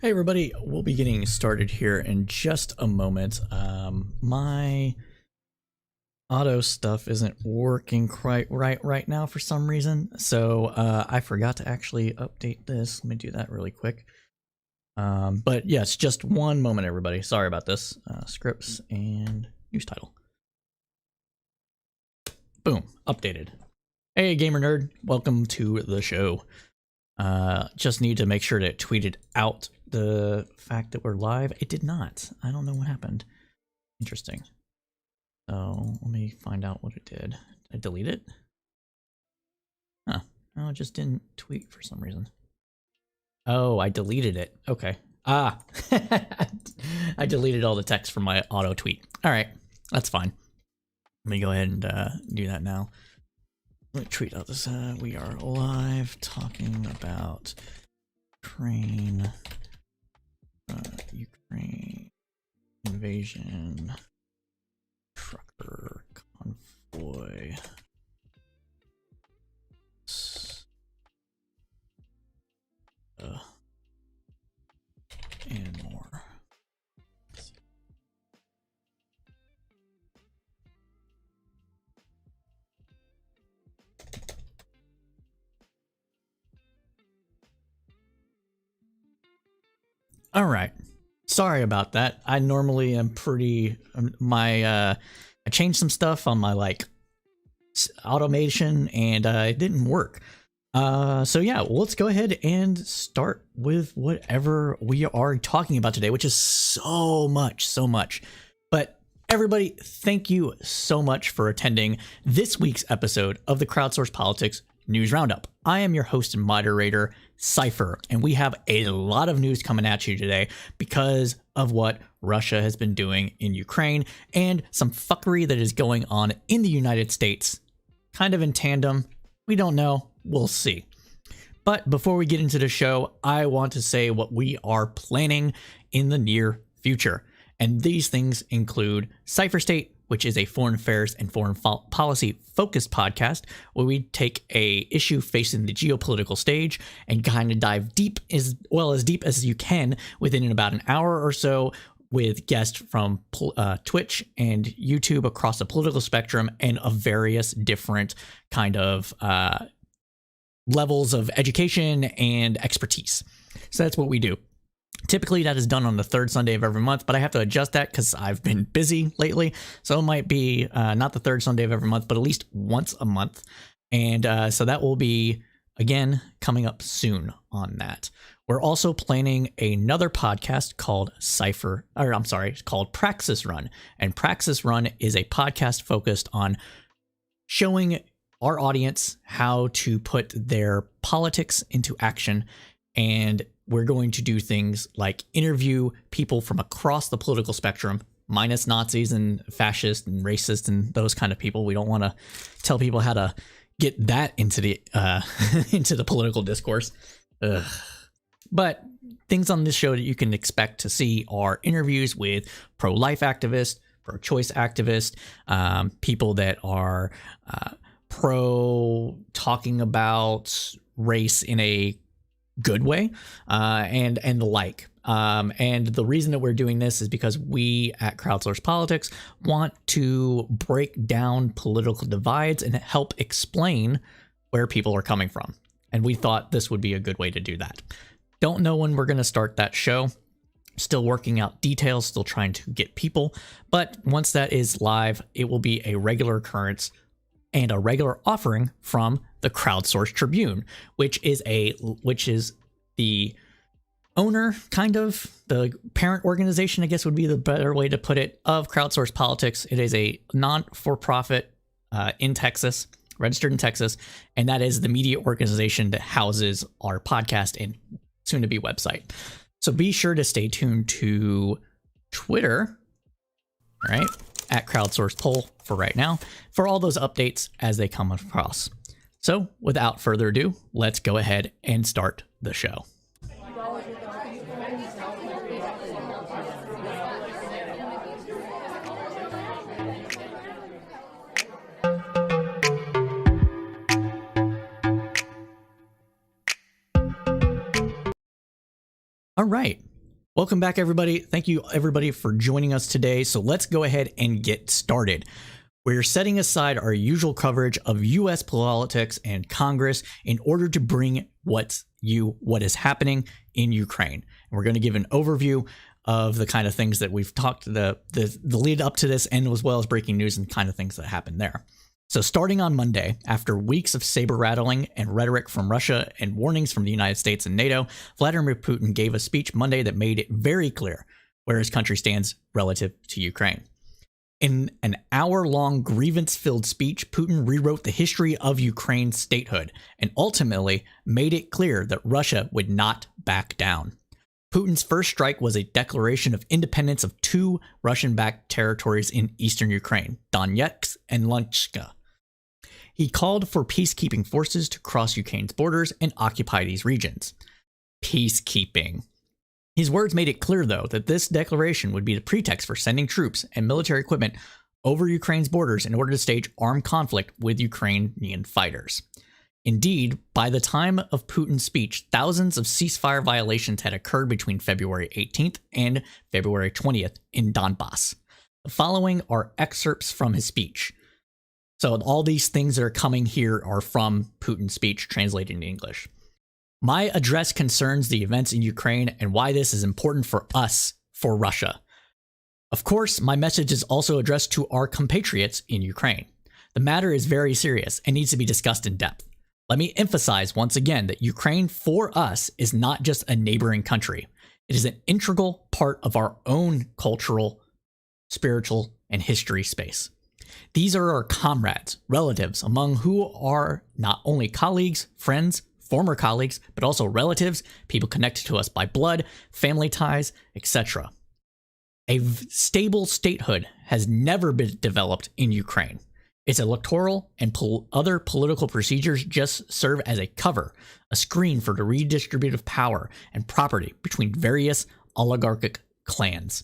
Hey everybody, we'll be getting started here in just a moment. My auto stuff isn't working quite right now for some reason, so I forgot to actually update this. Let me do that really quick. But yes, just one moment everybody. Sorry about this. Scripts and news title. Boom, updated. Hey gamer nerd, welcome to the show. Just need to make sure to tweet it out the fact that we're live. It did not. I don't know what happened. Interesting. So let me find out what it did. Did I delete it? Huh. No, it just didn't tweet for some reason. Oh, I deleted it. Okay. Ah. I deleted all the text from my auto tweet. All right. That's fine. Let me go ahead and do that now. Let me tweet out this. We are live talking about Ukraine invasion, trucker convoy, and more. All right. Sorry about that. I normally am pretty I changed some stuff on my automation and it didn't work. So yeah, well, let's go ahead and start with whatever we are talking about today, which is so much. But everybody, thank you so much for attending this week's episode of the Crowdsourced Politics News Roundup. I am your host and moderator, Cypher, and we have a lot of news coming at you today because of what Russia has been doing in Ukraine and some fuckery that is going on in the United States. Kind of in tandem. We don't know. We'll see. But before we get into the show, I want to say what we are planning in the near future. And these things include Cypher State, which is a foreign affairs and foreign policy focused podcast where we take a issue facing the geopolitical stage and kind of dive deep as you can within about an hour or so with guests from Twitch and YouTube across the political spectrum and of various different kind of levels of education and expertise. So that's what we do. Typically, that is done on the third Sunday of every month, but I have to adjust that because I've been busy lately. So it might be not the third Sunday of every month, but at least once a month. And so that will be, again, coming up soon on that. We're also planning another podcast called called Praxis Run. And Praxis Run is a podcast focused on showing our audience how to put their politics into action. And we're going to do things like interview people from across the political spectrum, minus Nazis and fascists and racists and those kind of people. We don't want to tell people how to get that into the into the political discourse. Ugh. But things on this show that you can expect to see are interviews with pro-life activists, pro-choice activists, people that are pro talking about race in a good way, and the like. And the reason that we're doing this is because we at Crowdsourced Politics want to break down political divides and help explain where people are coming from. And we thought this would be a good way to do that. Don't know when we're going to start that show. Still working out details, still trying to get people. But once that is live, it will be a regular occurrence and a regular offering from the Crowdsourced Tribune, which is the owner, kind of the parent organization, I guess would be the better way to put it, of Crowdsourced Politics. It is a non-for-profit in Texas, registered in Texas, and that is the media organization that houses our podcast and soon-to-be website. So be sure to stay tuned to Twitter, all right, at Crowdsourced Poll for right now, for all those updates as they come across. So without further ado, let's go ahead and start the show. All right. Welcome back, everybody. Thank you, everybody, for joining us today. So let's go ahead and get started. We're setting aside our usual coverage of U.S. politics and Congress in order to bring what is happening in Ukraine. And we're going to give an overview of the kind of things that we've talked, the lead up to this, and as well as breaking news and kind of things that happened there. So starting on Monday, after weeks of saber rattling and rhetoric from Russia and warnings from the United States and NATO, Vladimir Putin gave a speech Monday that made it very clear where his country stands relative to Ukraine. In an hour-long grievance-filled speech, Putin rewrote the history of Ukraine's statehood and ultimately made it clear that Russia would not back down. Putin's first strike was a declaration of independence of two Russian-backed territories in eastern Ukraine, Donetsk and Luhansk. He called for peacekeeping forces to cross Ukraine's borders and occupy these regions. Peacekeeping. His words made it clear, though, that this declaration would be the pretext for sending troops and military equipment over Ukraine's borders in order to stage armed conflict with Ukrainian fighters. Indeed, by the time of Putin's speech, thousands of ceasefire violations had occurred between February 18th and February 20th in Donbass. The following are excerpts from his speech. So all these things that are coming here are from Putin's speech translated into English. My address concerns the events in Ukraine and why this is important for us, for Russia. Of course, my message is also addressed to our compatriots in Ukraine. The matter is very serious and needs to be discussed in depth. Let me emphasize once again that Ukraine for us is not just a neighboring country. It is an integral part of our own cultural, spiritual, and history space. These are our comrades, relatives, among who are not only colleagues, friends, former colleagues, but also relatives, people connected to us by blood, family ties, etc. A stable statehood has never been developed in Ukraine. Its electoral and other political procedures just serve as a cover, a screen for the redistribution of power and property between various oligarchic clans.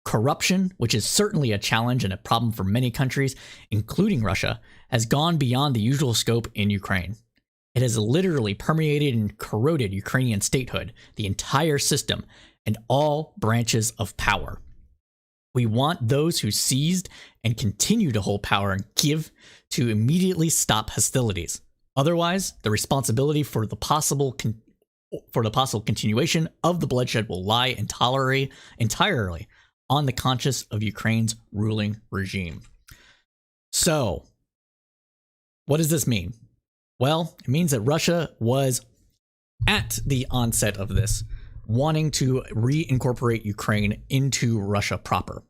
Corruption, which is certainly a challenge and a problem for many countries, including Russia, has gone beyond the usual scope in Ukraine. It has literally permeated and corroded Ukrainian statehood, the entire system, and all branches of power. We want those who seized and continue to hold power and give to immediately stop hostilities. Otherwise, the responsibility for the possible continuation of the bloodshed will lie entirely on the conscience of Ukraine's ruling regime. So, what does this mean? Well, it means that Russia was at the onset of this, wanting to reincorporate Ukraine into Russia proper.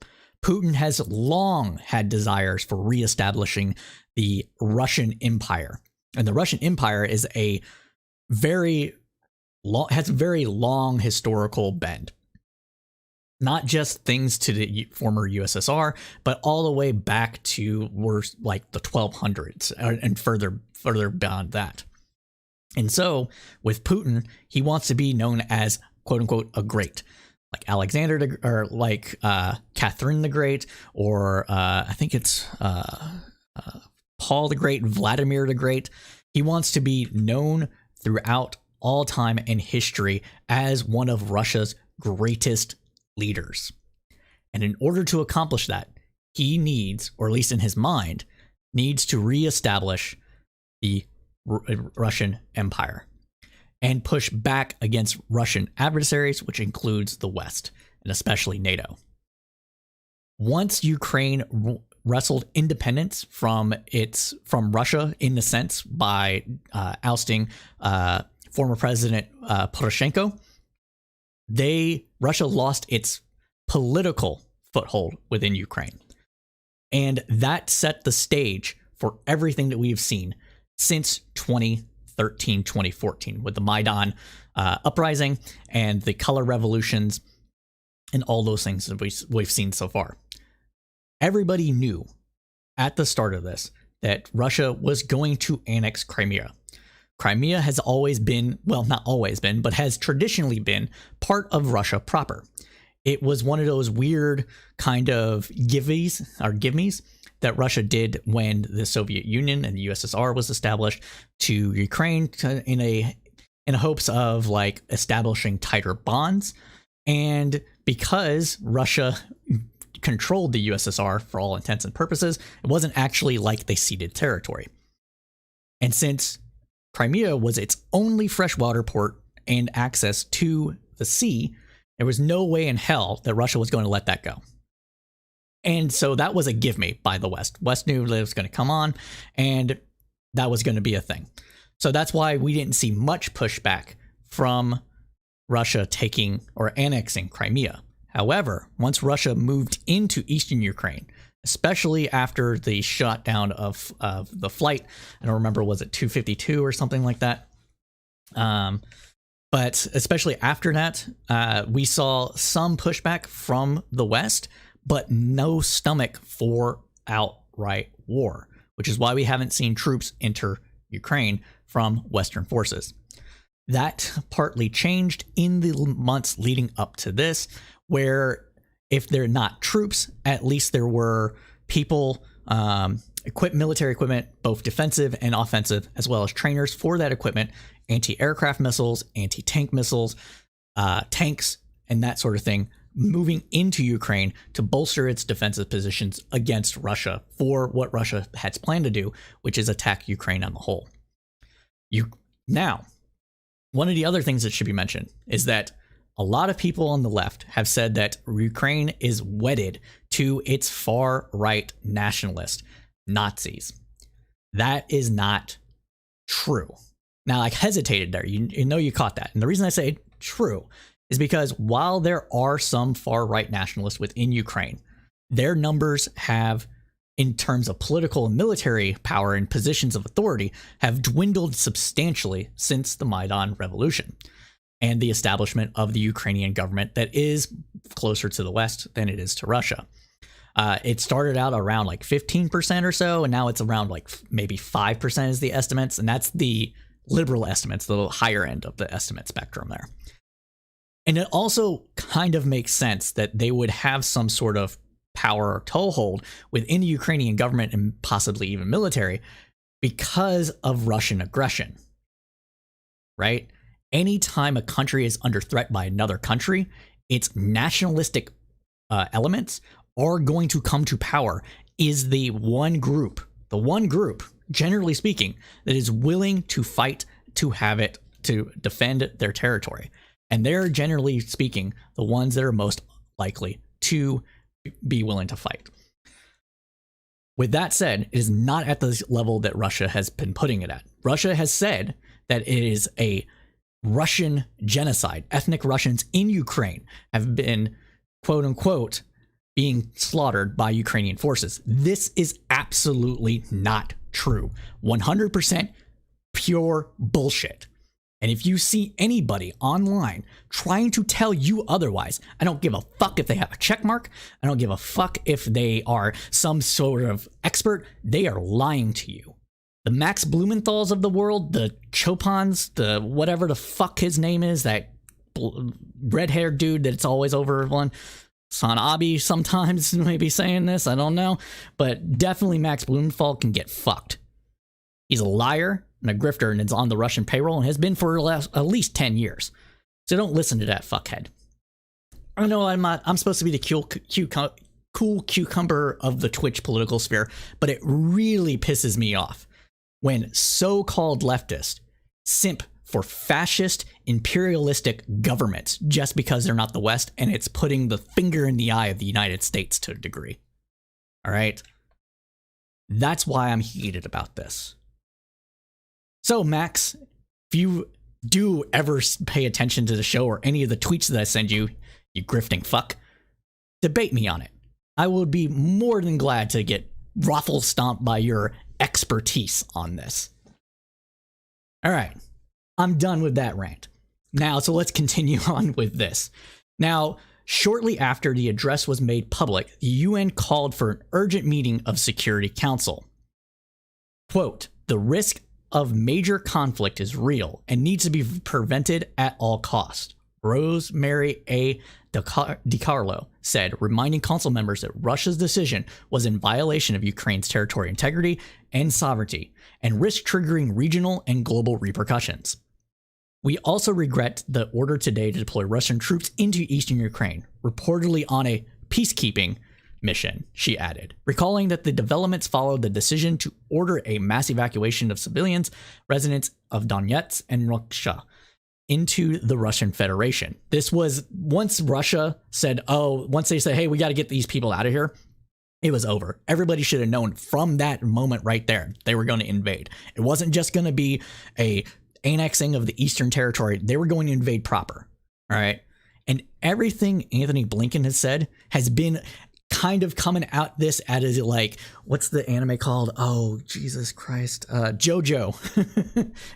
Putin has long had desires for reestablishing the Russian Empire. And the Russian Empire is a very long historical bend. Not just things to the former USSR, but all the way back to like the 1200s and further beyond that. And so with Putin, he wants to be known as quote unquote a great, like Alexander or like Catherine the Great, or I think it's Paul the Great, Vladimir the Great. He wants to be known throughout all time in history as one of Russia's greatest leaders. And in order to accomplish that, he needs, or at least in his mind, needs to reestablish the Russian Empire and push back against Russian adversaries, which includes the West, and especially NATO. Once Ukraine wrestled independence from Russia, in a sense, by ousting former President Poroshenko, Russia lost its political foothold within Ukraine. And that set the stage for everything that we've seen since 2013, 2014, with the Maidan uprising and the color revolutions and all those things that we've seen so far. Everybody knew at the start of this that Russia was going to annex Crimea. Crimea has always been, well, not always been, but has traditionally been part of Russia proper. It was one of those weird kind of giveys that Russia did when the Soviet Union and the USSR was established to Ukraine in hopes of like establishing tighter bonds. And because Russia controlled the USSR for all intents and purposes, it wasn't actually like they ceded territory. And since Crimea was its only freshwater port and access to the sea, there was no way in hell that Russia was going to let that go. And so that was a give me by the West. West knew that it was going to come on, and that was going to be a thing. So that's why we didn't see much pushback from Russia taking or annexing Crimea. However, once Russia moved into eastern Ukraine, especially after the shutdown of the flight, I don't remember, was it 252 or something like that? But especially after that, we saw some pushback from the West, but no stomach for outright war, which is why we haven't seen troops enter Ukraine from Western forces. That partly changed in the months leading up to this, where if they're not troops, at least there were people, military equipment, both defensive and offensive, as well as trainers for that equipment, anti-aircraft missiles, anti-tank missiles, tanks, and that sort of thing, moving into Ukraine to bolster its defensive positions against Russia for what Russia has planned to do, which is attack Ukraine on the whole. Now, one of the other things that should be mentioned is that a lot of people on the left have said that Ukraine is wedded to its far-right nationalist Nazis. That is not true. Now, I hesitated there. You know you caught that. And the reason I say true is because while there are some far-right nationalists within Ukraine, their numbers have, in terms of political and military power and positions of authority, have dwindled substantially since the Maidan Revolution and the establishment of the Ukrainian government that is closer to the West than it is to Russia. It started out around like 15% or so, and now it's around like maybe 5% is the estimates, and that's the liberal estimates, the little higher end of the estimate spectrum there. And it also kind of makes sense that they would have some sort of power or toehold within the Ukrainian government and possibly even military because of Russian aggression, right? Anytime a country is under threat by another country, its nationalistic elements are going to come to power. Is the one group, generally speaking, that is willing to fight to have it, to defend their territory. And they're, generally speaking, the ones that are most likely to be willing to fight. With that said, it is not at the level that Russia has been putting it at. Russia has said that it is a Russian genocide. Ethnic Russians in Ukraine have been, quote unquote, being slaughtered by Ukrainian forces. This is absolutely not true. 100% pure bullshit. And if you see anybody online trying to tell you otherwise, I don't give a fuck if they have a check mark. I don't give a fuck if they are some sort of expert. They are lying to you. The Max Blumenthals of the world, the Chopins, the whatever the fuck his name is, that red-haired dude that's always over one. Sanabi sometimes maybe saying this, I don't know. But definitely Max Blumenthal can get fucked. He's a liar and a grifter, and is on the Russian payroll and has been for at least 10 years. So don't listen to that fuckhead. I know I'm supposed to be the cool cucumber of the Twitch political sphere, but it really pisses me off when so-called leftists simp for fascist, imperialistic governments just because they're not the West, and it's putting the finger in the eye of the United States to a degree. All right? That's why I'm heated about this. So, Max, if you do ever pay attention to the show or any of the tweets that I send you, you grifting fuck, debate me on it. I would be more than glad to get raffle stomped by your expertise on this. All right, I'm done with that rant. Now, so let's continue on with this. Now, shortly after the address was made public, the UN called for an urgent meeting of Security Council. Quote, the risk of major conflict is real and needs to be prevented at all costs. Rosemary A. DiCarlo said, reminding council members that Russia's decision was in violation of Ukraine's territorial integrity and sovereignty and risk triggering regional and global repercussions. We also regret the order today to deploy Russian troops into eastern Ukraine, reportedly on a peacekeeping mission, she added, recalling that the developments followed the decision to order a mass evacuation of civilians, residents of Donetsk and Russia, into the Russian Federation. This was once Russia said, once they said, hey, we got to get these people out of here, it was over. Everybody should have known from that moment right there, they were going to invade. It wasn't just going to be a annexing of the Eastern Territory. They were going to invade proper. All right. And everything Anthony Blinken has said has been kind of coming out this as like, what's the anime called? Oh, Jesus Christ. JoJo.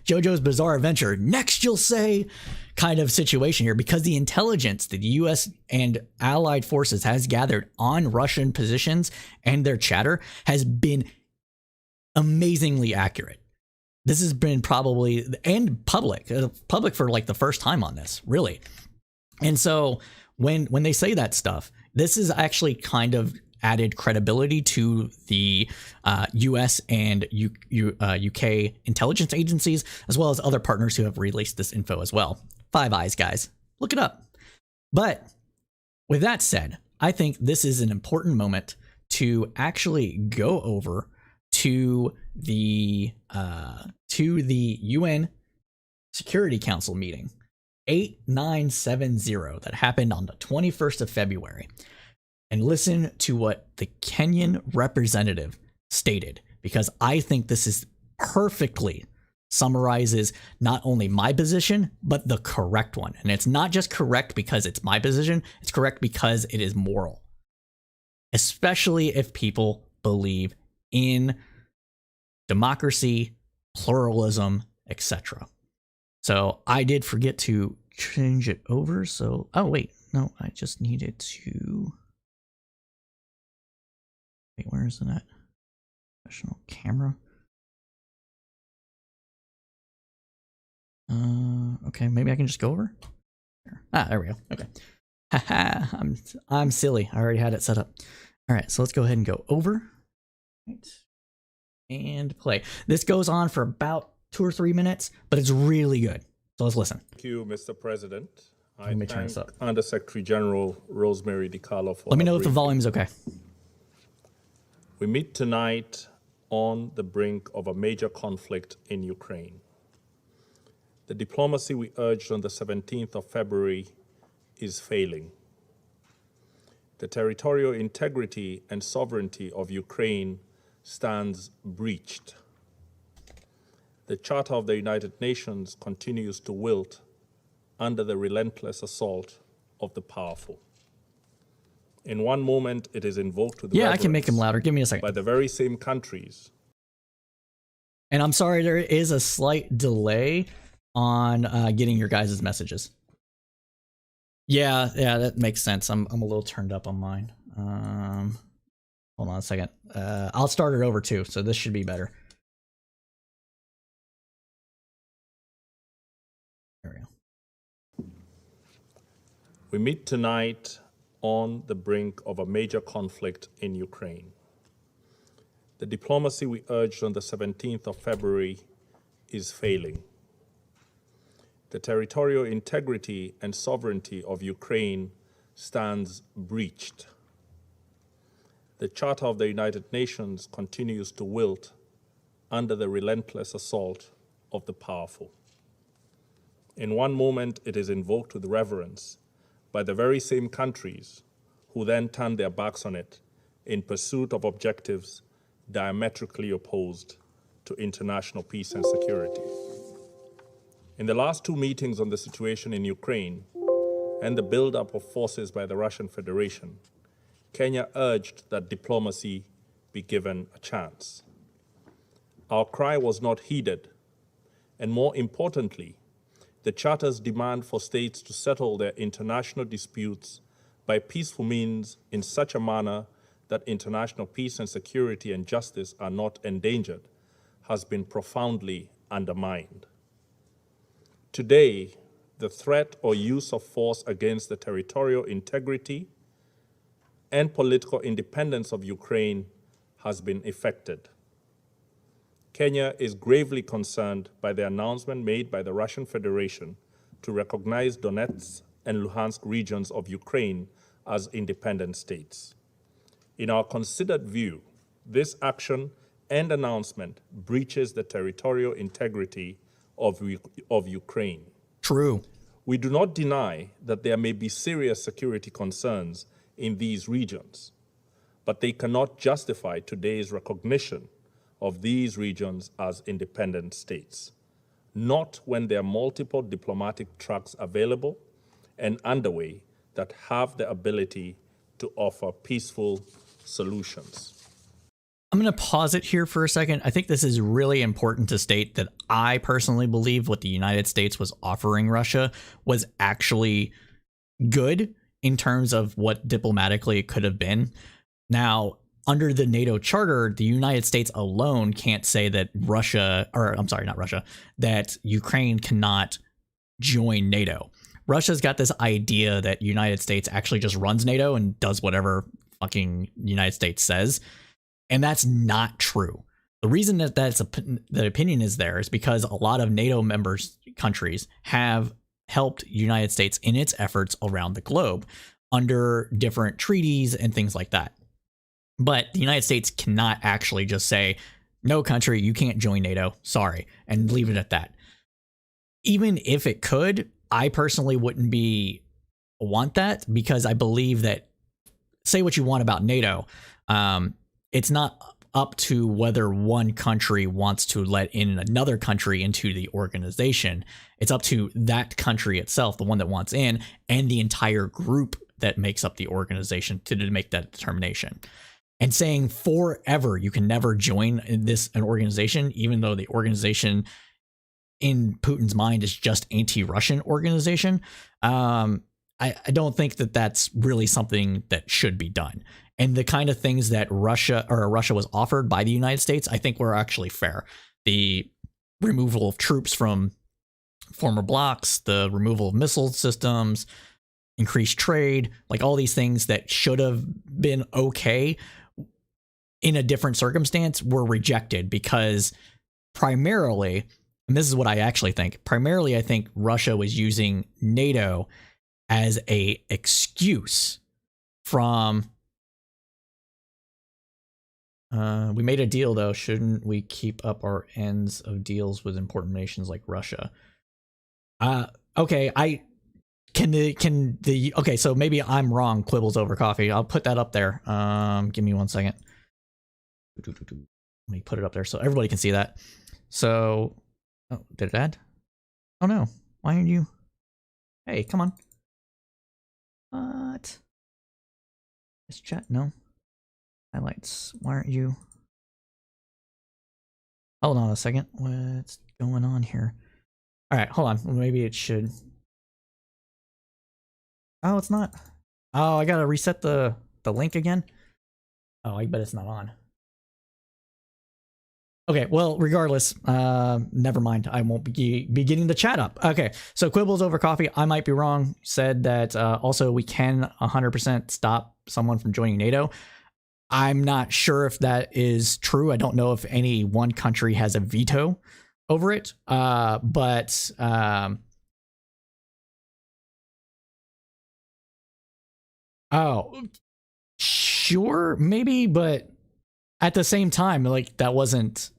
JoJo's Bizarre Adventure. Next, you'll say kind of situation here, because the intelligence that the U.S. and allied forces has gathered on Russian positions and their chatter has been amazingly accurate. This has been probably, and public for like the first time on this, really. And so when they say that stuff, this is actually kind of added credibility to the U.S. and UK intelligence agencies, as well as other partners who have released this info as well. Five Eyes, guys. Look it up. But with that said, I think this is an important moment to actually go over to the UN Security Council meeting 8970 that happened on the 21st of February, and listen to what the Kenyan representative stated, because I think this is perfectly summarizes not only my position, but the correct one. And it's not just correct because it's my position, it's correct because it is moral, especially if people believe in democracy, pluralism, etc. So I did forget to change it over. So, oh wait, no, I just needed to, wait, where is that? Professional camera. Okay, maybe I can just go over. Ah, there we go. Okay. Haha, I'm silly. I already had it set up. All right, so let's go ahead and go over. Right. And play. This goes on for about 2 or 3 minutes, but it's really good. So let's listen. Thank you, Mr. President. Let me turn this up. Under Secretary General Rosemary DiCarlo for. Let me know if the volume is okay. We meet tonight on the brink of a major conflict in Ukraine. The diplomacy we urged on the 17th of February is failing. The territorial integrity and sovereignty of Ukraine stands breached. The Charter of the United Nations continues to wilt under the relentless assault of the powerful. In one moment, it is invoked with Yeah, I can make him louder. Give me a second. by the very same countries. And I'm sorry, there is a slight delay on getting your guys' messages. Yeah, that makes sense. I'm a little turned up on mine. Hold on a second. I'll start it over too, so this should be better. There we go. We meet tonight on the brink of a major conflict in Ukraine. The diplomacy we urged on the 17th of February is failing. The territorial integrity and sovereignty of Ukraine stands breached. The Charter of the United Nations continues to wilt under the relentless assault of the powerful. In one moment, it is invoked with reverence by the very same countries who then turn their backs on it in pursuit of objectives diametrically opposed to international peace and security. In the last two meetings on the situation in Ukraine and the buildup of forces by the Russian Federation, Kenya urged that diplomacy be given a chance. Our cry was not heeded, and more importantly, the Charter's demand for states to settle their international disputes by peaceful means in such a manner that international peace and security and justice are not endangered has been profoundly undermined. Today, the threat or use of force against the territorial integrity and political independence of Ukraine has been effected. Kenya is gravely concerned by the announcement made by the Russian Federation to recognize Donetsk and Luhansk regions of Ukraine as independent states. In our considered view, this action and announcement breaches the territorial integrity of Ukraine. True. We do not deny that there may be serious security concerns in these regions, but they cannot justify today's recognition of these regions as independent states, not when there are multiple diplomatic tracks available and underway that have the ability to offer peaceful solutions. I'm going to pause it here for a second. I think this is really important to state that I personally believe what the United States was offering Russia was actually good in terms of what diplomatically it could have been. Now, under the NATO charter, the United States alone can't say that that Ukraine cannot join NATO. Russia's got this idea that United States actually just runs NATO and does whatever fucking United States says. And that's not true. The reason that the opinion is there is because a lot of NATO members countries have helped United States in its efforts around the globe under different treaties and things like that. But the United States cannot actually just say, no country, you can't join NATO, sorry, and leave it at that. Even if it could, I personally wouldn't want that, because I believe that, say what you want about NATO, it's not up to whether one country wants to let in another country into the organization. It's up to that country itself, the one that wants in, and the entire group that makes up the organization to make that determination. And saying forever you can never join an organization, even though the organization in Putin's mind is just anti-Russian organization, I don't think that that's really something that should be done. And the kind of things that Russia was offered by the United States, I think were actually fair. The removal of troops from former blocks, the removal of missile systems, increased trade, like all these things that should have been okay in a different circumstance were rejected because primarily, and this is what I actually think, I think Russia was using NATO as a excuse from we made a deal though, shouldn't we keep up our ends of deals with important nations like Russia? Okay, okay, so maybe I'm wrong, quibbles over coffee. I'll put that up there. Give me 1 second. Let me put it up there so everybody can see that. So, oh, did it add? Oh no, why aren't you? Hey, come on. What? This chat? No. Highlights. Why aren't you? Hold on a second. What's going on here? All right, hold on. Maybe it should. Oh, it's not. Oh, I gotta reset the link again. Oh, I bet it's not on. Okay, well, regardless, never mind. I won't be getting the chat up. Okay, so Quibbles Over Coffee, I might be wrong, said that also we can 100% stop someone from joining NATO. I'm not sure if that is true. I don't know if any one country has a veto over it, but oh, sure, maybe, but at the same time, like that wasn't.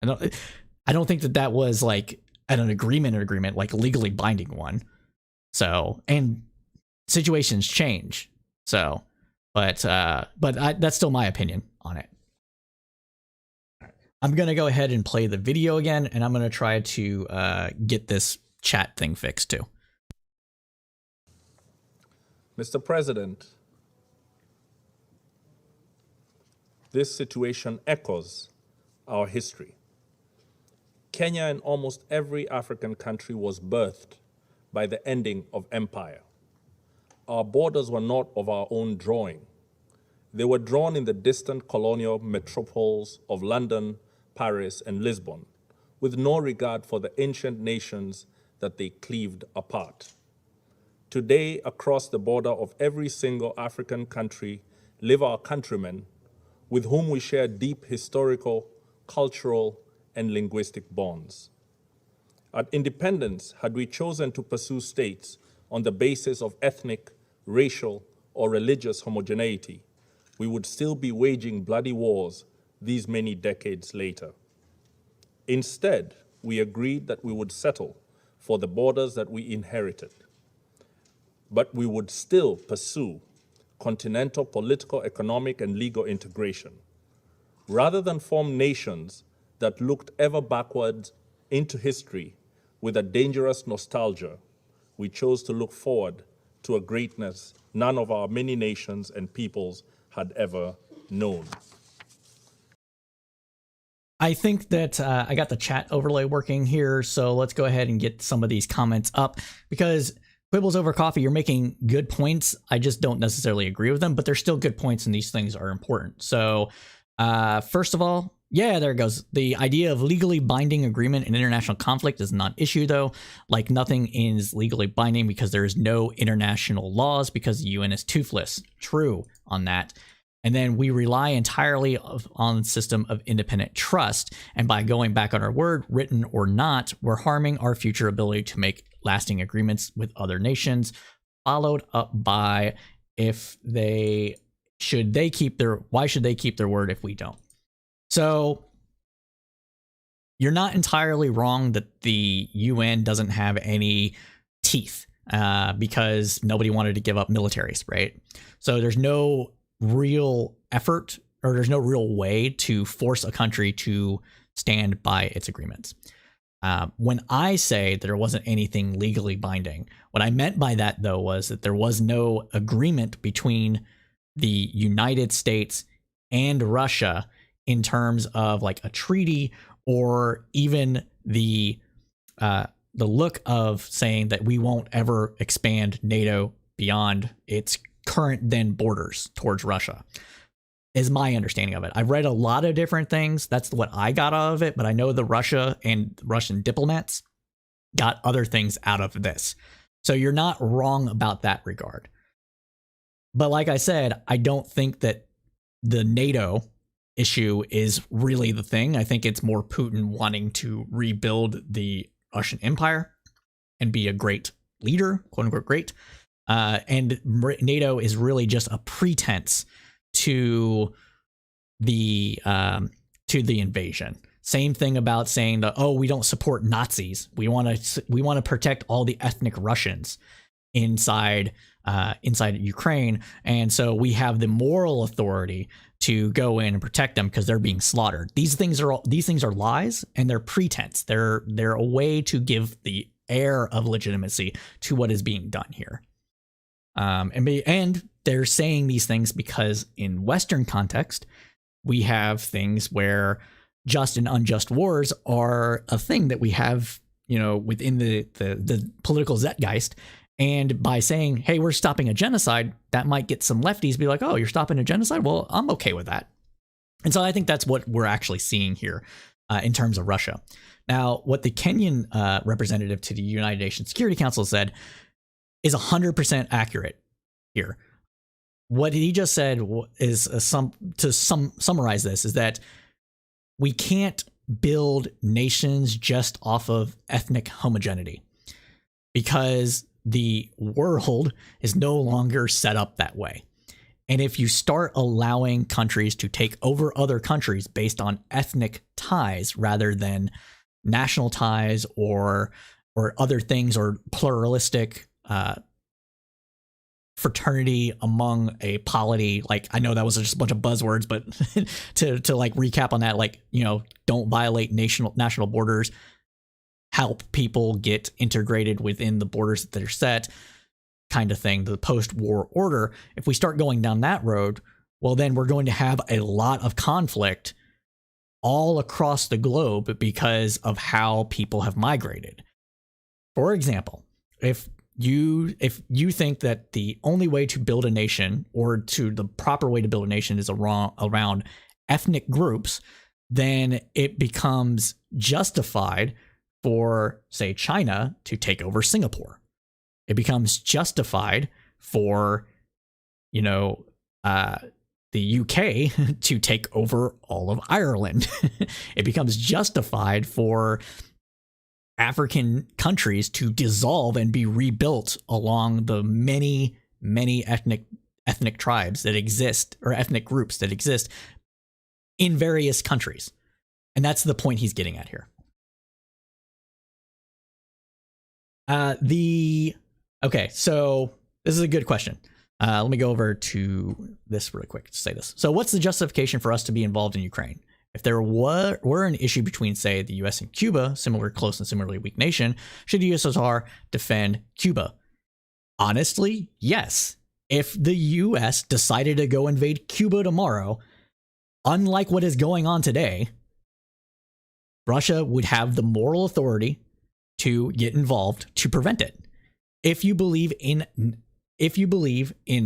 I don't think that was like an agreement, like legally binding one. So, and situations change. So, but that's still my opinion on it. I'm gonna go ahead and play the video again, and I'm gonna try to get this chat thing fixed too. Mr. President, this situation echoes our history. Kenya and almost every African country was birthed by the ending of empire. Our borders were not of our own drawing. They were drawn in the distant colonial metropoles of London, Paris, and Lisbon, with no regard for the ancient nations that they cleaved apart. Today, across the border of every single African country live our countrymen with whom we share deep historical, cultural, and linguistic bonds. At independence, had we chosen to pursue states on the basis of ethnic, racial, or religious homogeneity, we would still be waging bloody wars these many decades later. Instead, we agreed that we would settle for the borders that we inherited, but we would still pursue continental political, economic, and legal integration. Rather than form nations that looked ever backwards into history with a dangerous nostalgia, we chose to look forward to a greatness none of our many nations and peoples had ever known. I think that I got the chat overlay working here, so let's go ahead and get some of these comments up, because Quibbles Over Coffee, you're making good points. I just don't necessarily agree with them, but they're still good points, and these things are important. So first of all, yeah, there it goes. The idea of legally binding agreement in international conflict is not an issue, though. Like, nothing is legally binding because there is no international laws because the UN is toothless. True on that. And then we rely entirely on a system of independent trust. And by going back on our word, written or not, we're harming our future ability to make lasting agreements with other nations, followed up by why should they keep their word if we don't? So you're not entirely wrong that the UN doesn't have any teeth because nobody wanted to give up militaries, right? So there's no real effort, or there's no real way to force a country to stand by its agreements. When I say that there wasn't anything legally binding, what I meant by that, though, was that there was no agreement between the United States and Russia in terms of like a treaty, or even the look of saying that we won't ever expand NATO beyond its current then borders towards Russia, is my understanding of it. I've read a lot of different things. That's what I got out of it, but I know the Russia and Russian diplomats got other things out of this. So you're not wrong about that regard. But like I said, I don't think that the NATO issue is really the thing. I think it's more Putin wanting to rebuild the Russian Empire and be a great leader, quote unquote great. And NATO is really just a pretense to the invasion. Same thing about saying that, oh, we don't support Nazis. We want to protect all the ethnic Russians inside Ukraine, and so we have the moral authority to go in and protect them because they're being slaughtered. These things are lies, and they're pretense. They're a way to give the air of legitimacy to what is being done here. And they're saying these things because in Western context, we have things where just and unjust wars are a thing that we have, within the political zeitgeist. And by saying, hey, we're stopping a genocide, that might get some lefties be like, oh, you're stopping a genocide? Well, I'm okay with that. And so I think that's what we're actually seeing here in terms of Russia. Now, what the Kenyan representative to the United Nations Security Council said is 100% accurate here. What he just said is summarize this is that we can't build nations just off of ethnic homogeneity because the world is no longer set up that way. And if you start allowing countries to take over other countries based on ethnic ties rather than national ties or other things or pluralistic fraternity among a polity, like I know that was just a bunch of buzzwords, but to like recap on that, like, don't violate national borders, help people get integrated within the borders that are set, kind of thing, the post-war order. If we start going down that road, well, then we're going to have a lot of conflict all across the globe because of how people have migrated. For example, if you think that the only way to build a nation or to the proper way to build a nation is around ethnic groups, then it becomes justified for, say, China to take over Singapore. It becomes justified for, the UK to take over all of Ireland. It becomes justified for African countries to dissolve and be rebuilt along the many, many ethnic tribes that exist, or ethnic groups that exist in various countries. And that's the point he's getting at here. Okay, so this is a good question. Let me go over to this really quick to say this. So what's the justification for us to be involved in Ukraine? If there were an issue between, say, the US and Cuba, similar close and similarly weak nation, should the USSR defend Cuba? Honestly, yes. If the US decided to go invade Cuba tomorrow, unlike what is going on today, Russia would have the moral authority to get involved to prevent it. If you believe in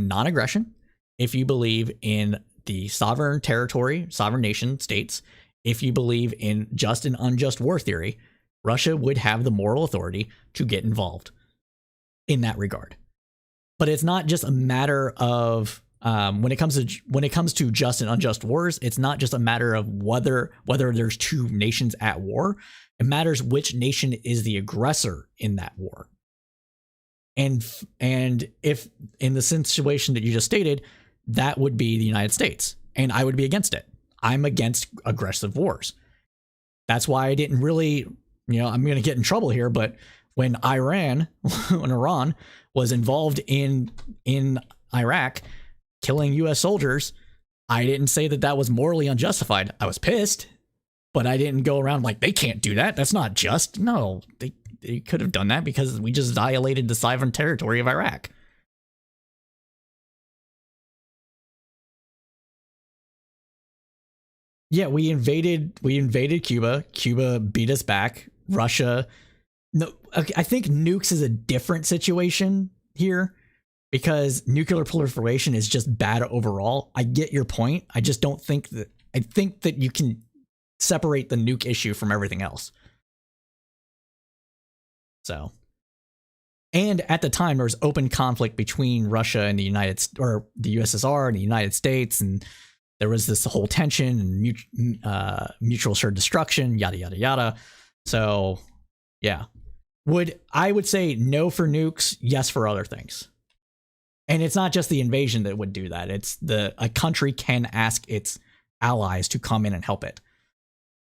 non-aggression, if you believe in the sovereign territory, sovereign nation states, if you believe in just and unjust war theory, Russia would have the moral authority to get involved in that regard. But it's not just a matter of when it comes to just and unjust wars, it's not just a matter of whether there's two nations at war. It matters which nation is the aggressor in that war. And if in the situation that you just stated, that would be the United States, and I would be against it. I'm against aggressive wars. That's why I didn't really, I'm going to get in trouble here, but when Iran was involved in Iraq, killing U.S. soldiers, I didn't say that was morally unjustified. I was pissed, but I didn't go around like, they can't do that. That's not just. No, they could have done that because we just violated the sovereign territory of Iraq. Yeah, we invaded Cuba. Cuba beat us back. Russia. No, I think nukes is a different situation here because nuclear proliferation is just bad overall. I get your point. I just don't think that. I think that you can separate the nuke issue from everything else. So, and at the time there was open conflict between Russia and the the USSR and the United States, and there was this whole tension and mutual assured destruction, yada yada yada. So, yeah, I would say no for nukes, yes for other things. And it's not just the invasion that would do that. It's a country can ask its allies to come in and help it.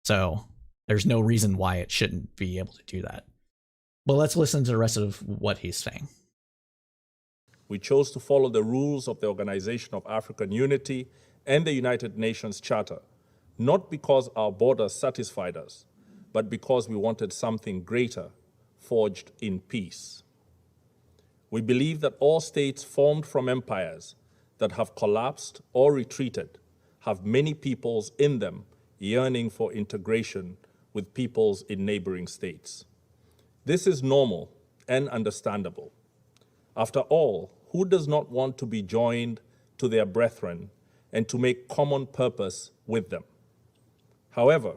So there's no reason why it shouldn't be able to do that. But let's listen to the rest of what he's saying. We chose to follow the rules of the Organization of African Unity and the United Nations Charter, not because our borders satisfied us, but because we wanted something greater forged in peace. We believe that all states formed from empires that have collapsed or retreated have many peoples in them yearning for integration with peoples in neighboring states. This is normal and understandable. After all, who does not want to be joined to their brethren and to make common purpose with them? However,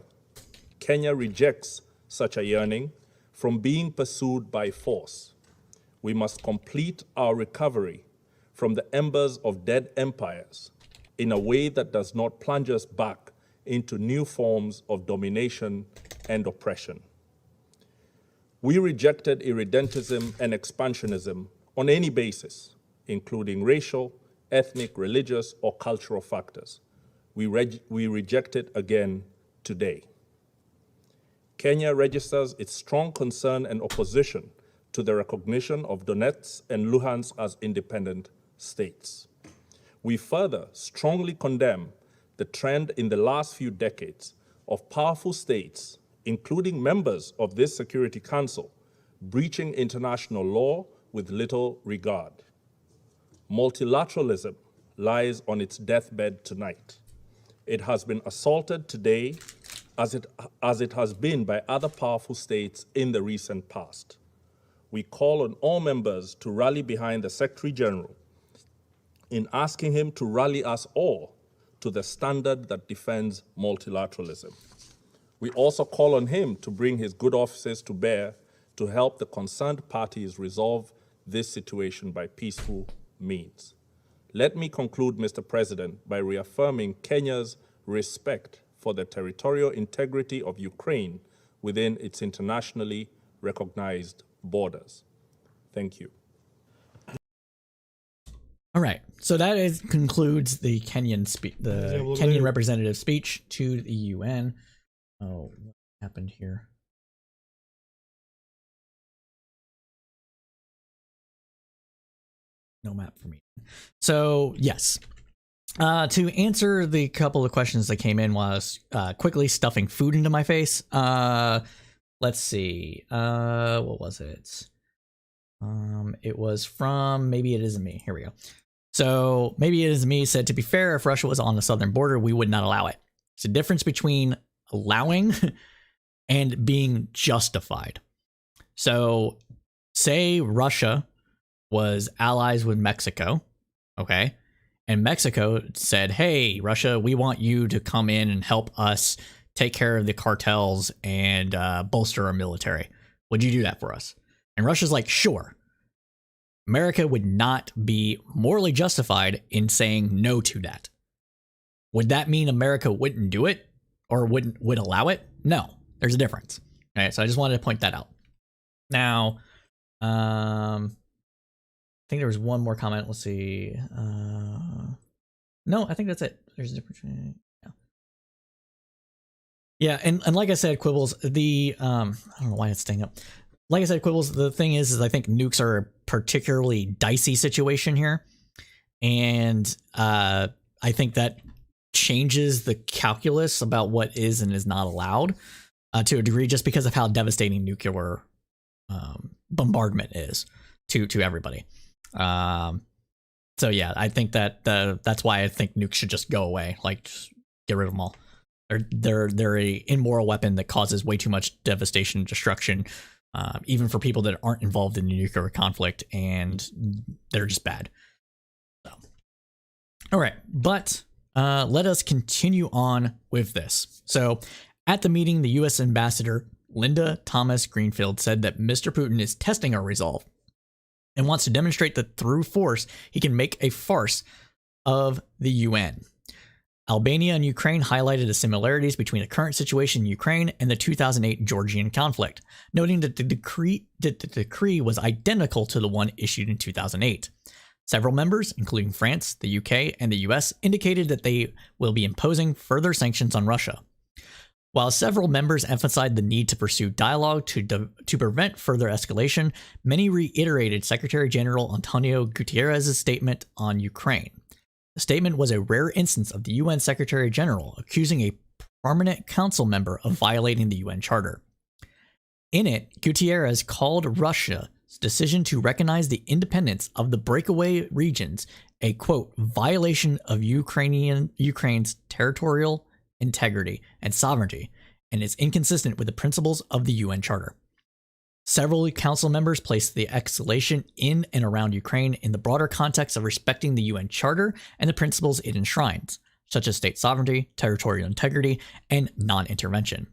Kenya rejects such a yearning from being pursued by force. We must complete our recovery from the embers of dead empires in a way that does not plunge us back into new forms of domination and oppression. We rejected irredentism and expansionism on any basis, including racial, ethnic, religious, or cultural factors. We reject it again today. Kenya registers its strong concern and opposition to the recognition of Donetsk and Luhansk as independent states. We further strongly condemn the trend in the last few decades of powerful states, including members of this Security Council, breaching international law with little regard. Multilateralism lies on its deathbed tonight. It has been assaulted today as it has been by other powerful states in the recent past. We call on all members to rally behind the Secretary General in asking him to rally us all to the standard that defends multilateralism. We also call on him to bring his good offices to bear to help the concerned parties resolve this situation by peaceful means. Let me conclude, Mr. President, by reaffirming Kenya's respect for the territorial integrity of Ukraine within its internationally recognized borders. Thank you. All right, so that concludes the Kenyan Kenyan representative speech to the UN. Oh, what happened here? No map for me. So yes, to answer the couple of questions that came in while I was quickly stuffing food into my face. Let's see. What was it? It was from Maybe It Isn't Me. Here we go. So Maybe It Isn't Me said, to be fair, if Russia was on the southern border, we would not allow it. There's a difference between allowing and being justified. So say Russia was allies with Mexico, okay? And Mexico said, hey, Russia, we want you to come in and help us take care of the cartels and bolster our military. Would you do that for us? And Russia's like, sure. America would not be morally justified in saying no to that. Would that mean America wouldn't do it or would allow it? No, there's a difference. All right, so I just wanted to point that out. Now, I think there was one more comment. Let's see. No, I think that's it. There's a difference. Yeah, and like I said, Quibbles, I don't know why it's staying up. Like I said, Quibbles, the thing is I think nukes are a particularly dicey situation here. And I think that changes the calculus about what is and is not allowed to a degree, just because of how devastating nuclear bombardment is to everybody. So yeah, I think that that's why I think nukes should just go away. Like, just get rid of them all. They're a immoral weapon that causes way too much devastation and destruction, even for people that aren't involved in the nuclear conflict, and they're just bad. So, all right, but let us continue on with this. So, at the meeting, the U.S. Ambassador Linda Thomas Greenfield said that Mr. Putin is testing our resolve and wants to demonstrate that through force he can make a farce of the UN. Albania and Ukraine highlighted the similarities between the current situation in Ukraine and the 2008 Georgian conflict, noting that the decree was identical to the one issued in 2008. Several members, including France, the UK, and the US, indicated that they will be imposing further sanctions on Russia. While several members emphasized the need to pursue dialogue to prevent further escalation, many reiterated Secretary General Antonio Guterres' statement on Ukraine. The statement was a rare instance of the UN Secretary General accusing a prominent council member of violating the UN Charter. In it, Gutierrez called Russia's decision to recognize the independence of the breakaway regions a, quote, violation of Ukraine's territorial integrity and sovereignty, and is inconsistent with the principles of the UN Charter. Several council members placed the escalation in and around Ukraine in the broader context of respecting the UN Charter and the principles it enshrines, such as state sovereignty, territorial integrity, and non-intervention.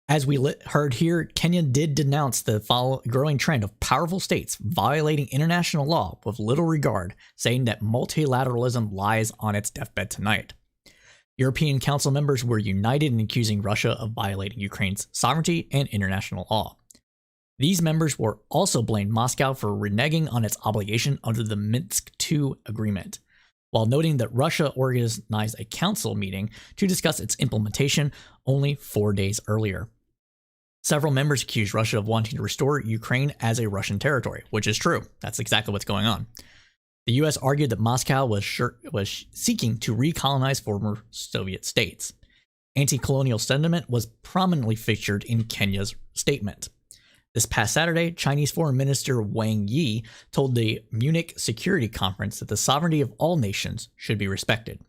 As we heard here, Kenya did denounce the growing trend of powerful states violating international law with little regard, saying that multilateralism lies on its deathbed tonight. European Council members were united in accusing Russia of violating Ukraine's sovereignty and international law. These members were also blamed Moscow for reneging on its obligation under the Minsk II agreement, while noting that Russia organized a council meeting to discuss its implementation only 4 days earlier. Several members accused Russia of wanting to restore Ukraine as a Russian territory, which is true. That's exactly what's going on. The U.S. argued that Moscow was seeking to recolonize former Soviet states. Anti-colonial sentiment was prominently featured in Kenya's statement. This past Saturday, Chinese Foreign Minister Wang Yi told the Munich Security Conference that the sovereignty of all nations should be respected.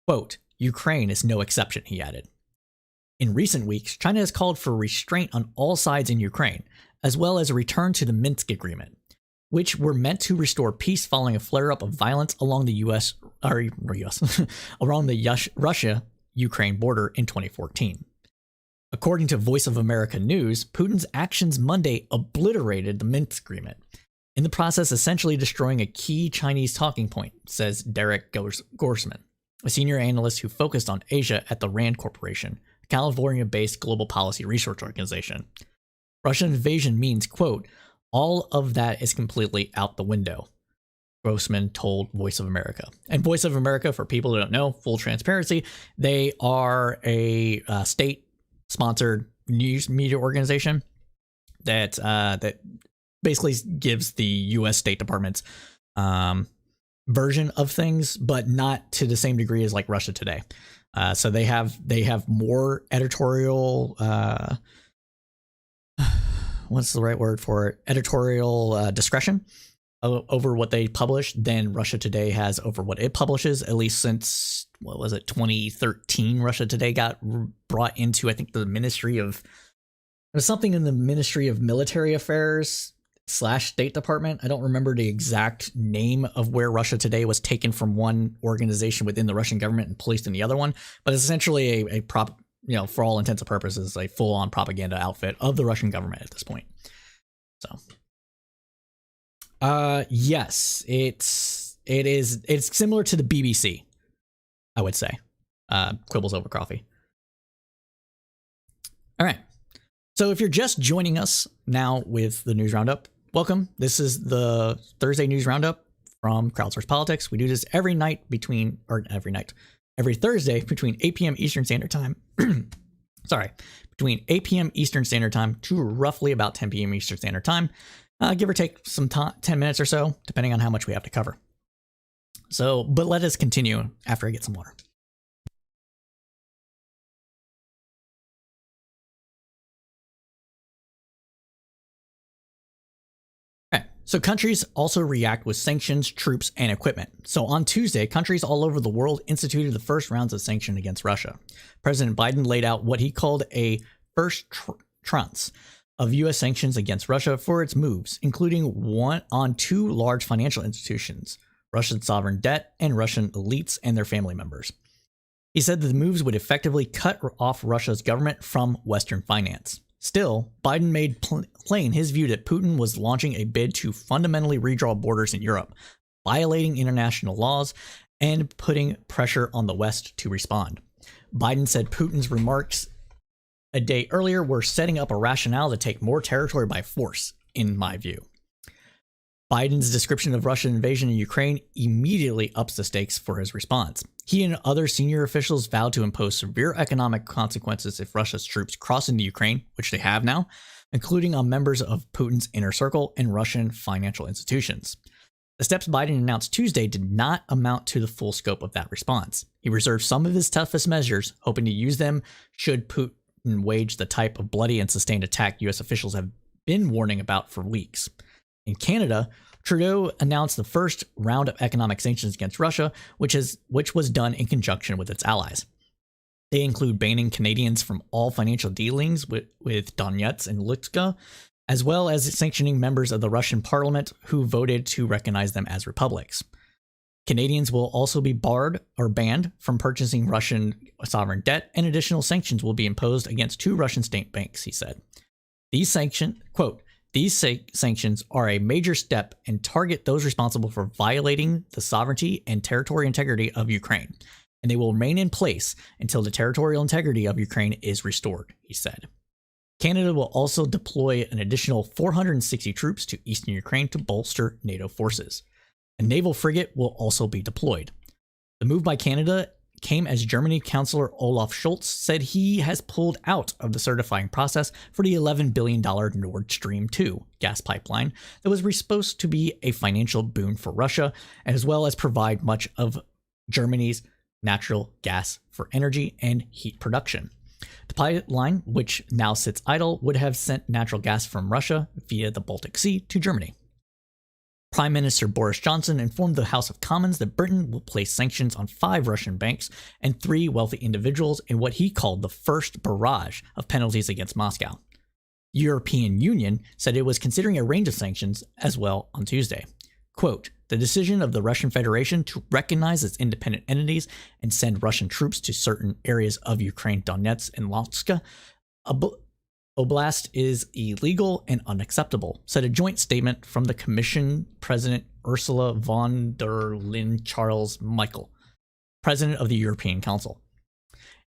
Quote, Ukraine is no exception, he added. In recent weeks, China has called for restraint on all sides in Ukraine, as well as a return to the Minsk Agreement, which were meant to restore peace following a flare-up of violence along the Russia-Ukraine border in 2014. According to Voice of America News, Putin's actions Monday obliterated the Minsk Agreement, in the process essentially destroying a key Chinese talking point, says Derek Gorsman, a senior analyst who focused on Asia at the RAND Corporation, a California-based global policy research organization. Russian invasion means, quote, all of that is completely out the window, Grossman told Voice of America. And Voice of America, for people who don't know, full transparency, they are a state-sponsored news media organization that basically gives the U.S. State Department's version of things, but not to the same degree as like Russia Today. So they have more editorial. What's the right word for it? Editorial discretion over what they publish than Russia Today has over what it publishes, at least since, 2013, Russia Today got brought into, I think, the Ministry of, there was something in the Ministry of Military Affairs / State Department. I don't remember the exact name of where Russia Today was taken from one organization within the Russian government and placed in the other one, but it's essentially a prop, for all intents and purposes, a full-on propaganda outfit of the Russian government at this point. So, yes, it's similar to the BBC, I would say. Quibbles over coffee. All right. So if you're just joining us now with the News Roundup, welcome. This is the Thursday News Roundup from Crowdsourced Politics. We do this every Thursday between 8 p.m. Eastern Standard Time. Between 8 p.m. Eastern Standard Time to roughly about 10 p.m. Eastern Standard Time, give or take some 10 minutes or so, depending on how much we have to cover. So, but let us continue after I get some water. So countries also react with sanctions, troops, and equipment. So on Tuesday, countries all over the world instituted the first rounds of sanctions against Russia. President Biden laid out what he called a first tranche of U.S. sanctions against Russia for its moves, including one on two large financial institutions, Russian sovereign debt, and Russian elites and their family members. He said that the moves would effectively cut off Russia's government from Western finance. Still, Biden made plain his view that Putin was launching a bid to fundamentally redraw borders in Europe, violating international laws, and putting pressure on the West to respond. Biden said Putin's remarks a day earlier were setting up a rationale to take more territory by force, in my view. Biden's description of Russian invasion in Ukraine immediately ups the stakes for his response. He and other senior officials vowed to impose severe economic consequences if Russia's troops cross into Ukraine, which they have now, including on members of Putin's inner circle and Russian financial institutions. The steps Biden announced Tuesday did not amount to the full scope of that response. He reserved some of his toughest measures, hoping to use them should wage the type of bloody and sustained attack U.S. officials have been warning about for weeks. In Canada, Trudeau announced the first round of economic sanctions against Russia, which was done in conjunction with its allies. They include banning Canadians from all financial dealings with Donetsk and Luhansk, as well as sanctioning members of the Russian parliament who voted to recognize them as republics. Canadians will also be barred or banned from purchasing Russian sovereign debt, and additional sanctions will be imposed against 2 Russian state banks, he said. These sanctions are a major step and target those responsible for violating the sovereignty and territorial integrity of Ukraine, and they will remain in place until the territorial integrity of Ukraine is restored, he said. Canada will also deploy an additional 460 troops to eastern Ukraine to bolster NATO forces. A naval frigate will also be deployed. The move by Canada came as Germany Chancellor Olaf Scholz said he has pulled out of the certifying process for the $11 billion Nord Stream 2 gas pipeline that was supposed to be a financial boon for Russia, as well as provide much of Germany's natural gas for energy and heat production. The pipeline, which now sits idle, would have sent natural gas from Russia via the Baltic Sea to Germany. Prime Minister Boris Johnson informed the House of Commons that Britain will place sanctions on 5 Russian banks and 3 wealthy individuals in what he called the first barrage of penalties against Moscow. The European Union said it was considering a range of sanctions as well on Tuesday. Quote, the decision of the Russian Federation to recognize its independent entities and send Russian troops to certain areas of Ukraine, Donetsk and Luhansk Oblast is illegal and unacceptable, said a joint statement from the Commission President Ursula von der Leyen Charles Michel, President of the European Council.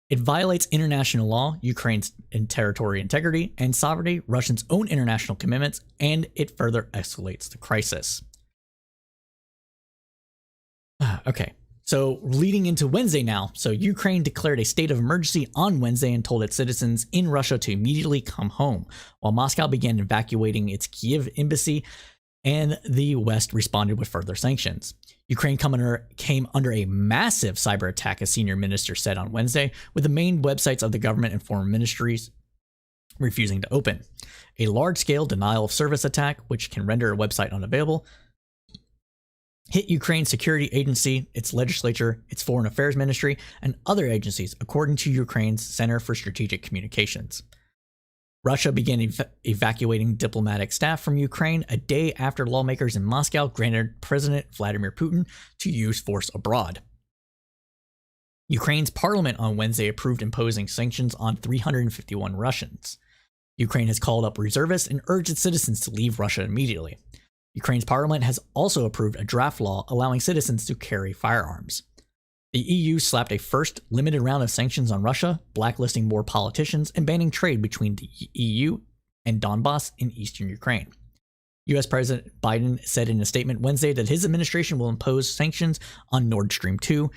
It violates international law, Ukraine's territorial integrity and sovereignty, Russia's own international commitments, and it further escalates the crisis. Okay. So leading into Wednesday now, so Ukraine declared a state of emergency on Wednesday and told its citizens in Russia to immediately come home, while Moscow began evacuating its Kyiv embassy and the West responded with further sanctions. Ukraine came under a massive cyber attack, a senior minister said on Wednesday, with the main websites of the government and foreign ministries refusing to open. A large-scale denial of service attack, which can render a website unavailable, hit Ukraine's security agency, its legislature, its foreign affairs ministry, and other agencies, according to Ukraine's Center for Strategic Communications. Russia began evacuating diplomatic staff from Ukraine a day after lawmakers in Moscow granted President Vladimir Putin to use force abroad. Ukraine's parliament on Wednesday approved imposing sanctions on 351 Russians. Ukraine has called up reservists and urged its citizens to leave Russia immediately. Ukraine's parliament has also approved a draft law allowing citizens to carry firearms. The EU slapped a first limited round of sanctions on Russia, blacklisting more politicians and banning trade between the EU and Donbass in eastern Ukraine. US President Biden said in a statement Wednesday that his administration will impose sanctions on Nord Stream 2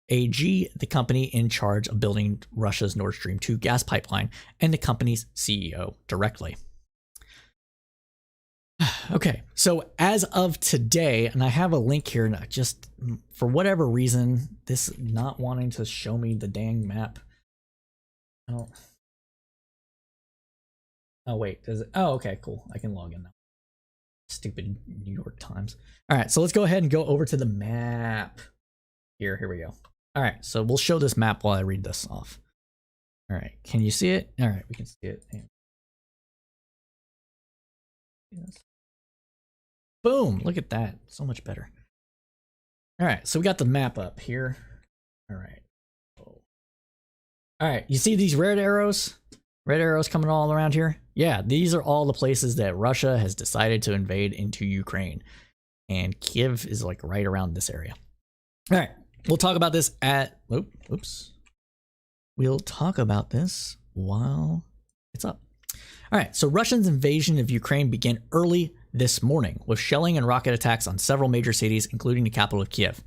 AG, the company in charge of building Russia's Nord Stream 2 gas pipeline, and the company's CEO directly. Okay, so as of today, and I have a link here, and just for whatever reason, this not wanting to show me the dang map. Oh wait, does it? Oh, okay, cool. I can log in now. Stupid New York Times. All right, so let's go ahead and go over to the map. Here we go. All right, so we'll show this map while I read this off. All right, can you see it? All right, we can see it. Yes. Boom, look at that. So much better. All right, so we got the map up here. All right. All right, you see these red arrows? Red arrows coming all around here? Yeah, these are all the places that Russia has decided to invade into Ukraine. And Kyiv is like right around this area. All right, we'll talk about this at... Oops. We'll talk about this while it's up. All right, so Russia's invasion of Ukraine began early this morning with shelling and rocket attacks on several major cities, including the capital of Kyiv,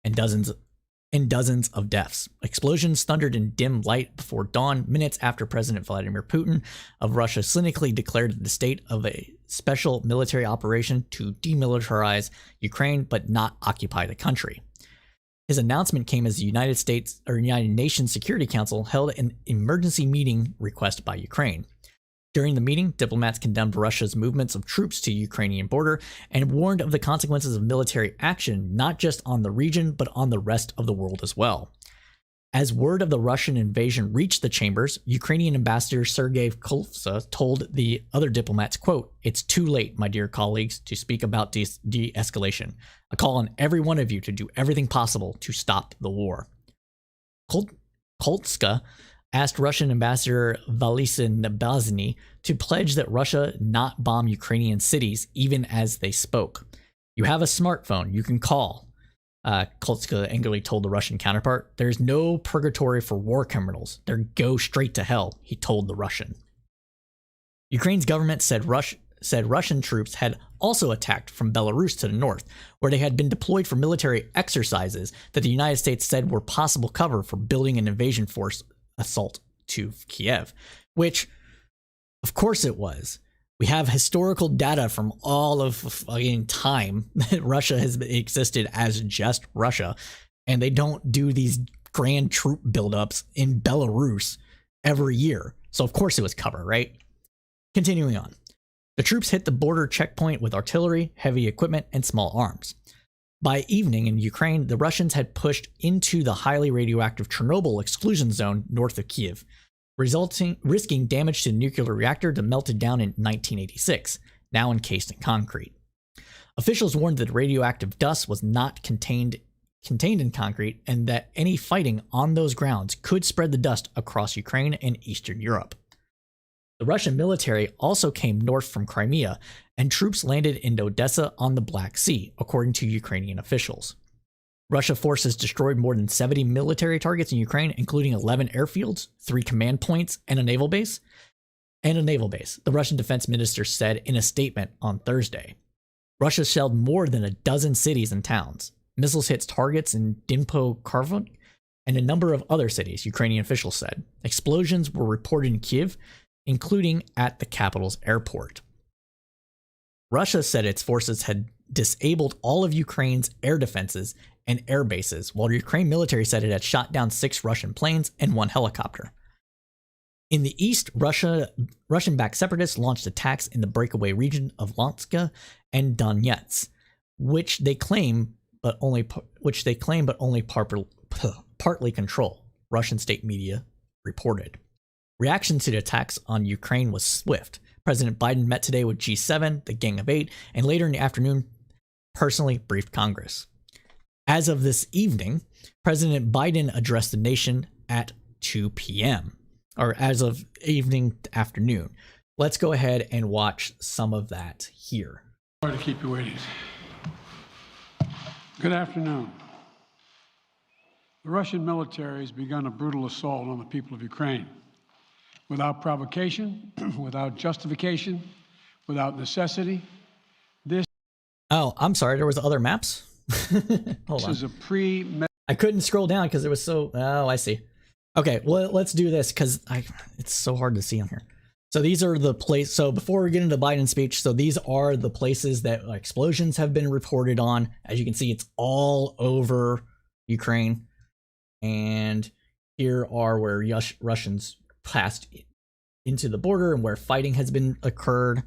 and dozens of deaths. Explosions thundered in dim light before dawn, minutes after President Vladimir Putin of Russia cynically declared the state of a special military operation to demilitarize Ukraine but not occupy the country. His announcement came as the United Nations Security Council held an emergency meeting requested by Ukraine. During the meeting, diplomats condemned Russia's movements of troops to the Ukrainian border and warned of the consequences of military action, not just on the region, but on the rest of the world as well. As word of the Russian invasion reached the chambers, Ukrainian ambassador Sergei Kovsa told the other diplomats, quote, "It's too late, my dear colleagues, to speak about de-escalation. I call on every one of you to do everything possible to stop the war." Koltska asked Russian ambassador Valisa Nabazny to pledge that Russia not bomb Ukrainian cities even as they spoke. "You have a smartphone, you can call," Koltska angrily told the Russian counterpart. "There's no purgatory for war criminals. They go straight to hell," he told the Russian. Ukraine's government said Russian troops had also attacked from Belarus to the north, where they had been deployed for military exercises that the United States said were possible cover for building an invasion force assault to Kiev, which of course it was. We have historical data from all of fucking time that Russia has existed as just Russia, and they don't do these grand troop buildups in Belarus every year. So of course it was cover, right? Continuing on. The troops hit the border checkpoint with artillery, heavy equipment, and small arms. By evening in Ukraine, the Russians had pushed into the highly radioactive Chernobyl exclusion zone north of Kiev, risking damage to the nuclear reactor that melted down in 1986, now encased in concrete. Officials warned that radioactive dust was not contained in concrete and that any fighting on those grounds could spread the dust across Ukraine and Eastern Europe. The Russian military also came north from Crimea, and troops landed in Odessa on the Black Sea, according to Ukrainian officials. Russia forces destroyed more than 70 military targets in Ukraine, including 11 airfields, 3 command points, and a naval base. The Russian defense minister said in a statement on Thursday. Russia shelled more than a dozen cities and towns. Missiles hit targets in Dnipro-Kharkiv and a number of other cities, Ukrainian officials said. Explosions were reported in Kiev, including at the capital's airport. Russia said its forces had disabled all of Ukraine's air defenses and air bases, while the Ukraine military said it had shot down 6 Russian planes and 1 helicopter. In the east, Russian-backed separatists launched attacks in the breakaway region of Luhansk and Donetsk, which they claim but only partly control, Russian state media reported. Reaction to the attacks on Ukraine was swift. President Biden met today with G7, the Gang of Eight, and later in the afternoon personally briefed Congress. As of this evening, President Biden addressed the nation at 2 p.m., or as of evening to afternoon. Let's go ahead and watch some of that here. Sorry to keep you waiting. Good afternoon. The Russian military has begun a brutal assault on the people of Ukraine. Without provocation, without justification, without necessity. Oh, I'm sorry. There was other maps. Hold on. This is a I couldn't scroll down because it was so. Oh, I see. Okay, well, let's do this because it's so hard to see on here. So these are the places. So before we get into Biden's speech, so these are the places that explosions have been reported on. As you can see, it's all over Ukraine, and here are where Russians passed into the border and where fighting has been occurred.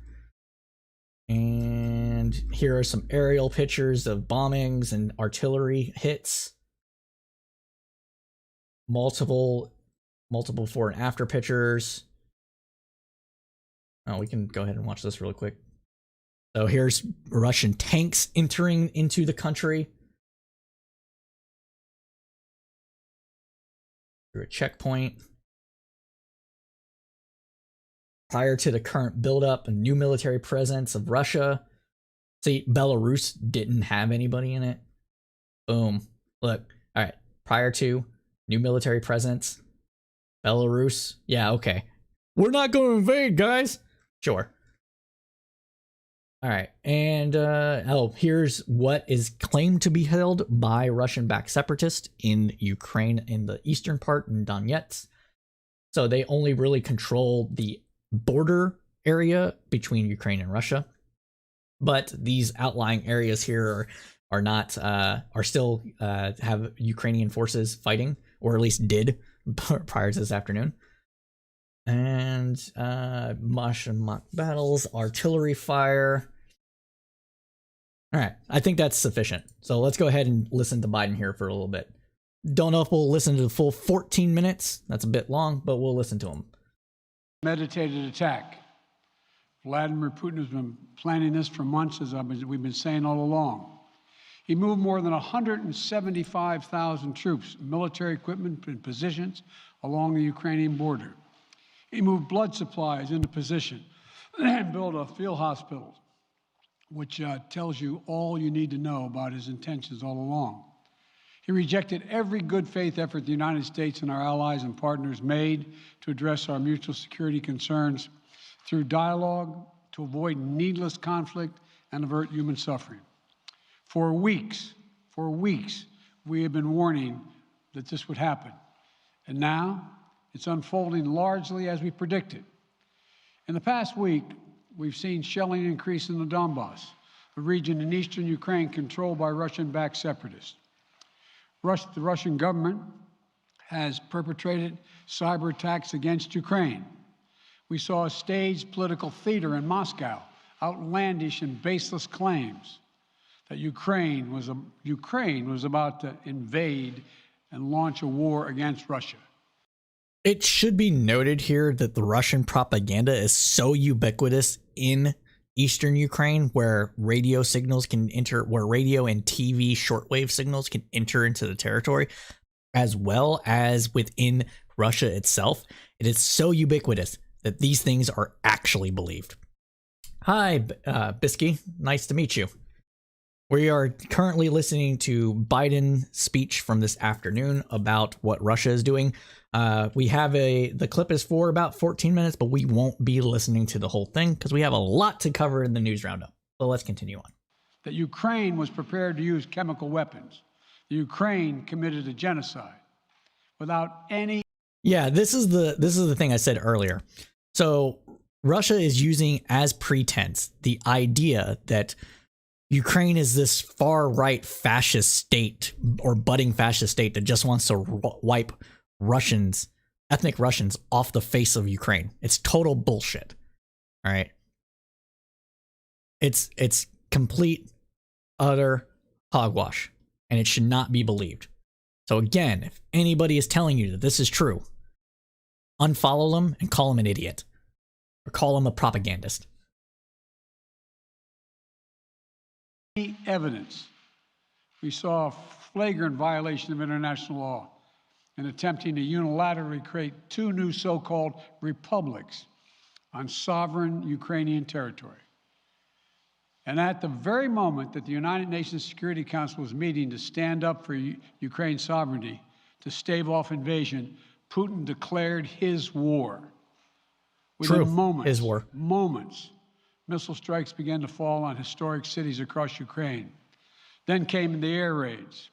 And here are some aerial pictures of bombings and artillery hits. Multiple before and after pictures. Oh, we can go ahead and watch this really quick. So here's Russian tanks entering into the country through a checkpoint. Prior to the current buildup and new military presence of Russia. See, Belarus didn't have anybody in it. Boom. Look. All right. Prior to new military presence. Belarus. Yeah, okay. We're not going to invade, guys. Sure. All right. And, here's what is claimed to be held by Russian-backed separatists in Ukraine in the eastern part in Donetsk. So they only really control the border area between Ukraine and Russia. But these outlying areas here are are not are still have Ukrainian forces fighting, or at least did prior to this afternoon. And mush and mock battles, artillery fire. All right, I think that's sufficient. So let's go ahead and listen to Biden here for a little bit. Don't know if we'll listen to the full 14 minutes. That's a bit long, but we'll listen to him. Meditated attack. Vladimir Putin has been planning this for months, as we've been saying all along. He moved more than 175,000 troops, military equipment, and positions along the Ukrainian border. He moved blood supplies into position and built a field hospital, which tells you all you need to know about his intentions all along. He rejected every good faith effort the United States and our allies and partners made to address our mutual security concerns through dialogue to avoid needless conflict and avert human suffering. For weeks, we have been warning that this would happen. And now it's unfolding largely as we predicted. In the past week, we've seen shelling increase in the Donbass, a region in eastern Ukraine controlled by Russian-backed separatists. The Russian government has perpetrated cyber attacks against Ukraine. We saw a staged political theater in Moscow, outlandish and baseless claims that Ukraine was about to invade and launch a war against Russia. It should be noted here that the Russian propaganda is so ubiquitous in eastern Ukraine, where radio signals can enter, where radio and TV shortwave signals can enter into the territory, as well as within Russia itself. It is so ubiquitous that these things are actually believed. Hi, Bisky. Nice to meet you. We are currently listening to Biden's speech from this afternoon about what Russia is doing. We have the clip is for about 14 minutes, but we won't be listening to the whole thing because we have a lot to cover in the news roundup. So let's continue on. That Ukraine was prepared to use chemical weapons. The Ukraine committed a genocide without any. Yeah, this is the thing I said earlier. So Russia is using as pretense the idea that Ukraine is this far right fascist state or budding fascist state that just wants to wipe Russians, ethnic Russians, off the face of Ukraine. It's total bullshit. All right. It's complete, utter hogwash, and it should not be believed. So again, if anybody is telling you that this is true, unfollow them and call them an idiot or call them a propagandist. Evidence. We saw a flagrant violation of international law in attempting to unilaterally create two new so-called republics on sovereign Ukrainian territory. And at the very moment that the United Nations Security Council was meeting to stand up for Ukraine's sovereignty, to stave off invasion, Putin declared his war. Within moments, his war. Moments, missile strikes began to fall on historic cities across Ukraine. Then came the air raids,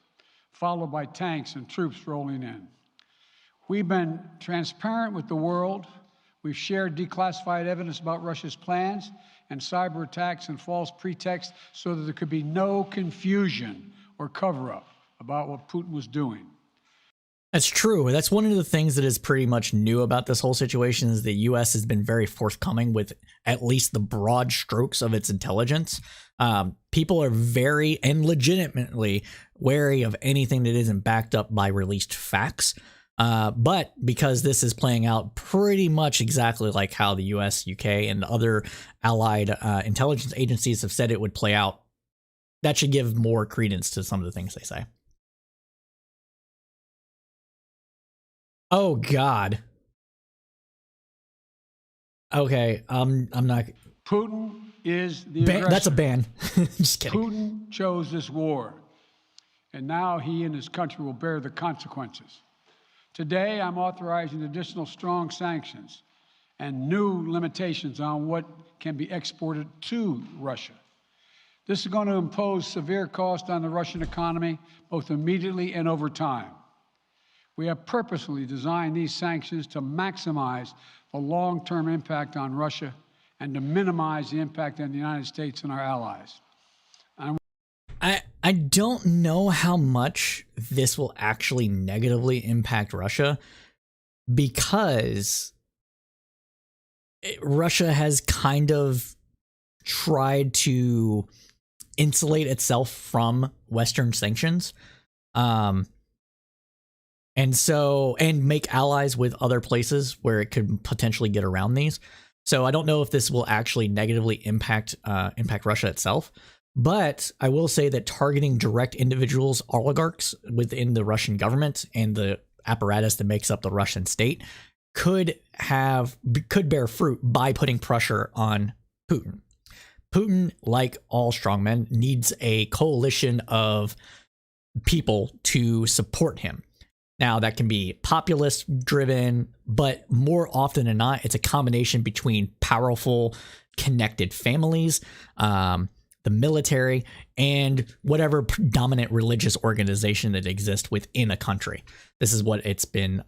followed by tanks and troops rolling in. We've been transparent with the world. We've shared declassified evidence about Russia's plans and cyber attacks and false pretexts so that there could be no confusion or cover-up about what Putin was doing. That's true. That's one of the things that is pretty much new about this whole situation is the U.S. has been very forthcoming with at least the broad strokes of its intelligence. People are very and legitimately wary of anything that isn't backed up by released facts. But because this is playing out pretty much exactly like how the U.S., UK, and other allied intelligence agencies have said it would play out, that should give more credence to some of the things they say. Oh God. Okay, I'm not. Putin is the aggressor. That's a ban. Just kidding. Putin chose this war, and now he and his country will bear the consequences. Today, I'm authorizing additional strong sanctions and new limitations on what can be exported to Russia. This is going to impose severe cost on the Russian economy, both immediately and over time. We have purposely designed these sanctions to maximize the long-term impact on Russia and to minimize the impact on the United States and our allies. I I don't know how much this will actually negatively impact Russia, because Russia has kind of tried to insulate itself from Western sanctions, and make allies with other places where it could potentially get around these. So I don't know if this will actually negatively impact Russia itself. But I will say that targeting direct individuals, oligarchs within the Russian government and the apparatus that makes up the Russian state could bear fruit by putting pressure on Putin. Putin, like all strongmen, needs a coalition of people to support him. Now, that can be populist driven, but more often than not, it's a combination between powerful, connected families, the military, and whatever dominant religious organization that exists within a country. This is what it's been.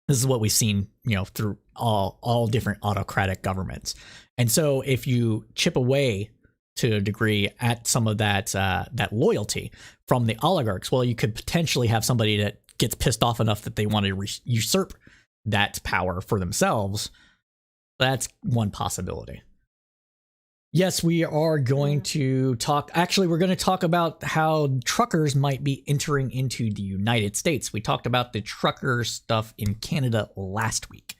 This is what we've seen, through all different autocratic governments. And so, if you chip away to a degree at some of that loyalty from the oligarchs, well, you could potentially have somebody that gets pissed off enough that they want to usurp that power for themselves. That's one possibility. Yes, we are going to talk. Actually, we're going to talk about how truckers might be entering into the United States. We talked about the trucker stuff in Canada last week,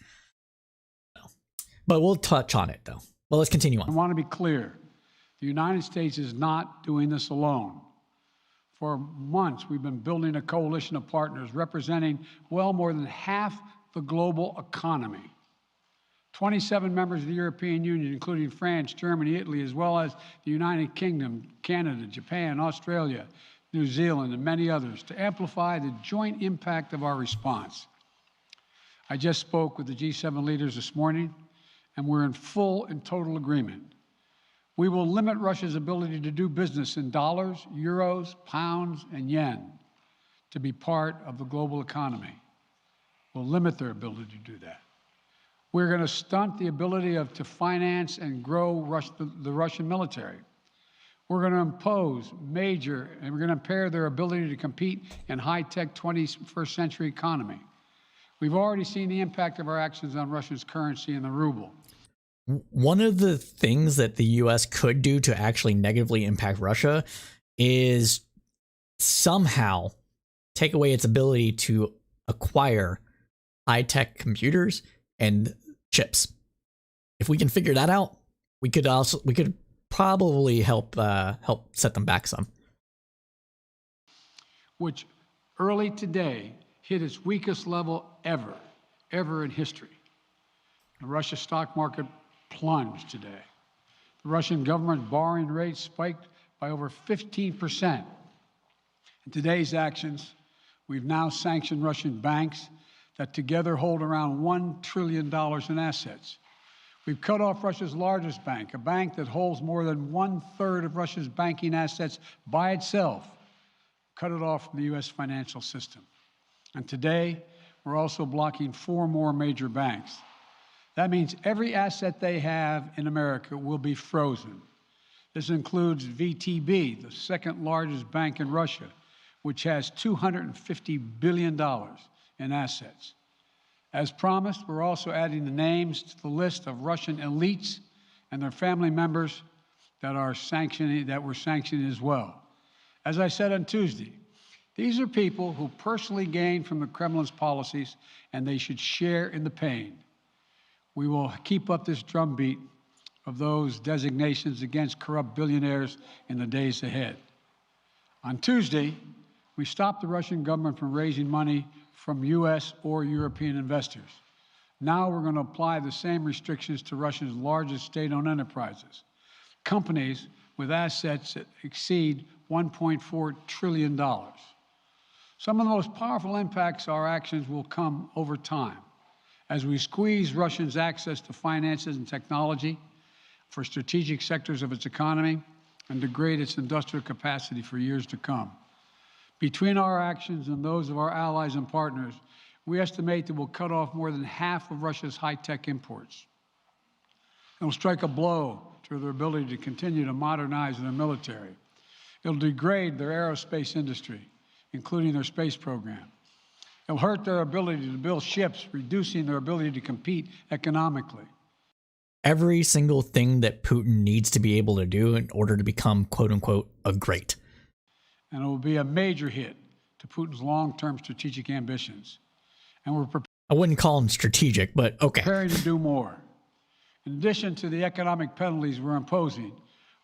but we'll touch on it though. Well, let's continue on. I want to be clear. The United States is not doing this alone. For months, we've been building a coalition of partners representing well more than half the global economy. 27 members of the European Union, including France, Germany, Italy, as well as the United Kingdom, Canada, Japan, Australia, New Zealand, and many others, to amplify the joint impact of our response. I just spoke with the G7 leaders this morning, and we're in full and total agreement. We will limit Russia's ability to do business in dollars, euros, pounds, and yen to be part of the global economy. We'll limit their ability to do that. We're going to stunt the ability to finance and grow the Russian military. We're going to impose and we're going to impair their ability to compete in high-tech 21st century economy. We've already seen the impact of our actions on Russia's currency and the ruble. One of the things that the U.S. could do to actually negatively impact Russia is somehow take away its ability to acquire high-tech computers and chips. If we can figure that out, we could probably help set them back some. Which early today hit its weakest level ever in history. The Russia stock market plunged today. The Russian government borrowing rate spiked by over 15%. In today's actions, we've now sanctioned Russian banks that together hold around $1 trillion in assets. We've cut off Russia's largest bank, a bank that holds more than 1/3 of Russia's banking assets by itself, cut it off from the U.S. financial system. And today, we're also blocking 4 more major banks. That means every asset they have in America will be frozen. This includes VTB, the second largest bank in Russia, which has $250 billion in assets. As promised, we're also adding the names to the list of Russian elites and their family members that we're sanctioning as well. As I said on Tuesday, these are people who personally gain from the Kremlin's policies, and they should share in the pain. We will keep up this drumbeat of those designations against corrupt billionaires in the days ahead. On Tuesday, we stopped the Russian government from raising money from U.S. or European investors. Now we're going to apply the same restrictions to Russia's largest state-owned enterprises, companies with assets that exceed $1.4 trillion. Some of the most powerful impacts of our actions will come over time as we squeeze Russia's access to finances and technology for strategic sectors of its economy and degrade its industrial capacity for years to come. Between our actions and those of our allies and partners, we estimate that we'll cut off more than half of Russia's high-tech imports. It will strike a blow to their ability to continue to modernize their military. It'll degrade their aerospace industry, including their space program. It'll hurt their ability to build ships, reducing their ability to compete economically. Every single thing that Putin needs to be able to do in order to become, quote unquote, a great. And it will be a major hit to Putin's long-term strategic ambitions. And we're I wouldn't call them strategic, but okay. preparing to do more. In addition to the economic penalties we're imposing,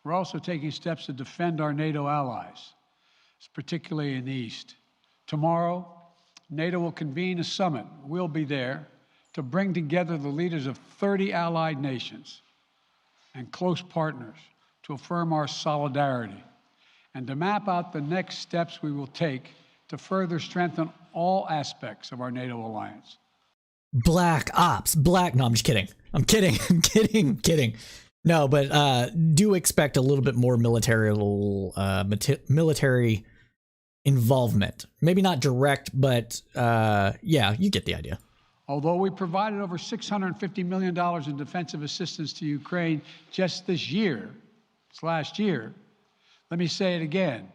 we're also taking steps to defend our NATO allies, particularly in the East. Tomorrow, NATO will convene a summit. We'll be there to bring together the leaders of 30 allied nations and close partners to affirm our solidarity and to map out the next steps we will take to further strengthen all aspects of our NATO alliance. Black Ops, no, I'm just kidding. I'm kidding. No, but do expect a little bit more military involvement. Maybe not direct, but yeah, you get the idea. Although we provided over $650 million in defensive assistance to Ukraine just this last year, let me say it again.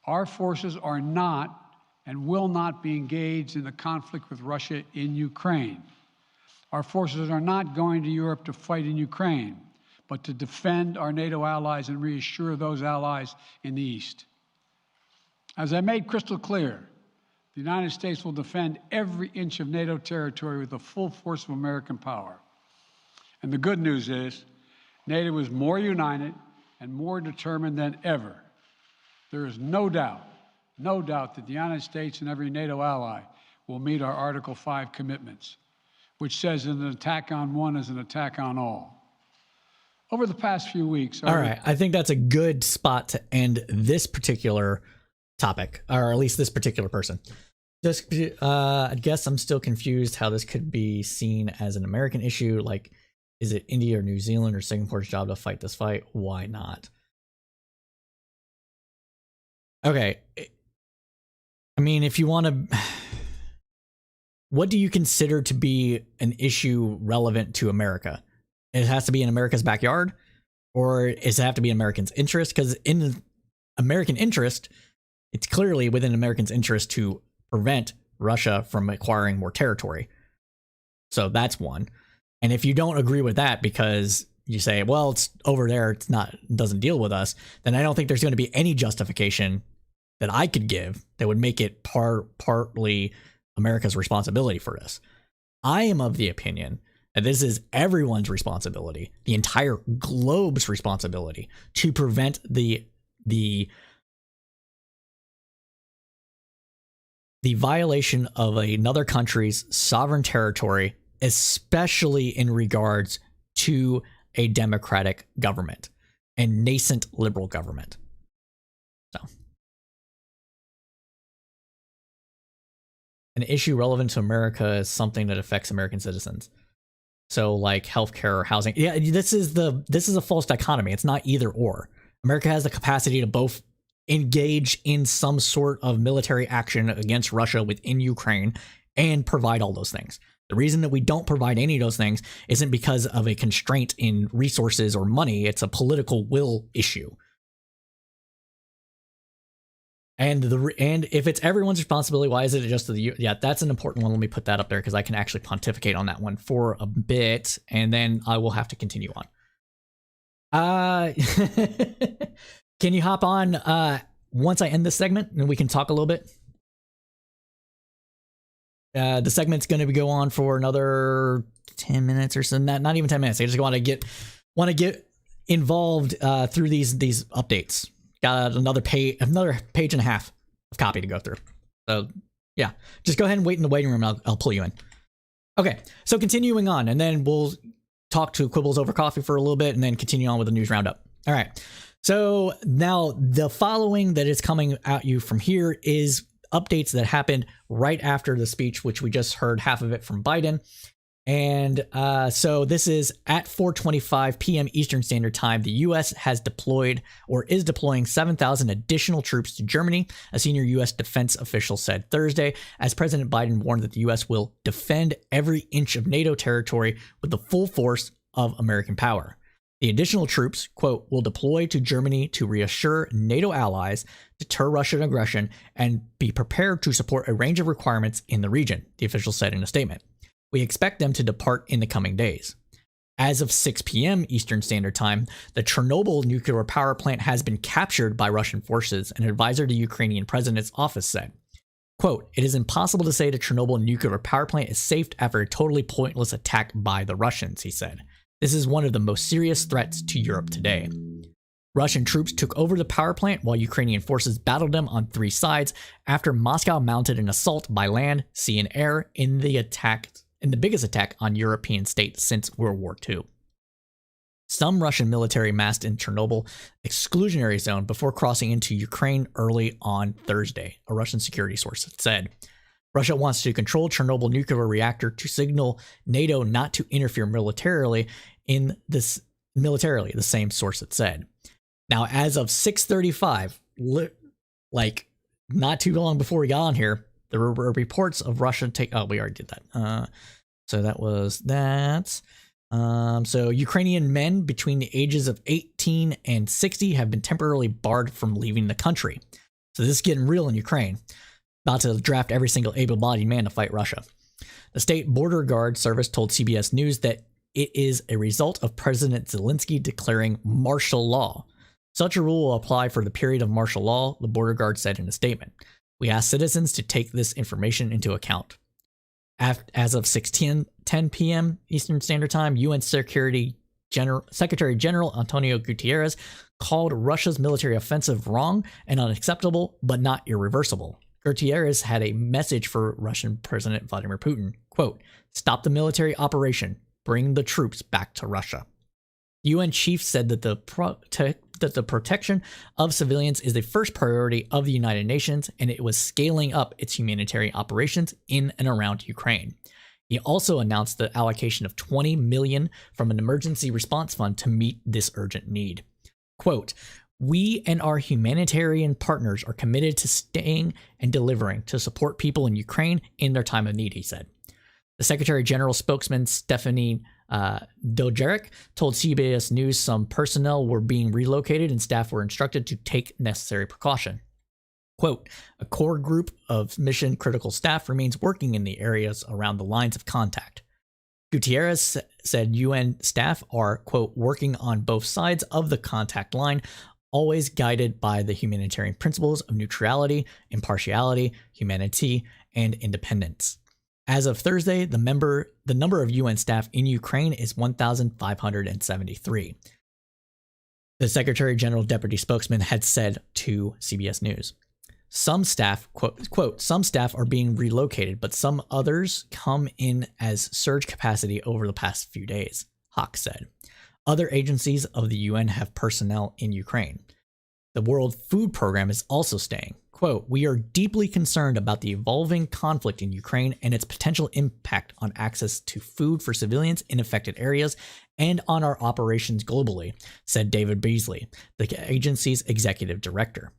Our forces are not and will not be engaged in the conflict with Russia in Ukraine. Our forces are not going to Europe to fight in Ukraine, but to defend our NATO allies and reassure those allies in the East. As I made crystal clear, the United States will defend every inch of NATO territory with the full force of American power. And the good news is, NATO is more united and more determined than ever. There is no doubt that the United States and every NATO ally will meet our Article 5 commitments, which says that an attack on one is an attack on all. Over the past few weeks... All right, I think that's a good spot to end this particular topic, or at least this particular person. Just, I guess I'm still confused how this could be seen as an American issue. Like, is it India or New Zealand or Singapore's job to fight this fight? Why not? Okay. I mean, if you want to... What do you consider to be an issue relevant to America? It has to be in America's backyard? Or does it have to be in Americans' interest? Because in American interest, it's clearly within Americans' interest to prevent Russia from acquiring more territory. So that's one. And if you don't agree with that because you say, well, it's over there, it doesn't deal with us, then I don't think there's going to be any justification that I could give that would make it partly America's responsibility for this. I am of the opinion that this is everyone's responsibility, the entire globe's responsibility, to prevent the violation of another country's sovereign territory, especially in regards to a democratic government and nascent liberal government. So, an issue relevant to America is something that affects American citizens. So, like healthcare or housing. Yeah, this is a false dichotomy. It's not either or. America has the capacity to both engage in some sort of military action against Russia within Ukraine and provide all those things. The reason that we don't provide any of those things isn't because of a constraint in resources or money. It's a political will issue. And if it's everyone's responsibility, why is it just the... Yeah, that's an important one. Let me put that up there because I can actually pontificate on that one for a bit, and then I will have to continue on. Can you hop on once I end this segment and we can talk a little bit? The segment's going to go on for another 10 minutes or so. Not even 10 minutes. I just want to get involved through these updates. Got another page and a half of copy to go through. So yeah, just go ahead and wait in the waiting room. And I'll pull you in. Okay, so continuing on, and then we'll talk to Quibbles over coffee for a little bit, and then continue on with the news roundup. All right. So now the following that is coming at you from here is updates that happened right after the speech, which we just heard half of it from Biden. And so this is at 4:25 p.m. Eastern Standard Time. The U.S. has deployed or is deploying 7,000 additional troops to Germany, a senior U.S. defense official said Thursday, as President Biden warned that the U.S. will defend every inch of NATO territory with the full force of American power. The additional troops, quote, will deploy to Germany to reassure NATO allies, deter Russian aggression, and be prepared to support a range of requirements in the region, the official said in a statement. We expect them to depart in the coming days. As of 6 p.m. Eastern Standard Time, the Chernobyl nuclear power plant has been captured by Russian forces, an advisor to Ukrainian president's office said. Quote, it is impossible to say the Chernobyl nuclear power plant is safe after a totally pointless attack by the Russians, he said. This is one of the most serious threats to Europe today. Russian troops took over the power plant while Ukrainian forces battled them on 3 sides after Moscow mounted an assault by land, sea, and air in the biggest attack on European states since World War II. Some Russian military massed in Chernobyl exclusionary zone before crossing into Ukraine early on Thursday, a Russian security source said. Russia wants to control Chernobyl nuclear reactor to signal NATO not to interfere militarily, the same source had said. Now, as of 6:35, like not too long before we got on here, there were reports of Russia we already did that. So that was that. So Ukrainian men between the ages of 18 and 60 have been temporarily barred from leaving the country. So this is getting real in Ukraine. About to draft every single able-bodied man to fight Russia. The State Border Guard Service told CBS News that it is a result of President Zelensky declaring martial law. Such a rule will apply for the period of martial law, the Border Guard said in a statement. We ask citizens to take this information into account. As of 6:10 p.m. Eastern Standard Time, UN Secretary General Antonio Guterres called Russia's military offensive wrong and unacceptable, but not irreversible. Guterres had a message for Russian President Vladimir Putin, quote, stop the military operation, bring the troops back to Russia. UN chief said that the protection of civilians is the first priority of the United Nations, and it was scaling up its humanitarian operations in and around Ukraine. He also announced the allocation of $20 million from an emergency response fund to meet this urgent need. Quote, we and our humanitarian partners are committed to staying and delivering to support people in Ukraine in their time of need, he said. The Secretary General spokesman Stephanie Dujarric told CBS News some personnel were being relocated and staff were instructed to take necessary precaution. Quote, a core group of mission-critical staff remains working in the areas around the lines of contact. Gutierrez said UN staff are, quote, working on both sides of the contact line, always guided by the humanitarian principles of neutrality, impartiality, humanity, and independence. As of Thursday, the number of UN staff in Ukraine is 1,573. The Secretary General Deputy Spokesman had said to CBS News. Some staff, quote, some staff are being relocated, but some others come in as surge capacity over the past few days, Hawk said. Other agencies of the UN have personnel in Ukraine. The World Food Program is also staying. Quote, we are deeply concerned about the evolving conflict in Ukraine and its potential impact on access to food for civilians in affected areas and on our operations globally, said David Beasley, the agency's executive director.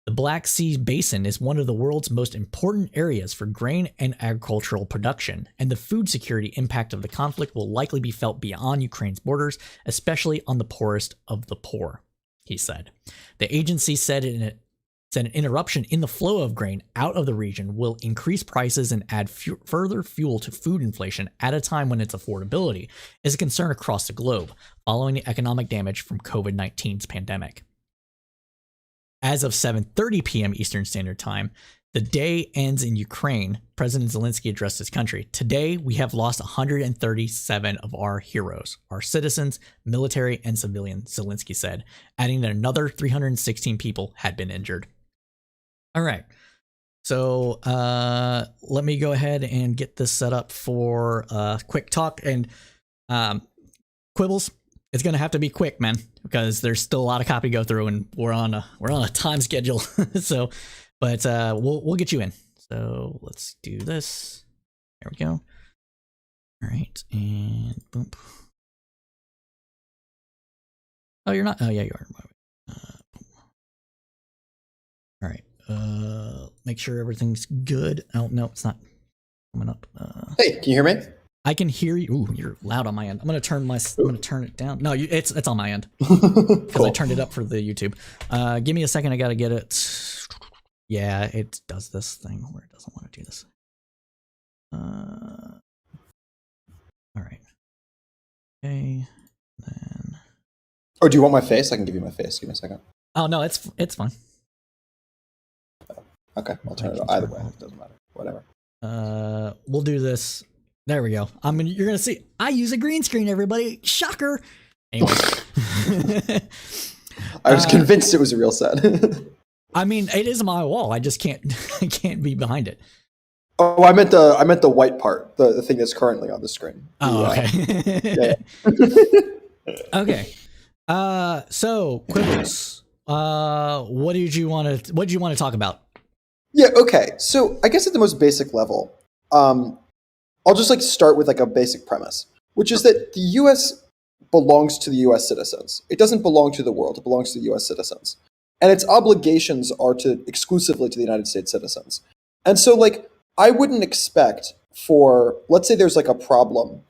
The Black Sea Basin is one of the world's most important areas for grain and agricultural production, and the food security impact of the conflict will likely be felt beyond Ukraine's borders, especially on the poorest of the poor, he said. The agency said an interruption in the flow of grain out of the region will increase prices and add further fuel to food inflation at a time when its affordability is a concern across the globe, following the economic damage from COVID-19's pandemic. As of 7:30 p.m. Eastern Standard Time, the day ends in Ukraine. President Zelensky addressed his country. Today, we have lost 137 of our heroes, our citizens, military, and civilians, Zelensky said, adding that another 316 people had been injured. All right. So let me go ahead and get this set up for quick talk. And Quibbles, it's going to have to be quick, man, because there's still a lot of copy to go through, and we're on a time schedule. So, but we'll get you in. So let's do this. There we go. All right, and boom. Oh, you're not. Oh, yeah, you are. All right. Make sure everything's good. Oh no, it's not coming up. Hey, can you hear me? I can hear you. Ooh, you're loud on my end. I'm gonna turn it down. No, it's on my end because I turned it up for the YouTube. Give me a second. I gotta get it. Yeah, it does this thing where it doesn't want to do this. All right. Okay. Then. Oh, do you want my face? I can give you my face. Give me a second. Oh no, it's fine. Okay, I'll turn it on. Either way, it doesn't matter. Whatever. We'll do this. There we go. You're gonna see. I use a green screen. Everybody, shocker. Anyway, I was convinced it was a real set. I mean, it is my wall. I just can't. I can't be behind it. Oh, I meant the white part, the thing that's currently on the screen. Oh, okay. Yeah. Okay. So Quibbles, what did you want to talk about? Yeah. Okay. So I guess at the most basic level, I'll just start with a basic premise, which is that the U.S. belongs to the U.S. citizens. It doesn't belong to the world. It belongs to the U.S. citizens, and its obligations are exclusively to the United States citizens. And so, I wouldn't expect for, let's say there's a problem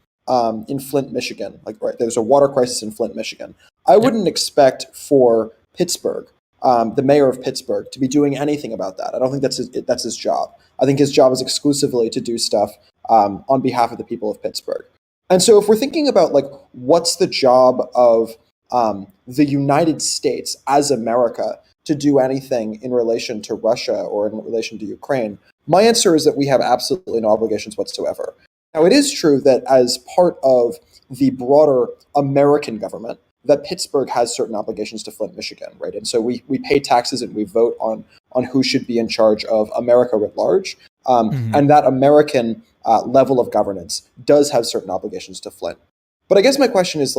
in Flint, Michigan, there's a water crisis in Flint, Michigan. I wouldn't expect for Pittsburgh, the mayor of Pittsburgh, to be doing anything about that. I don't think that's his job. I think his job is exclusively to do stuff on behalf of the people of Pittsburgh. And so if we're thinking about what's the job of the United States as America to do anything in relation to Russia or in relation to Ukraine, my answer is that we have absolutely no obligations whatsoever. Now, it is true that as part of the broader American government, that Pittsburgh has certain obligations to Flint, Michigan, right? And so we pay taxes and we vote on who should be in charge of America writ large. And that American level of governance does have certain obligations to Flint. But I guess my question is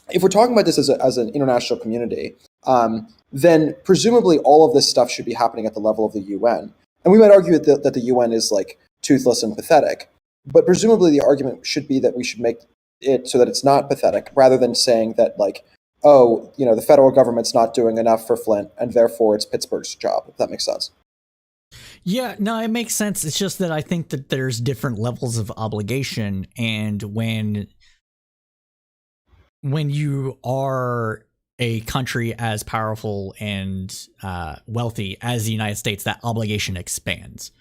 if we're talking about this as an international community, then presumably all of this stuff should be happening at the level of the UN. And we might argue that the UN is toothless and pathetic, but presumably the argument should be that we should make it so that it's not pathetic, rather than saying that the federal government's not doing enough for Flint and therefore it's Pittsburgh's job, if that makes sense. Yeah, no, it makes sense. It's just that I think that there's different levels of obligation, and when you are a country as powerful and wealthy as the United States, that obligation expands.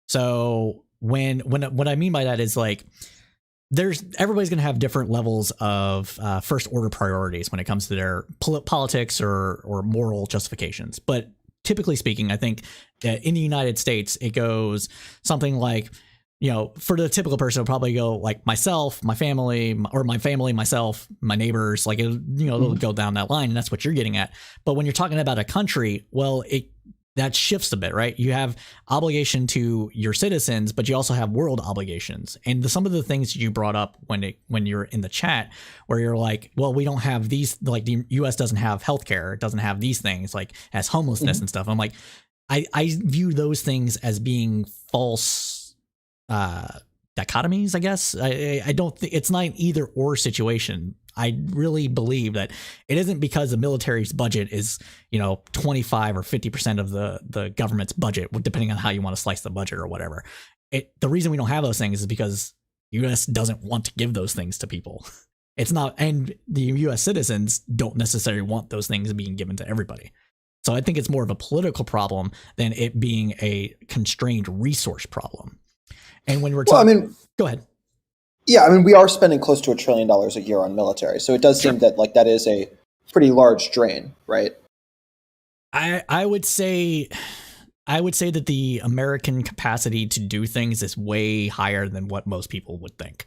So what I mean by that is everybody's going to have different levels of first order priorities when it comes to their politics or moral justifications. But typically speaking, I think that in the United States, it goes something for the typical person, it'll probably go myself, my family, myself, my neighbors, it'll go down that line, and that's what you're getting at. But when you're talking about a country, well, that shifts a bit, right? You have obligation to your citizens, but you also have world obligations. And some of the things you brought up when you're in the chat, where you're well, we don't have these, the US doesn't have healthcare, it doesn't have these things, as homelessness and stuff. I'm I view those things as being false dichotomies, I guess. I don't think it's not an either or situation. I really believe that it isn't because the military's budget is 25 or 50% of the government's budget, depending on how you want to slice the budget or whatever. The reason we don't have those things is because the U.S. doesn't want to give those things to people. It's not, and the U.S. citizens don't necessarily want those things being given to everybody. So I think it's more of a political problem than it being a constrained resource problem. And when we're talking, go ahead. Yeah, we are spending close to $1 trillion a year on military, so it does seem that that is a pretty large drain, right? I would say that the American capacity to do things is way higher than what most people would think.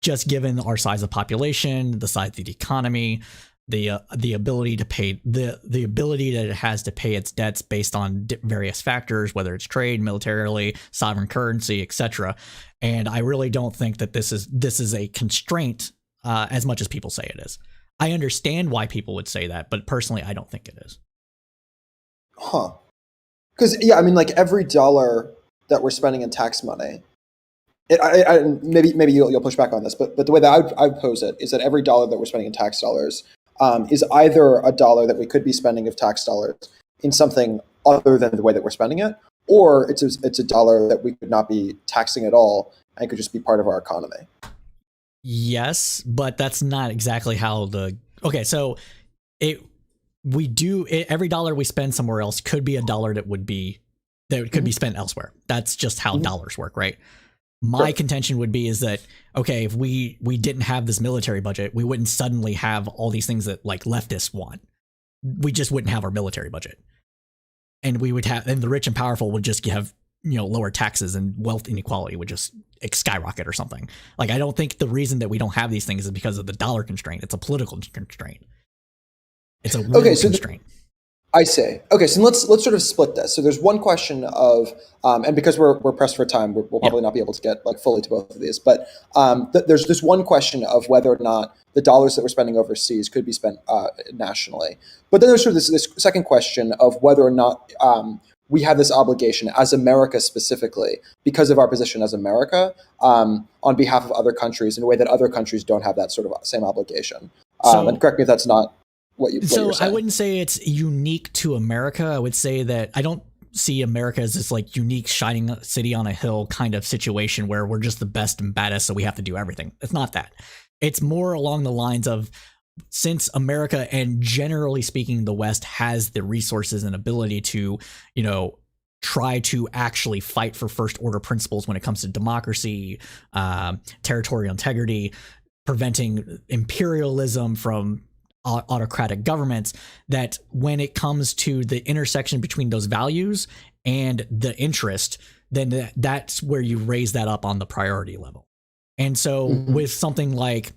Just given our size of population, the size of the economy, the ability to pay the ability that it has to pay its debts based on various factors, whether it's trade, militarily, sovereign currency, etc. And I really don't think that this is a constraint as much as people say it is. I understand why people would say that, but personally, I don't think it is. Huh? Because every dollar that we're spending in tax money. Maybe you'll push back on this, but the way that I would pose it is that every dollar that we're spending in tax dollars is either a dollar that we could be spending of tax dollars in something other than the way that we're spending it, or it's a dollar that we could not be taxing at all and it could just be part of our economy. Yes, but that's not exactly how okay, so every dollar we spend somewhere else could be a dollar that could be spent elsewhere. That's just how dollars work, right? My contention would be is that, okay, if we didn't have this military budget, we wouldn't suddenly have all these things that like leftists want. We just wouldn't have our military budget. And the rich and powerful would just have, lower taxes, and wealth inequality would just skyrocket or something. Like, I don't think the reason that we don't have these things is because of the dollar constraint. It's a political constraint. It's a will constraint. I see. Okay, so let's sort of split this. So there's one question of, and because we're pressed for time, we'll probably not be able to get like fully to both of these. But there's this one question of whether or not the dollars that we're spending overseas could be spent nationally. But then there's sort of this second question of whether or not we have this obligation as America specifically, because of our position as America, on behalf of other countries in a way that other countries don't have that sort of same obligation. And correct me if that's not what you're saying. I wouldn't say it's unique to America. I would say that I don't see America as this like unique shining city on a hill kind of situation where we're just the best and baddest, so we have to do everything. It's not that. It's more along the lines of, since America and generally speaking the West has the resources and ability to, try to actually fight for first order principles when it comes to democracy, territorial integrity, preventing imperialism from autocratic governments, that when it comes to the intersection between those values and the interest, then that's where you raise that up on the priority level. And so with something like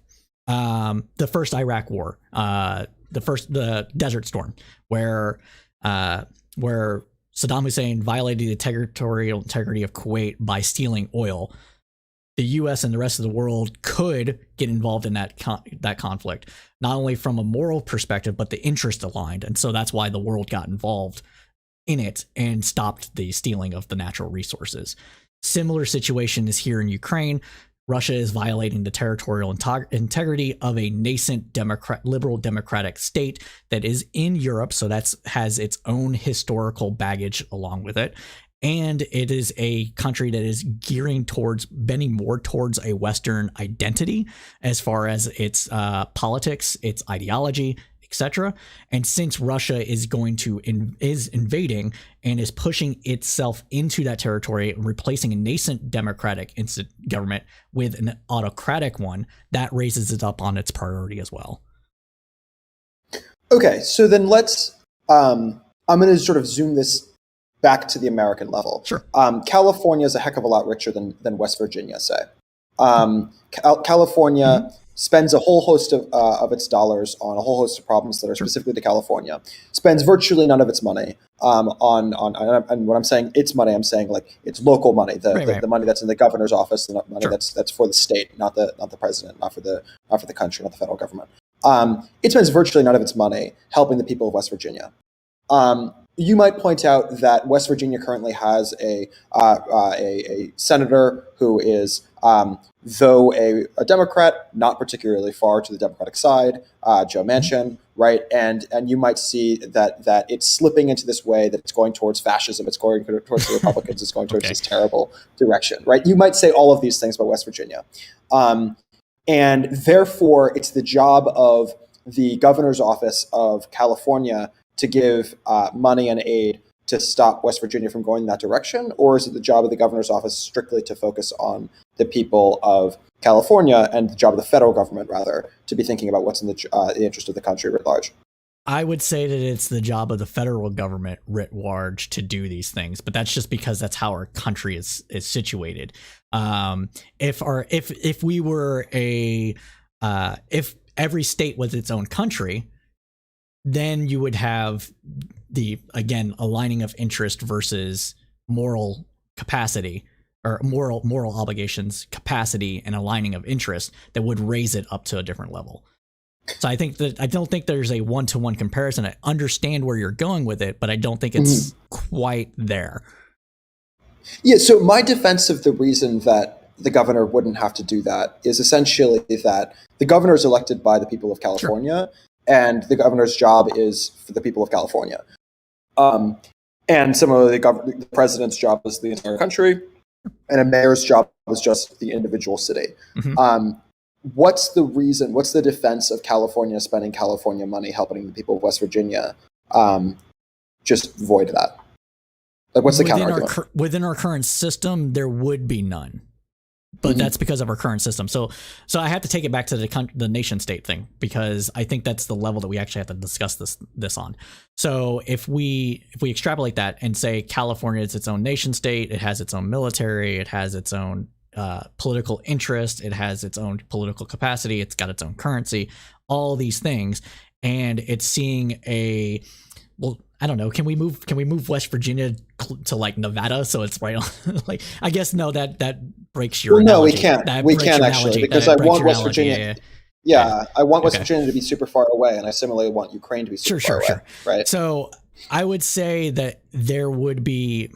the first Iraq war, the Desert Storm, where Saddam Hussein violated the territorial integrity of Kuwait by stealing oil, the U.S. and the rest of the world could get involved in that conflict, not only from a moral perspective, but the interest aligned. And so that's why the world got involved in it and stopped the stealing of the natural resources. Similar situation is here in Ukraine. Russia is violating the territorial integrity of a nascent liberal democratic state that is in Europe. So has its own historical baggage along with it. And it is a country that is bending more towards a Western identity as far as its politics, its ideology, etc. And since Russia is invading and is pushing itself into that territory, replacing a nascent democratic government with an autocratic one, that raises it up on its priority as well. Okay, so then let's. I'm going to sort of zoom this back to the American level. Sure. California is a heck of a lot richer than West Virginia, say. California spends a whole host of its dollars on a whole host of problems that are specifically to California. Spends virtually none of its money on and when I'm saying its money, I'm saying like it's local money, the money that's in the governor's office, the money that's for the state, not the president, not for the country, not the federal government. It spends virtually none of its money helping the people of West Virginia. You might point out that West Virginia currently has a senator who is, though a Democrat, not particularly far to the Democratic side, Joe Manchin, right? And you might see that it's slipping into this way, that it's going towards fascism, it's going towards the Republicans, it's going towards this terrible direction, right? You might say all of these things about West Virginia. And therefore, it's the job of the governor's office of California to give money and aid to stop West Virginia from going in that direction? Or is it the job of the governor's office strictly to focus on the people of California, and the job of the federal government, rather, to be thinking about what's in the interest of the country writ large? I would say that it's the job of the federal government writ large to do these things, but that's just because that's how our country is situated. If we were if every state was its own country, then you would have the, again, aligning of interest versus moral capacity, or moral obligations, capacity, and aligning of interest that would raise it up to a different level. So I don't think there's a one-to-one comparison. I understand where you're going with it, but I don't think it's quite there. Yeah, so my defense of the reason that the governor wouldn't have to do that is essentially that the governor is elected by the people of California, and the governor's job is for the people of California. And some of the president's job is the entire country. and a mayor's job is just the individual city. What's the reason? What's the defense of California spending California money helping the people of West Virginia just void that? Like, what's the counter argument? Within our current system, there would be none, but that's because of our current system. So I have to take it back to the nation state thing, because I think that's the level that we actually have to discuss this on. So if we extrapolate that and say California is its own nation state, it has its own military, it has its own political interest, it has its own political capacity, it's got its own currency, all these things, and it's seeing I don't know. Can we move West Virginia to like Nevada? So it's right on. Like, I guess no. That breaks your. Well, no, analogy. we can't. We can't actually, because I want West Virginia. Yeah, I want West Virginia to be super far away, and I similarly want Ukraine to be super far away. Right. So I would say that there would be.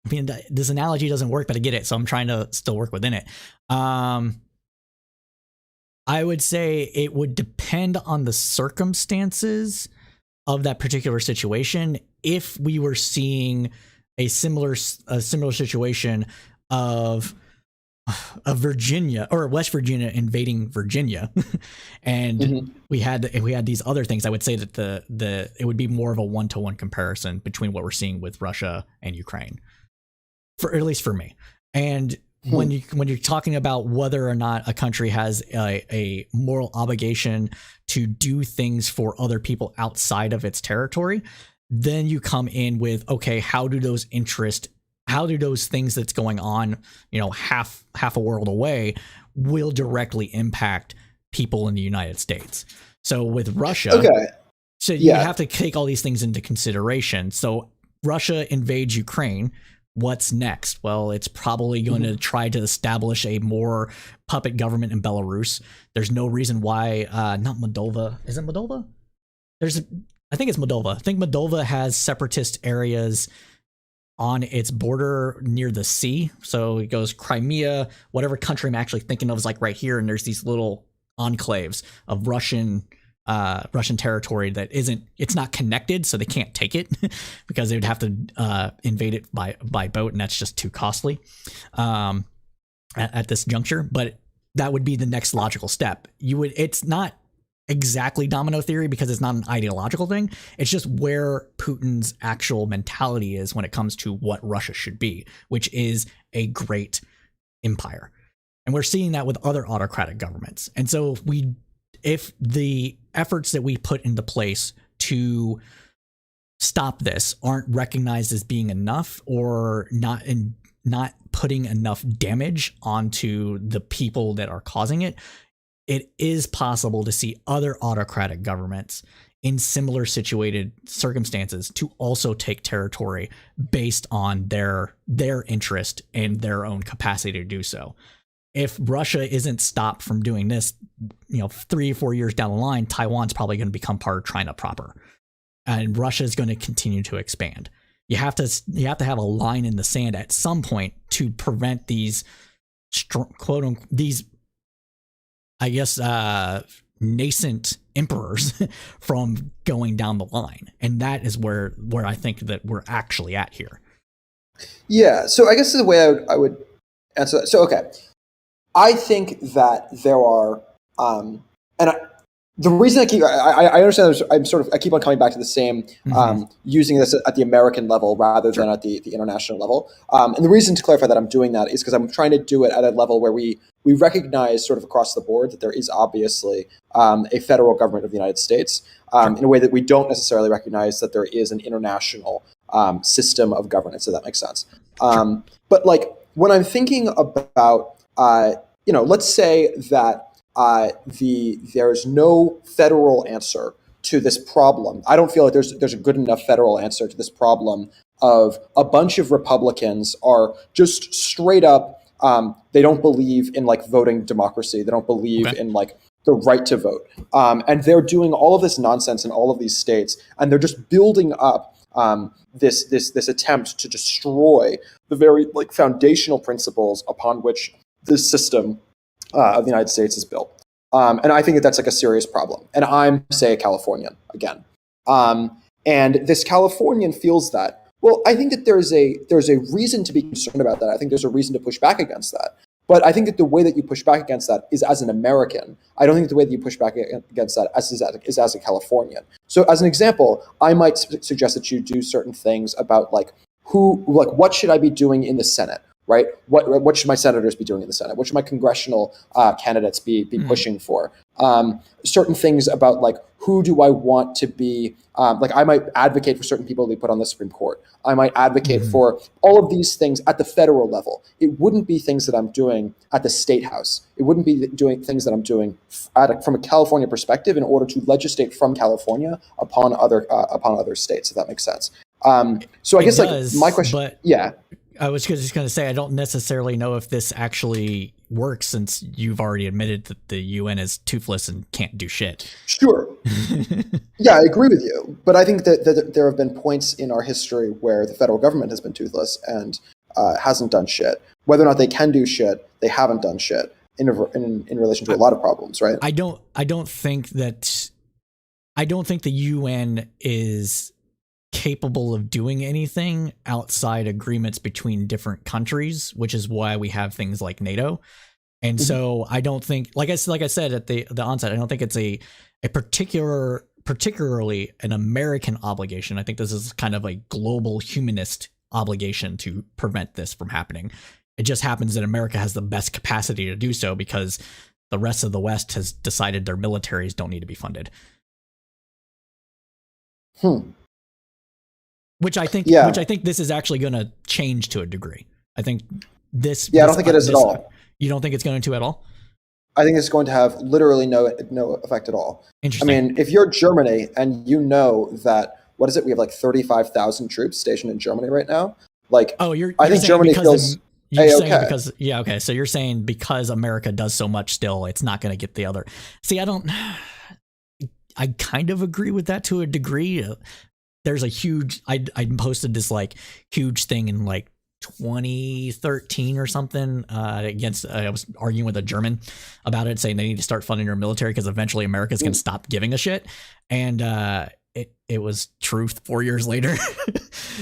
I mean, this analogy doesn't work, but I get it. So I'm trying to still work within it. I would say it would depend on the circumstances of that particular situation. If we were seeing a similar situation of Virginia or West Virginia invading Virginia, and we had these other things, I would say that it would be more of a 1-to-1 comparison between what we're seeing with Russia and Ukraine, at least for me. And when you're talking about whether or not a country has a moral obligation to do things for other people outside of its territory, then you come in with, okay, how do those things that's going on, half a world away, will directly impact people in the United States. So with Russia, you have to take all these things into consideration. So Russia invades Ukraine. What's next? Well, it's probably going to try to establish a more puppet government in Belarus. There's no reason why not Moldova. Is it Moldova? I think it's Moldova. I think Moldova has separatist areas on its border near the sea. So it goes Crimea, whatever country I'm actually thinking of is like right here, and there's these little enclaves of Russian territory that it's not connected, so they can't take it because they would have to invade it by boat, and that's just too costly at this juncture. But that would be the next logical step. It's not exactly domino theory because it's not an ideological thing. It's just where Putin's actual mentality is when it comes to what Russia should be, which is a great empire. And we're seeing that with other autocratic governments. And so if the efforts that we put into place to stop this aren't recognized as being enough, or not putting enough damage onto the people that are causing it, it is possible to see other autocratic governments in similar situated circumstances to also take territory based on their interest and their own capacity to do so. If Russia isn't stopped from doing this, 3 or 4 years down the line, Taiwan's probably going to become part of China proper, and Russia is going to continue to expand. You have to have a line in the sand at some point to prevent these nascent emperors from going down the line, and that is where I think that we're actually at here. Yeah. So I guess the way I would answer that. So okay. I think that there are, the reason I understand I keep on coming back to the same, using this at the American level rather than at the international level. And the reason to clarify that I'm doing that is because I'm trying to do it at a level where we recognize sort of across the board that there is obviously a federal government of the United States in a way that we don't necessarily recognize that there is an international system of governance, if that makes sense. But like when I'm thinking about let's say that there's no federal answer to this problem. I don't feel like there's a good enough federal answer to this problem of a bunch of Republicans are just straight up, they don't believe in like voting democracy. They don't believe in like the right to vote. And they're doing all of this nonsense in all of these states, and they're just building up this attempt to destroy the very like foundational principles upon which this system of the United States is built. And I think that's like a serious problem. And I'm, say, a Californian again. And this Californian feels that, Well, I think that there's a reason to be concerned about that. I think there's a reason to push back against that. But I think that the way that you push back against that is as an American. I don't think the way that you push back against that is as a Californian. So as an example, I might suggest that you do certain things about what should I be doing in the Senate, right? What should my senators be doing in the Senate? What should my congressional candidates be pushing for? Certain things about who do I want to be? I might advocate for certain people to be put on the Supreme Court. I might advocate for all of these things at the federal level. It wouldn't be things that I'm doing at the state house. It wouldn't be doing things that I'm doing from a California perspective in order to legislate from California upon other states, if that makes sense. So I guess my question, but yeah. I was just going to say, I don't necessarily know if this actually works, since you've already admitted that the UN is toothless and can't do shit. Sure. Yeah, I agree with you. But I think that there have been points in our history where the federal government has been toothless and hasn't done shit. Whether or not they can do shit, they haven't done shit in relation to a lot of problems, right? I don't think the UN is capable of doing anything outside agreements between different countries, which is why we have things like NATO. And so I don't think, like I said at the onset, I don't think it's a particularly an American obligation. I think this is kind of a global humanist obligation to prevent this from happening. It just happens that America has the best capacity to do so because the rest of the West has decided their militaries don't need to be funded. Which I think this is actually going to change to a degree. I think this. Yeah, I don't think it is at all. You don't think it's going to at all? I think it's going to have literally no effect at all. Interesting. I mean, if you're Germany and you know that, what is it? We have 35,000 troops stationed in Germany right now. I think Germany feels A-okay. Because okay. So you're saying because America does so much still, it's not going to get the other. See, I kind of agree with that to a degree. There's a huge, I posted this huge thing in 2013 or something against, I was arguing with a German about it, saying they need to start funding their military because eventually America's going to stop giving a shit. And it was truth 4 years later.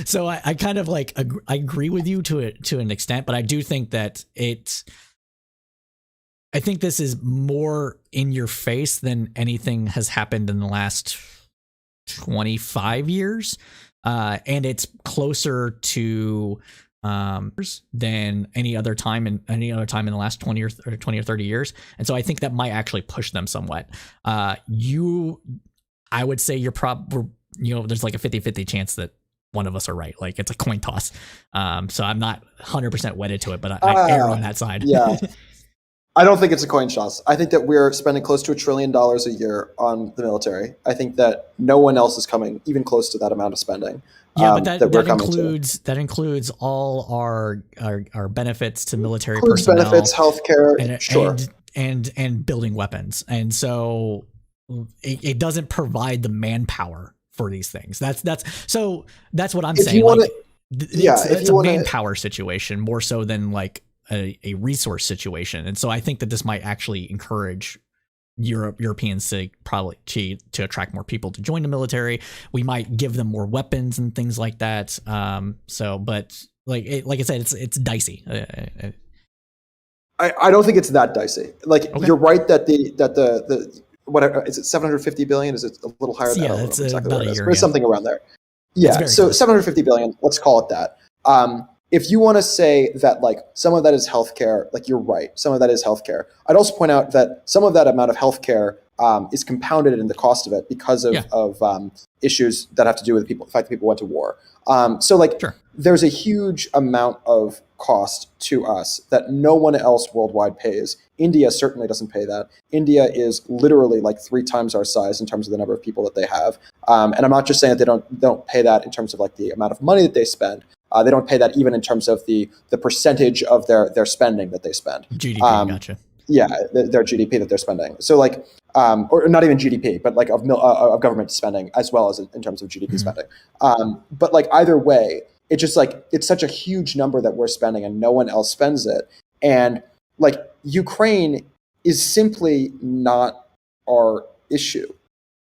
So I kind of I agree with you to an extent, but I do think that I think this is more in your face than anything has happened in the last 25 years. And it's closer to than any other time in the last 20 or 30 years. And so I think that might actually push them somewhat. I would say there's like a 50-50 chance that one of us are right. It's a coin toss. So I'm not 100% wedded to it, but I err on that side. Yeah. I don't think it's a coin toss. I think that we're spending close to $1 trillion a year on the military. I think that no one else is coming even close to that amount of spending. Yeah, but that includes all our benefits to military personnel, benefits, healthcare, sure, and building weapons. And so it doesn't provide the manpower for these things. That's what I'm saying. It's a manpower situation more so than a resource situation. And so I think that this might actually encourage Europeans to attract more people to join the military. We might give them more weapons and things like that. But like I said, it's dicey. I don't think it's that dicey. Okay. You're right that the whatever is it 750 billion? Is it a little higher than that? Yeah, it's exactly about a year. It's something around there. Yeah, so close. 750 billion. Let's call it that. If you want to say that some of that is healthcare, you're right. Some of that is healthcare. I'd also point out that some of that amount of healthcare is compounded in the cost of it because of issues that have to do with the fact that people went to war. Sure. There's a huge amount of cost to us that no one else worldwide pays. India certainly doesn't pay that. India is literally 3 times our size in terms of the number of people that they have. And I'm not just saying that they don't pay that in terms of the amount of money that they spend. They don't pay that even in terms of the percentage of their spending that they spend. GDP, gotcha. Yeah, their GDP that they're spending. So or not even GDP, but of government spending as well as in terms of GDP spending. But either way, it's just it's such a huge number that we're spending and no one else spends it. And Ukraine is simply not our issue.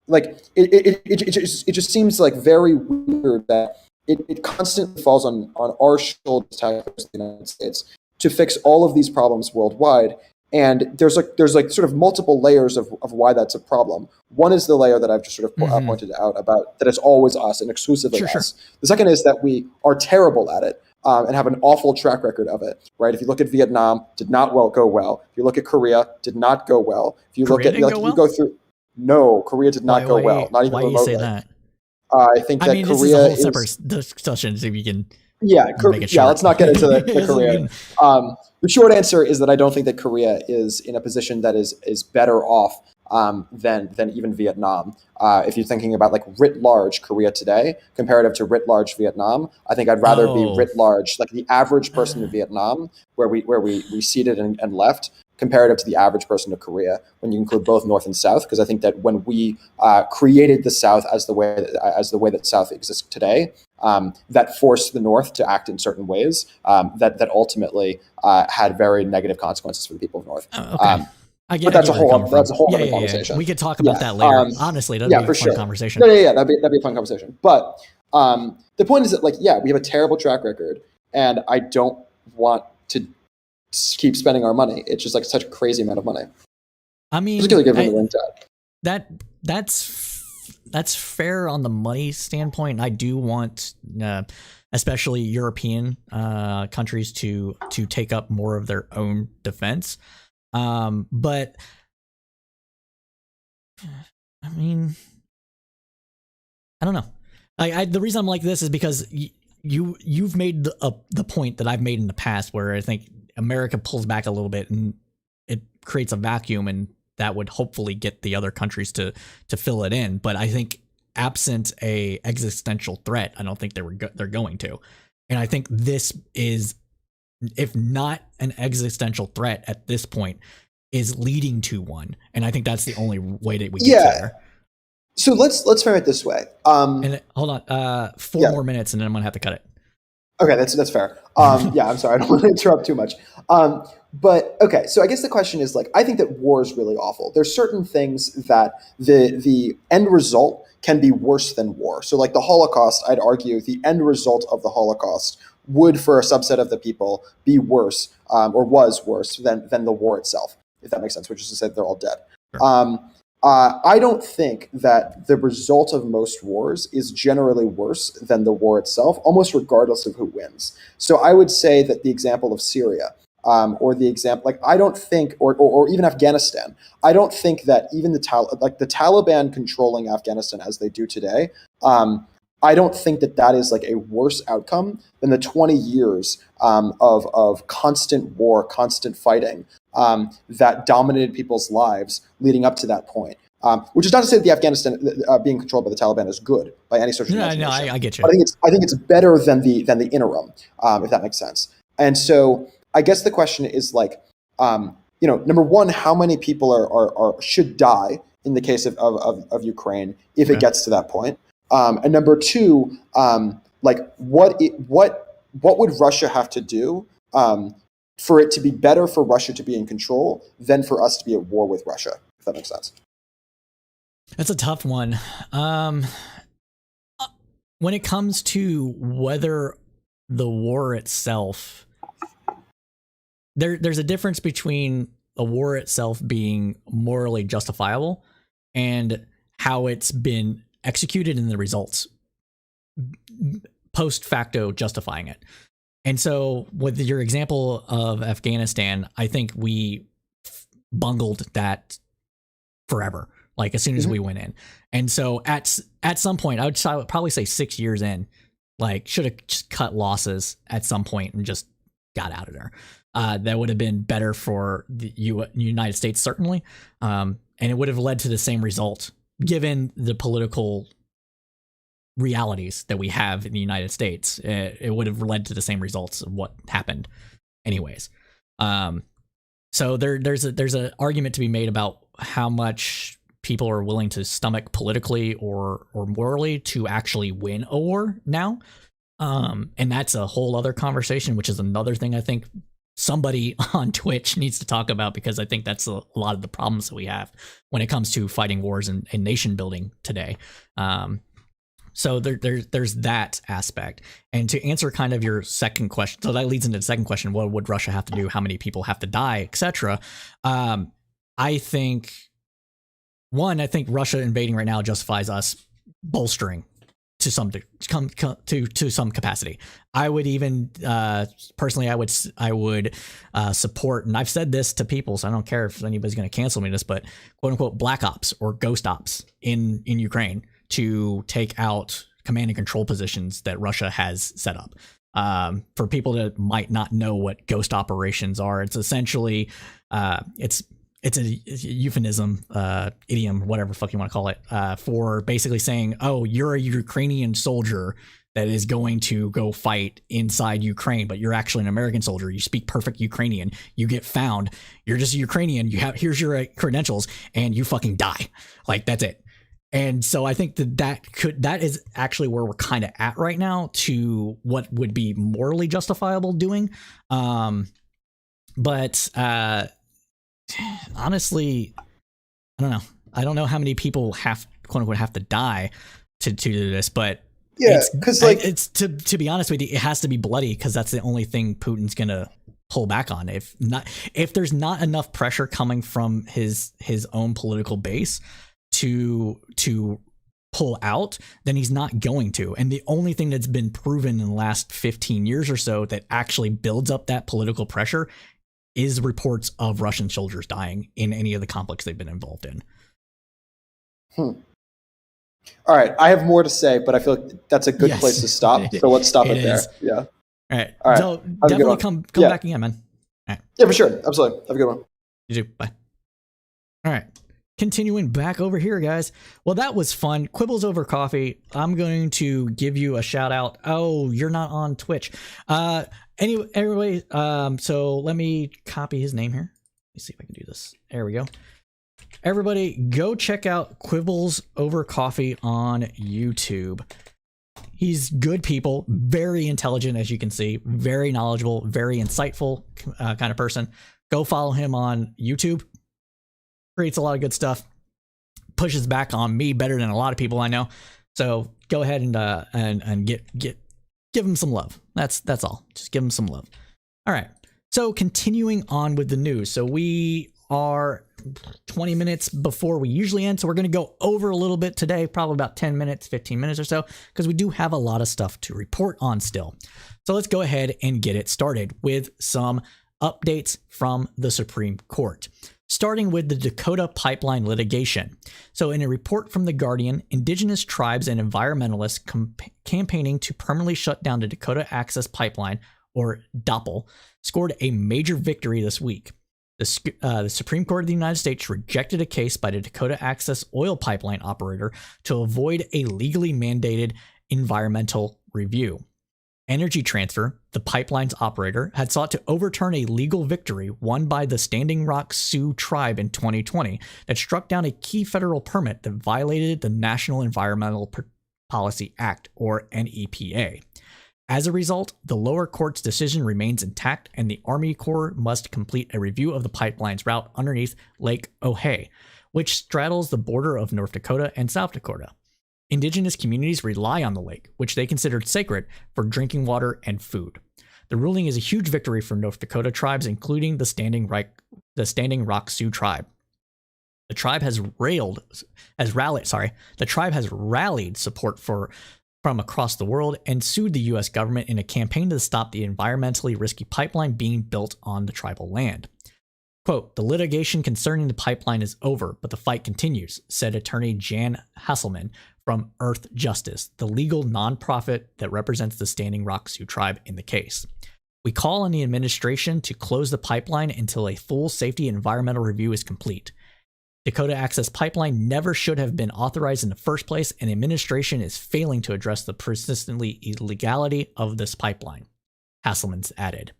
It just seems very weird that it constantly falls on our shoulders, taxpayers of the United States, to fix all of these problems worldwide. And there's like sort of multiple layers of why that's a problem. One is the layer that I've just sort of pointed out about that it's always us and exclusively us. The second is that we are terrible at it and have an awful track record of it, right? If you look at Vietnam, did not go well. If you look at Korea, did not go well. If you look at you go through, no, Korea did not go well. Not even remotely. Why you say that? I think that Korea this is a whole separate discussion. So if you can, let's not get into the Korea. The short answer is that I don't think that Korea is in a position that is better off than even Vietnam. If you're thinking about like writ large Korea today, comparative to writ large Vietnam, I think I'd rather be writ large, like the average person in Vietnam, where we ceded and left, comparative to the average person of Korea, when you include both North and South, because I think that when we created the South as the way that South exists today, that forced the North to act in certain ways that ultimately had very negative consequences for the people of North. But that's a whole other conversation. We could talk about that later. Honestly, that'd be a fun conversation. That'd be a fun conversation. But the point is that we have a terrible track record, and I don't want to keep spending our money. It's just like such a crazy amount of money. I mean, particularly given the link tab. That's fair on the money standpoint. I do want, especially European countries, to take up more of their own defense. But I mean, I don't know. The reason I'm like this is because you've made the point that I've made in the past, where I think America pulls back a little bit and it creates a vacuum, and that would hopefully get the other countries to fill it in. But I think absent a existential threat, I don't think they're going to. And I think this is, if not an existential threat at this point, is leading to one. And I think that's the only way that we get there. So let's frame it this way. And hold on, 4 more minutes, and then I'm gonna have to cut it. Okay, that's fair. I'm sorry, I don't want to interrupt too much. But okay, so I guess the question is, like, I think that war is really awful. There's certain things that the end result can be worse than war. So like the Holocaust, I'd argue the end result of the Holocaust would, for a subset of the people, be worse or was worse than the war itself, if that makes sense, which is to say they're all dead. Sure. I don't think that the result of most wars is generally worse than the war itself, almost regardless of who wins. So I would say that the example of Syria, or the example, like, I don't think, or even Afghanistan, I don't think that even the Taliban controlling Afghanistan as they do today, I don't think that is like a worse outcome than the 20 years of constant war, constant fighting that dominated people's lives leading up to that point. Which is not to say that the Afghanistan being controlled by the Taliban is good by any sort of imagination. No, I get you. But I think it's better than the interim, if that makes sense. And so I guess the question is, like, number one, how many people are should die in the case of Ukraine if it gets to that point? And number two, like, what would Russia have to do for it to be better for Russia to be in control than for us to be at war with Russia, if that makes sense? That's a tough one. When it comes to whether the war itself, there's a difference between a war itself being morally justifiable and how it's been executed in the results post facto justifying it. And so with your example of Afghanistan, I think we bungled that forever, like as soon as we went in. And so at some point, I would probably say 6 years in, like, should have just cut losses at some point and just got out of there. That would have been better for the United States, certainly. And it would have led to the same result, given the political realities that we have in the United States. It would have led to the same results of what happened anyways. So there's an argument to be made about how much people are willing to stomach politically or morally to actually win a war now. And that's a whole other conversation, which is another thing I think somebody on Twitch needs to talk about, because I think that's a lot of the problems that we have when it comes to fighting wars and nation building today. So there's that aspect. And to answer kind of your second question, so that leads into the second question: what would Russia have to do? How many people have to die, etc. I think Russia invading right now justifies us bolstering to some to some capacity. I would even personally, I would support, and I've said this to people, so I don't care if anybody's going to cancel me this, but quote unquote black ops or ghost ops in Ukraine to take out command and control positions that Russia has set up. For people that might not know what ghost operations are, it's essentially it's a euphemism, idiom, whatever the fuck you want to call it, for basically saying, oh, you're a Ukrainian soldier that is going to go fight inside Ukraine, but you're actually an American soldier. You speak perfect Ukrainian. You get found. You're just a Ukrainian. Here's your credentials, and you fucking die. Like, that's it. And so I think that is actually where we're kind of at right now to what would be morally justifiable doing. But honestly, I don't know. I don't know how many people quote unquote have to die to do this, but yeah, because it's to be honest with you, it has to be bloody because that's the only thing Putin's gonna pull back on. If there's not enough pressure coming from his own political base to pull out, then he's not going to. And the only thing that's been proven in the last 15 years or so that actually builds up that political pressure is reports of Russian soldiers dying in any of the conflicts they've been involved in. All right. I have more to say, but I feel like that's a good place to stop. So let's stop it there. Yeah. All right. All right. So definitely come back again, man. All right. Yeah, for sure. Absolutely. Have a good one. You too. Bye. All right. Continuing back over here, guys. Well, that was fun. Quibbles over coffee. I'm going to give you a shout out. Oh, you're not on Twitch. Anyway, everybody. So let me copy his name here. Let me see if I can do this. There we go. Everybody, go check out Quibbles over coffee on YouTube. He's good people, very intelligent, as you can see, very knowledgeable, very insightful kind of person. Go follow him on YouTube. Creates a lot of good stuff, pushes back on me better than a lot of people I know. So go ahead and give him some love. That's all. Just give him some love. All right. So continuing on with the news. So we are 20 minutes before we usually end. So we're going to go over a little bit today, probably about 10 minutes, 15 minutes or so, because we do have a lot of stuff to report on still. So let's go ahead and get it started with some updates from the Supreme Court. Starting with the Dakota pipeline litigation. So in a report from The Guardian, indigenous tribes and environmentalists campaigning to permanently shut down the Dakota Access Pipeline, or DAPL, scored a major victory this week. The Supreme Court of the United States rejected a case by the Dakota Access oil pipeline operator to avoid a legally mandated environmental review. Energy Transfer, the pipeline's operator, had sought to overturn a legal victory won by the Standing Rock Sioux tribe in 2020 that struck down a key federal permit that violated the National Environmental Policy Act, or NEPA. As a result, the lower court's decision remains intact, and the Army Corps must complete a review of the pipeline's route underneath Lake Ojai, which straddles the border of North Dakota and South Dakota. Indigenous communities rely on the lake, which they considered sacred, for drinking water and food. The ruling is a huge victory for North Dakota tribes, including the Standing Rock Sioux tribe. The tribe has rallied support from across the world and sued the U.S. government in a campaign to stop the environmentally risky pipeline being built on the tribal land. Quote, "The litigation concerning the pipeline is over, but the fight continues," said attorney Jan Hasselman from Earth Justice, the legal nonprofit that represents the Standing Rock Sioux tribe in the case. "We call on the administration to close the pipeline until a full safety and environmental review is complete. Dakota Access Pipeline never should have been authorized in the first place, and the administration is failing to address the persistently illegality of this pipeline," Hasselman's added.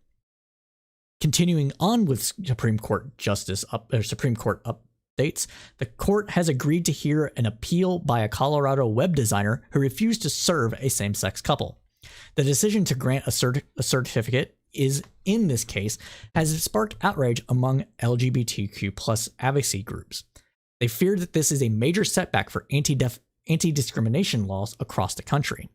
Continuing on with Supreme Court updates, the court has agreed to hear an appeal by a Colorado web designer who refused to serve a same-sex couple. The decision to grant a certificate in this case has sparked outrage among LGBTQ+ advocacy groups. They fear that this is a major setback for anti-discrimination laws across the country.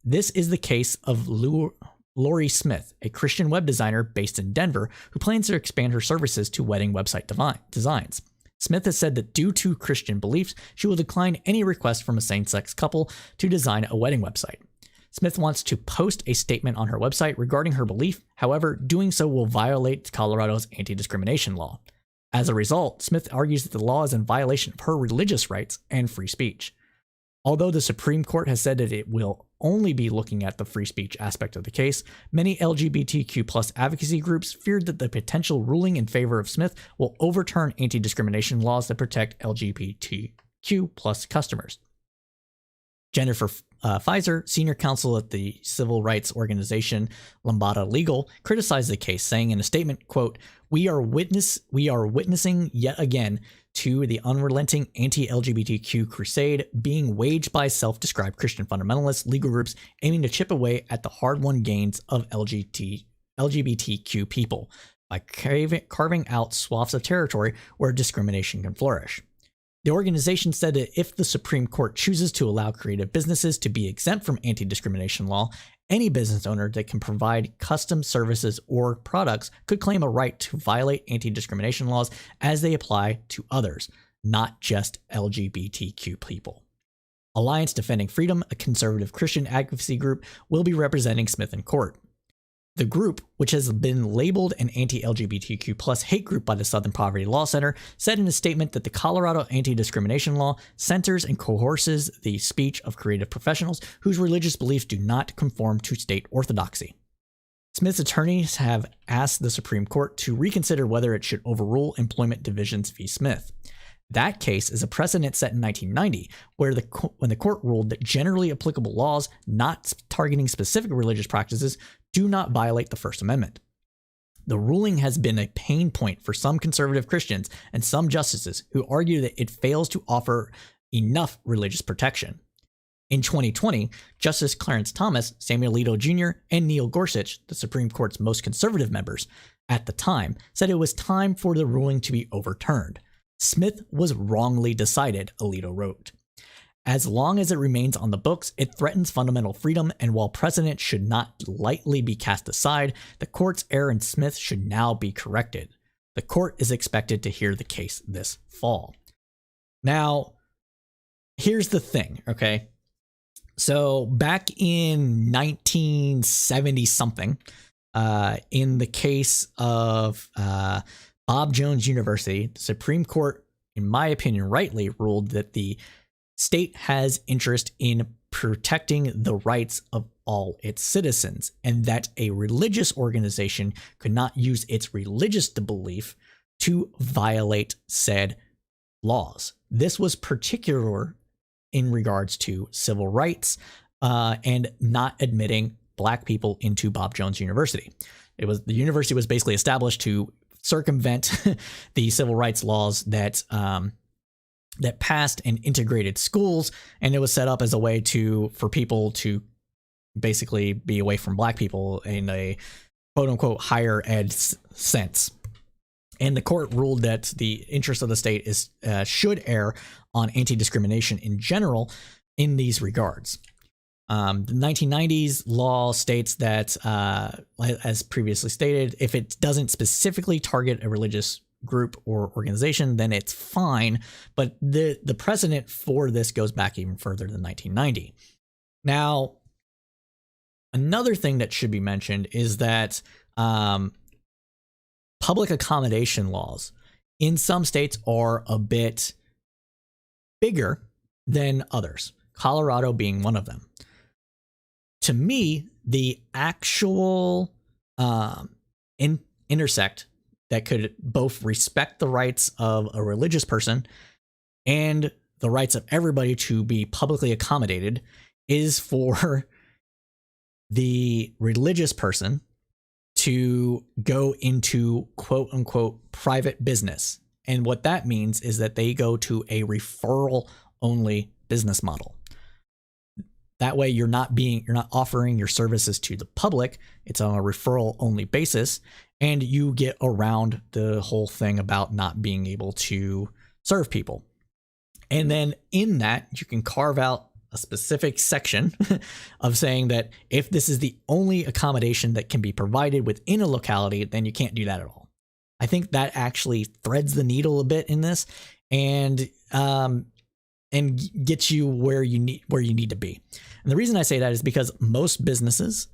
This is the case of Lori Smith, a Christian web designer based in Denver who plans to expand her services to wedding website designs. Smith has said that due to Christian beliefs, she will decline any request from a same-sex couple to design a wedding website. Smith wants to post a statement on her website regarding her belief. However, doing so will violate Colorado's anti-discrimination law. As a result, Smith argues that the law is in violation of her religious rights and free speech. Although the Supreme Court has said that it will only be looking at the free speech aspect of the case, many LGBTQ+ advocacy groups feared that the potential ruling in favor of Smith will overturn anti-discrimination laws that protect LGBTQ+ customers. Jennifer Pfizer, senior counsel at the civil rights organization Lambada Legal, criticized the case, saying in a statement, quote, we are witnessing yet again to the unrelenting anti-LGBTQ crusade being waged by self-described Christian fundamentalist legal groups aiming to chip away at the hard-won gains of LGBTQ people by carving out swaths of territory where discrimination can flourish. The organization said that if the Supreme Court chooses to allow creative businesses to be exempt from anti-discrimination law, any business owner that can provide custom services or products could claim a right to violate anti-discrimination laws as they apply to others, not just LGBTQ people. Alliance Defending Freedom, a conservative Christian advocacy group, will be representing Smith in court. The group, which has been labeled an anti-LGBTQ+ hate group by the Southern Poverty Law Center, said in a statement that the Colorado anti-discrimination law censors and coerces the speech of creative professionals whose religious beliefs do not conform to state orthodoxy. Smith's attorneys have asked the Supreme Court to reconsider whether it should overrule Employment Divisions v. Smith. That case is a precedent set in 1990, when the court ruled that generally applicable laws not targeting specific religious practices do not violate the First Amendment. The ruling has been a pain point for some conservative Christians and some justices who argue that it fails to offer enough religious protection. In 2020, Justice Clarence Thomas, Samuel Alito Jr., and Neil Gorsuch, the Supreme Court's most conservative members at the time, said it was time for the ruling to be overturned. Smith was wrongly decided, Alito wrote. As long as it remains on the books, it threatens fundamental freedom, and while precedent should not lightly be cast aside, the court's error in Smith should now be corrected. The court is expected to hear the case this fall. Now, here's the thing, okay? So back in 1970-something, in the case of Bob Jones University, the Supreme Court, in my opinion, rightly ruled that the state has interest in protecting the rights of all its citizens, and that a religious organization could not use its religious belief to violate said laws. This was particular in regards to civil rights and not admitting Black people into Bob Jones University. The university was basically established to circumvent the civil rights laws that passed and integrated schools, and it was set up as a way for people to basically be away from Black people in a quote-unquote higher ed sense. And the court ruled that the interest of the state should err on anti-discrimination in general in these regards. The 1990s law states that, as previously stated, if it doesn't specifically target a religious group or organization, then it's fine. But the precedent for this goes back even further than 1990. Now, another thing that should be mentioned is that public accommodation laws in some states are a bit bigger than others, Colorado being one of them. To me, the actual intersect that could both respect the rights of a religious person and the rights of everybody to be publicly accommodated is for the religious person to go into quote unquote private business. And what that means is that they go to a referral only business model. That way you're not offering your services to the public. It's on a referral only basis, and you get around the whole thing about not being able to serve people. And then in that, you can carve out a specific section of saying that if this is the only accommodation that can be provided within a locality, then you can't do that at all. I think that actually threads the needle a bit in this and gets you where you need to be. And the reason I say that is because most businesses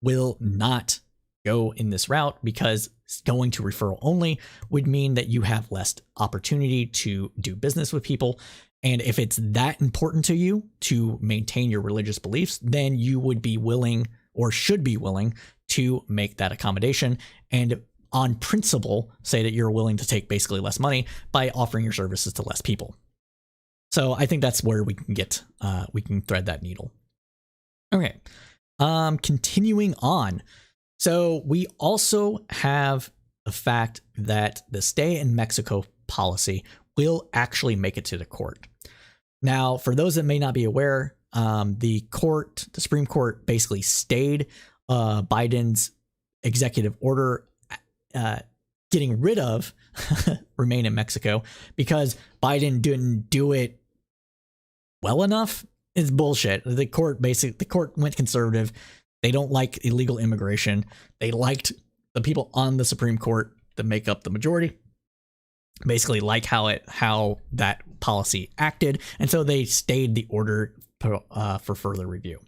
will not go in this route, because going to referral only would mean that you have less opportunity to do business with people. And if it's that important to you to maintain your religious beliefs, then you would be willing, or should be willing, to make that accommodation and on principle say that you're willing to take basically less money by offering your services to less people. So I think that's where we can thread that needle. Okay. Continuing on. So we also have the fact that the stay in Mexico policy will actually make it to the court. Now, for those that may not be aware, the Supreme Court basically stayed Biden's executive order getting rid of remain in Mexico because Biden didn't do it well enough. It's bullshit. The court went conservative. They don't like illegal immigration. They liked the people on the Supreme Court that make up the majority, basically like how that policy acted. And so they stayed the order for further review.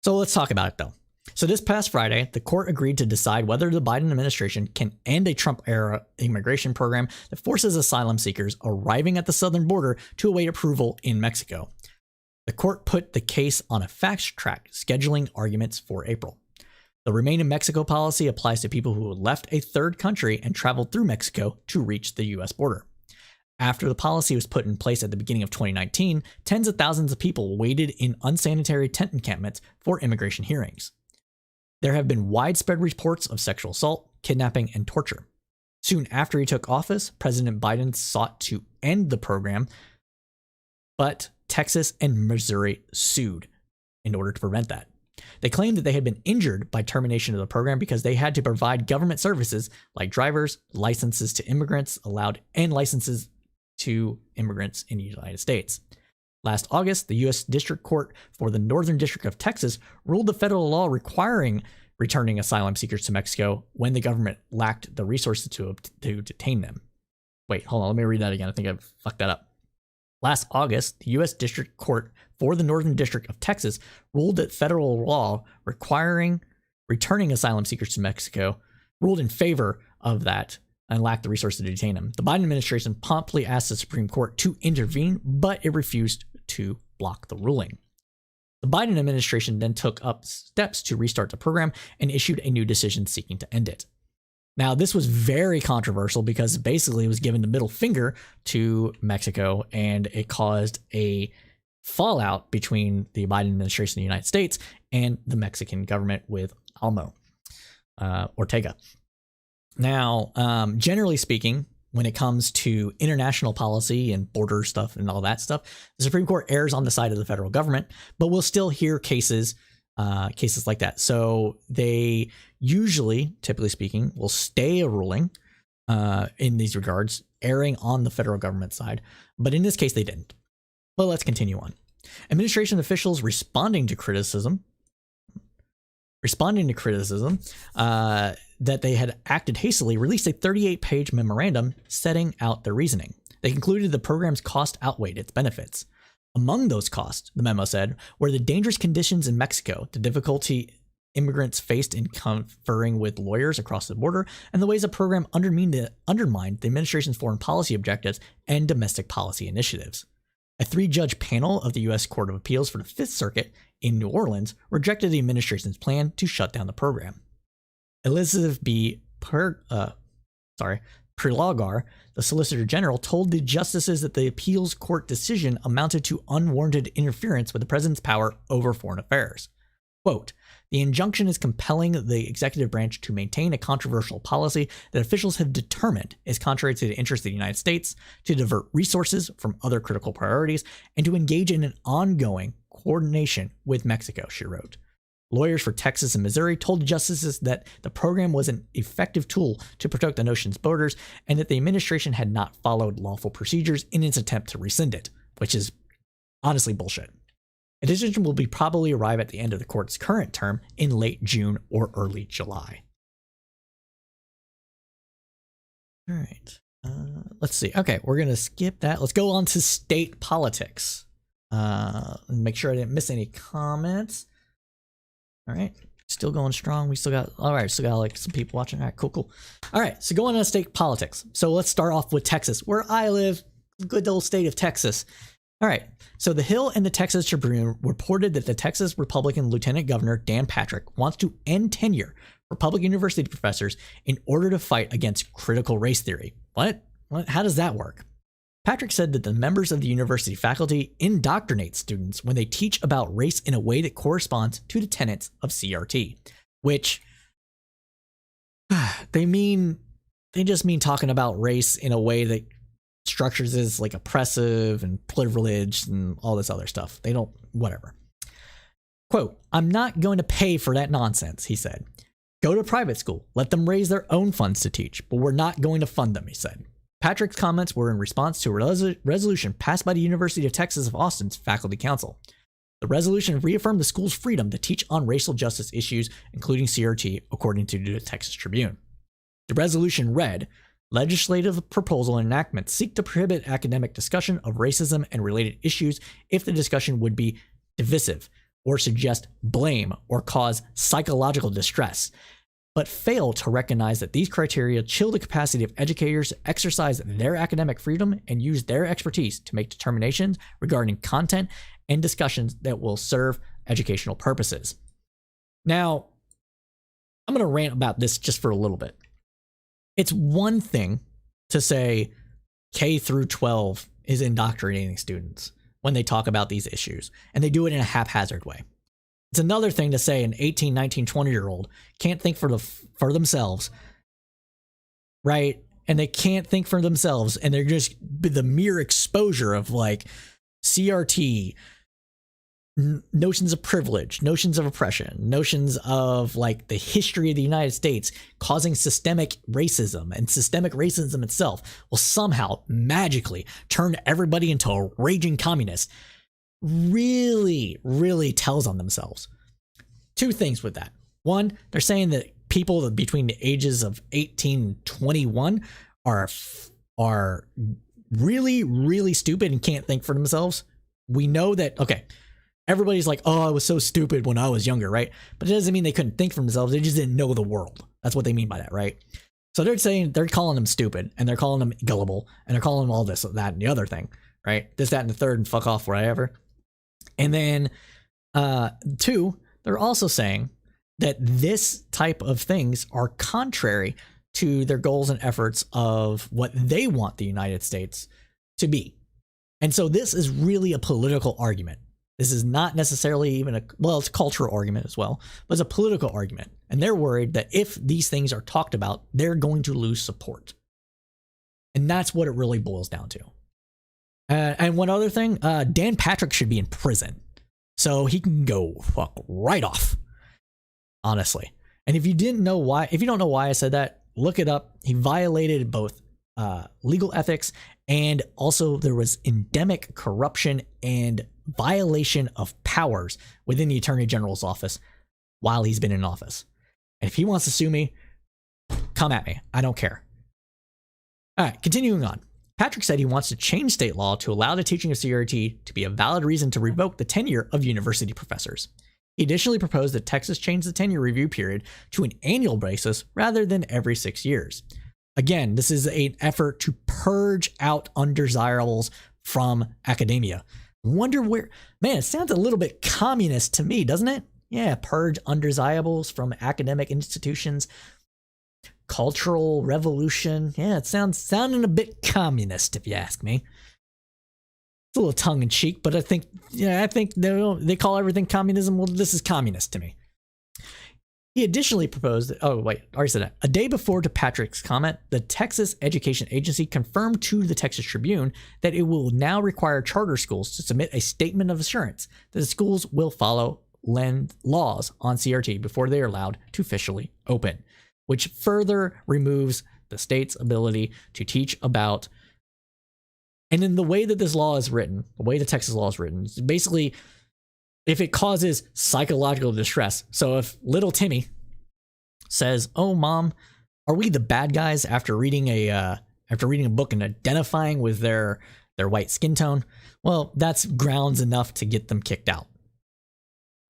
So let's talk about it though. So this past Friday, the court agreed to decide whether the Biden administration can end a Trump-era immigration program that forces asylum seekers arriving at the southern border to await approval in Mexico. The court put the case on a fast track, scheduling arguments for April. The Remain in Mexico policy applies to people who left a third country and traveled through Mexico to reach the U.S. border. After the policy was put in place at the beginning of 2019, tens of thousands of people waited in unsanitary tent encampments for immigration hearings. There have been widespread reports of sexual assault, kidnapping, and torture. Soon after he took office, President Biden sought to end the program, but Texas and Missouri sued in order to prevent that. They claimed that they had been injured by termination of the program because they had to provide government services like drivers, licenses to immigrants and licenses to immigrants in the United States. Last August, the U.S. District Court for the Northern District of Texas ruled the federal law requiring returning asylum seekers to Mexico when the government lacked the resources to detain them. Wait, hold on, let me read that again. I think I fucked that up. Last August, the U.S. District Court for the Northern District of Texas ruled that federal law requiring returning asylum seekers to Mexico ruled in favor of that and lacked the resources to detain them. The Biden administration promptly asked the Supreme Court to intervene, but it refused to block the ruling. The Biden administration then took up steps to restart the program and issued a new decision seeking to end it. Now, this was very controversial because basically it was giving the middle finger to Mexico, and it caused a fallout between the Biden administration in the United States and the Mexican government with Ortega. Now, generally speaking, when it comes to international policy and border stuff and all that stuff, the Supreme Court errs on the side of the federal government, but we'll still hear cases like that. So they usually, typically speaking, will stay a ruling in these regards, erring on the federal government side. But in this case, they didn't. But let's continue on. Administration officials responding to criticism that they had acted hastily, released a 38-page memorandum setting out their reasoning. They concluded the program's cost outweighed its benefits. Among those costs, the memo said, were the dangerous conditions in Mexico, the difficulty immigrants faced in conferring with lawyers across the border, and the ways the program undermined the administration's foreign policy objectives and domestic policy initiatives. A 3-judge panel of the U.S. Court of Appeals for the Fifth Circuit in New Orleans rejected the administration's plan to shut down the program. Elizabeth B. Prelogar, the Solicitor General, told the justices that the appeals court decision amounted to unwarranted interference with the president's power over foreign affairs. Quote, the injunction is compelling the executive branch to maintain a controversial policy that officials have determined is contrary to the interests of the United States, to divert resources from other critical priorities, and to engage in an ongoing coordination with Mexico, she wrote. Lawyers for Texas and Missouri told justices that the program was an effective tool to protect the nation's borders and that the administration had not followed lawful procedures in its attempt to rescind it. which is honestly bullshit. A decision will probably arrive at the end of the court's current term in late June or early July. All right. Let's see. Okay, we're going to skip that. Let's go on to state politics. Make sure I didn't miss any comments. All right. Still going strong. We still got, all right, still got like some people watching. All right, cool. All right, so going on to state politics. So let's start off with Texas, where I live, good old state of Texas. All right, so the Hill and the Texas Tribune reported that the Texas Republican Lieutenant Governor Dan Patrick wants to end tenure for public university professors in order to fight against critical race theory. What? How does that work? Patrick said that the members of the university faculty indoctrinate students when they teach about race in a way that corresponds to the tenets of CRT, which they just mean talking about race in a way that structures is like oppressive and privileged and all this other stuff. They don't, whatever. Quote, "I'm not going to pay for that nonsense," he said. "Go to private school. Let them raise their own funds to teach, but we're not going to fund them," he said. Patrick's comments were in response to a resolution passed by the University of Texas of Austin's Faculty Council. The resolution reaffirmed the school's freedom to teach on racial justice issues, including CRT, according to the Texas Tribune. The resolution read, "Legislative proposal and enactment seek to prohibit academic discussion of racism and related issues if the discussion would be divisive or suggest blame or cause psychological distress, but fail to recognize that these criteria chill the capacity of educators to exercise their academic freedom and use their expertise to make determinations regarding content and discussions that will serve educational purposes." Now, I'm going to rant about this just for a little bit. It's one thing to say K through 12 is indoctrinating students when they talk about these issues, and they do it in a haphazard way. It's another thing to say an 18, 19, 20-year-old can't think for themselves, right? And they can't think for themselves, and they're just the mere exposure of like CRT, notions of privilege, notions of oppression, notions of like the history of the United States causing systemic racism, and systemic racism itself will somehow magically turn everybody into a raging communist. Really tells on themselves. Two things with that. One, they're saying that people between the ages of 18 and 21 are really stupid and can't think for themselves. We know that, okay, everybody's like, oh, I was so stupid when I was younger, right? But it doesn't mean they couldn't think for themselves. They just didn't know the world. That's what they mean by that, right? So they're calling them stupid, and they're calling them gullible, and they're calling them all this, that, and the other thing, right? This, that, and the third, and fuck off, whatever. And then, two, they're also saying that this type of things are contrary to their goals and efforts of what they want the United States to be. And so this is really a political argument. This is not necessarily even it's a cultural argument as well, but it's a political argument. And they're worried that if these things are talked about, they're going to lose support. And that's what it really boils down to. And one other thing, Dan Patrick should be in prison, so he can go fuck right off, honestly. And if you don't know why I said that, look it up. He violated both legal ethics, and also there was endemic corruption and violation of powers within the Attorney General's office while he's been in office. And if he wants to sue me, come at me. I don't care. All right, continuing on. Patrick said he wants to change state law to allow the teaching of CRT to be a valid reason to revoke the tenure of university professors. He additionally proposed that Texas change the tenure review period to an annual basis rather than every 6 years. Again, this is an effort to purge out undesirables from academia. Wonder where, man, it sounds a little bit communist to me, doesn't it? Yeah, purge undesirables from academic institutions. Cultural revolution. Yeah, it sounding a bit communist, if you ask me. It's a little tongue in cheek, but I think they call everything communism. Well, this is communist to me. He additionally proposed that, oh wait, I already said that. A day before to Patrick's comment, the Texas Education Agency confirmed to the Texas Tribune that it will now require charter schools to submit a statement of assurance that the schools will follow laws on CRT before they are allowed to officially open, which further removes the state's ability to teach about And in the way that this law is written, the way the Texas law is written, is basically if it causes psychological distress. So if little Timmy says, "Oh, mom, are we the bad guys?" after reading a book and identifying with their white skin tone, well, that's grounds enough to get them kicked out.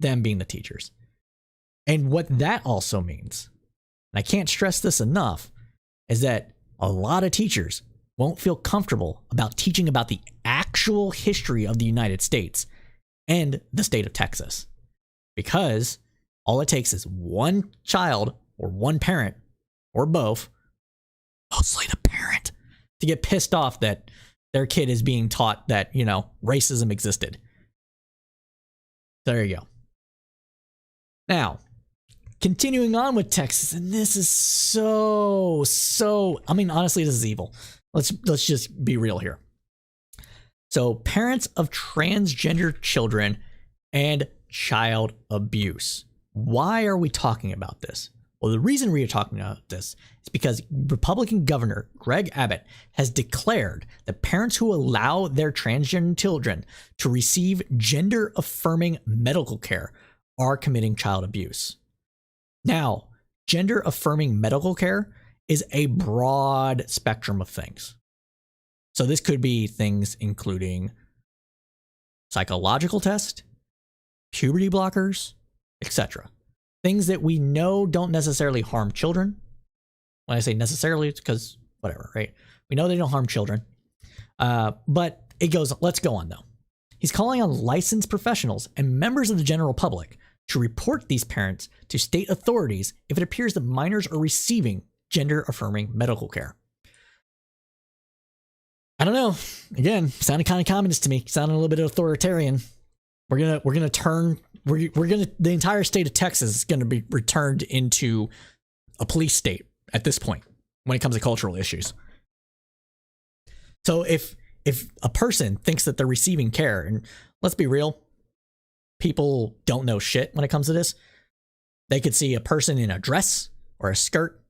Them being the teachers. And what that also means, and I can't stress this enough, is that a lot of teachers won't feel comfortable about teaching about the actual history of the United States and the state of Texas. Because all it takes is one child or one parent or both, mostly the parent, to get pissed off that their kid is being taught that, racism existed. There you go. Now, continuing on with Texas, and this is so, honestly, this is evil. Let's just be real here. So, parents of transgender children and child abuse. Why are we talking about this? Well, the reason we are talking about this is because Republican Governor Greg Abbott has declared that parents who allow their transgender children to receive gender-affirming medical care are committing child abuse. Now, gender-affirming medical care is a broad spectrum of things. So this could be things including psychological tests, puberty blockers, etc. Things that we know don't necessarily harm children. When I say necessarily, it's because whatever, right? We know they don't harm children. But let's go on though. He's calling on licensed professionals and members of the general public to report these parents to state authorities if it appears that minors are receiving gender-affirming medical care. I don't know. Again, sounded kind of communist to me. Sounded a little bit authoritarian. The entire state of Texas is going to be returned into a police state at this point when it comes to cultural issues. So if a person thinks that they're receiving care, and let's be real, people don't know shit when it comes to this. They could see a person in a dress or a skirt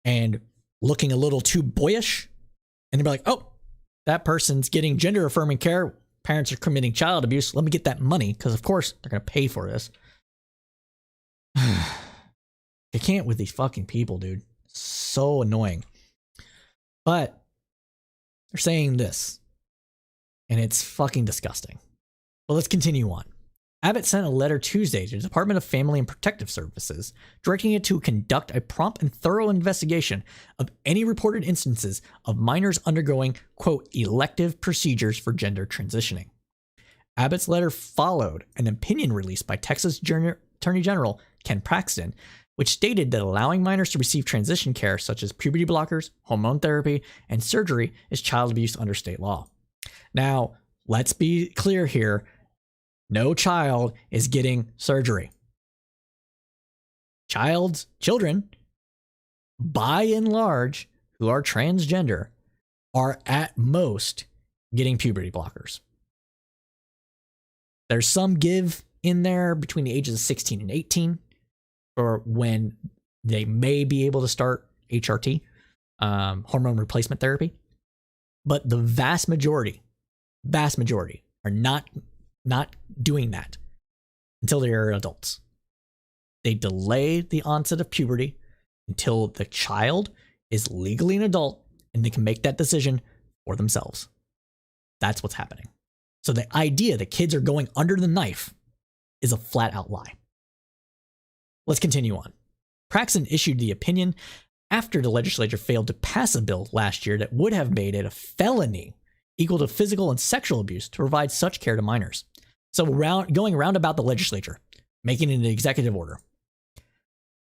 and looking a little too boyish, and they'd be like, "Oh, that person's getting gender affirming care. Parents are committing child abuse. Let me get that money," because of course they're going to pay for this. You can't with these fucking people, dude. So annoying. But they're saying this, and it's fucking disgusting. But let's continue on. Abbott sent a letter Tuesday to the Department of Family and Protective Services, directing it to conduct a prompt and thorough investigation of any reported instances of minors undergoing, quote, elective procedures for gender transitioning. Abbott's letter followed an opinion released by Texas Attorney General Ken Paxton, which stated that allowing minors to receive transition care such as puberty blockers, hormone therapy, and surgery is child abuse under state law. Now, let's be clear here. No child is getting surgery. Children, by and large, who are transgender, are at most getting puberty blockers. There's some give in there between the ages of 16 and 18 for when they may be able to start HRT, hormone replacement therapy. But the vast majority are not doing that until they are adults. They delay the onset of puberty until the child is legally an adult and they can make that decision for themselves. That's what's happening. So the idea that kids are going under the knife is a flat out lie. Let's continue on. Paxton issued the opinion after the legislature failed to pass a bill last year that would have made it a felony equal to physical and sexual abuse to provide such care to minors. So going roundabout the legislature, making it an executive order.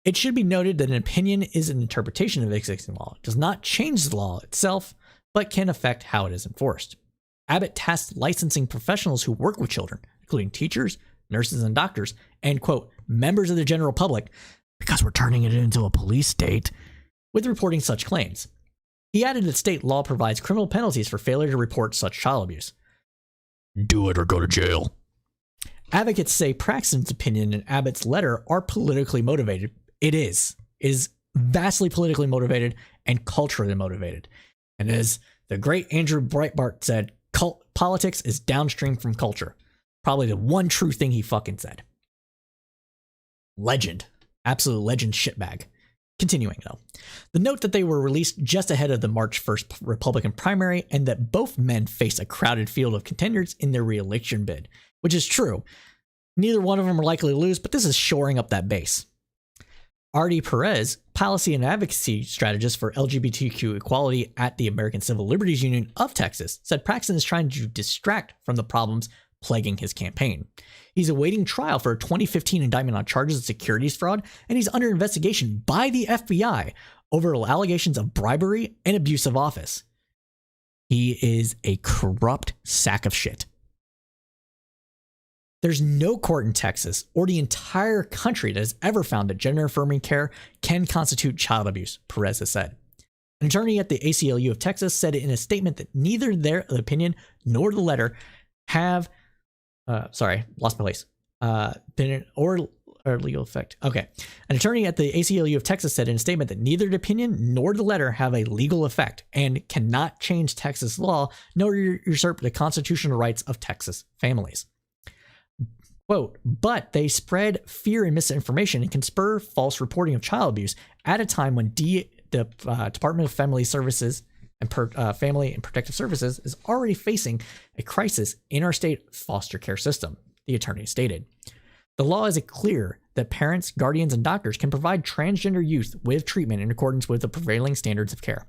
It should be noted that an opinion is an interpretation of existing law. It does not change the law itself, but can affect how it is enforced. Abbott tasked licensing professionals who work with children, including teachers, nurses, and doctors, and, quote, members of the general public, because we're turning it into a police state, with reporting such claims. He added that state law provides criminal penalties for failure to report such child abuse. Do it or go to jail. Advocates say Paxton's opinion and Abbott's letter are politically motivated. It is. It is vastly politically motivated and culturally motivated. And as the great Andrew Breitbart said, Politics is downstream from culture. Probably the one true thing he fucking said. Legend. Absolute legend shitbag. Continuing, though. The note that they were released just ahead of the March 1st Republican primary and that both men face a crowded field of contenders in their re-election bid, which is true. Neither one of them are likely to lose, but this is shoring up that base. Artie Perez, policy and advocacy strategist for LGBTQ equality at the American Civil Liberties Union of Texas, said Paxton is trying to distract from the problems plaguing his campaign. He's awaiting trial for a 2015 indictment on charges of securities fraud, and he's under investigation by the FBI over allegations of bribery and abuse of office. He is a corrupt sack of shit. There's no court in Texas or the entire country that has ever found that gender-affirming care can constitute child abuse, Perez has said. An attorney at the ACLU of Texas said in a statement that neither their opinion nor the letter have been or legal effect. Okay. An attorney at the ACLU of Texas said in a statement that neither the opinion nor the letter have a legal effect and cannot change Texas law nor usurp the constitutional rights of Texas families. Quote, but they spread fear and misinformation and can spur false reporting of child abuse at a time when the Department of Family Services and Family and Protective Services is already facing a crisis in our state foster care system, the attorney stated. The law is clear that parents, guardians, and doctors can provide transgender youth with treatment in accordance with the prevailing standards of care.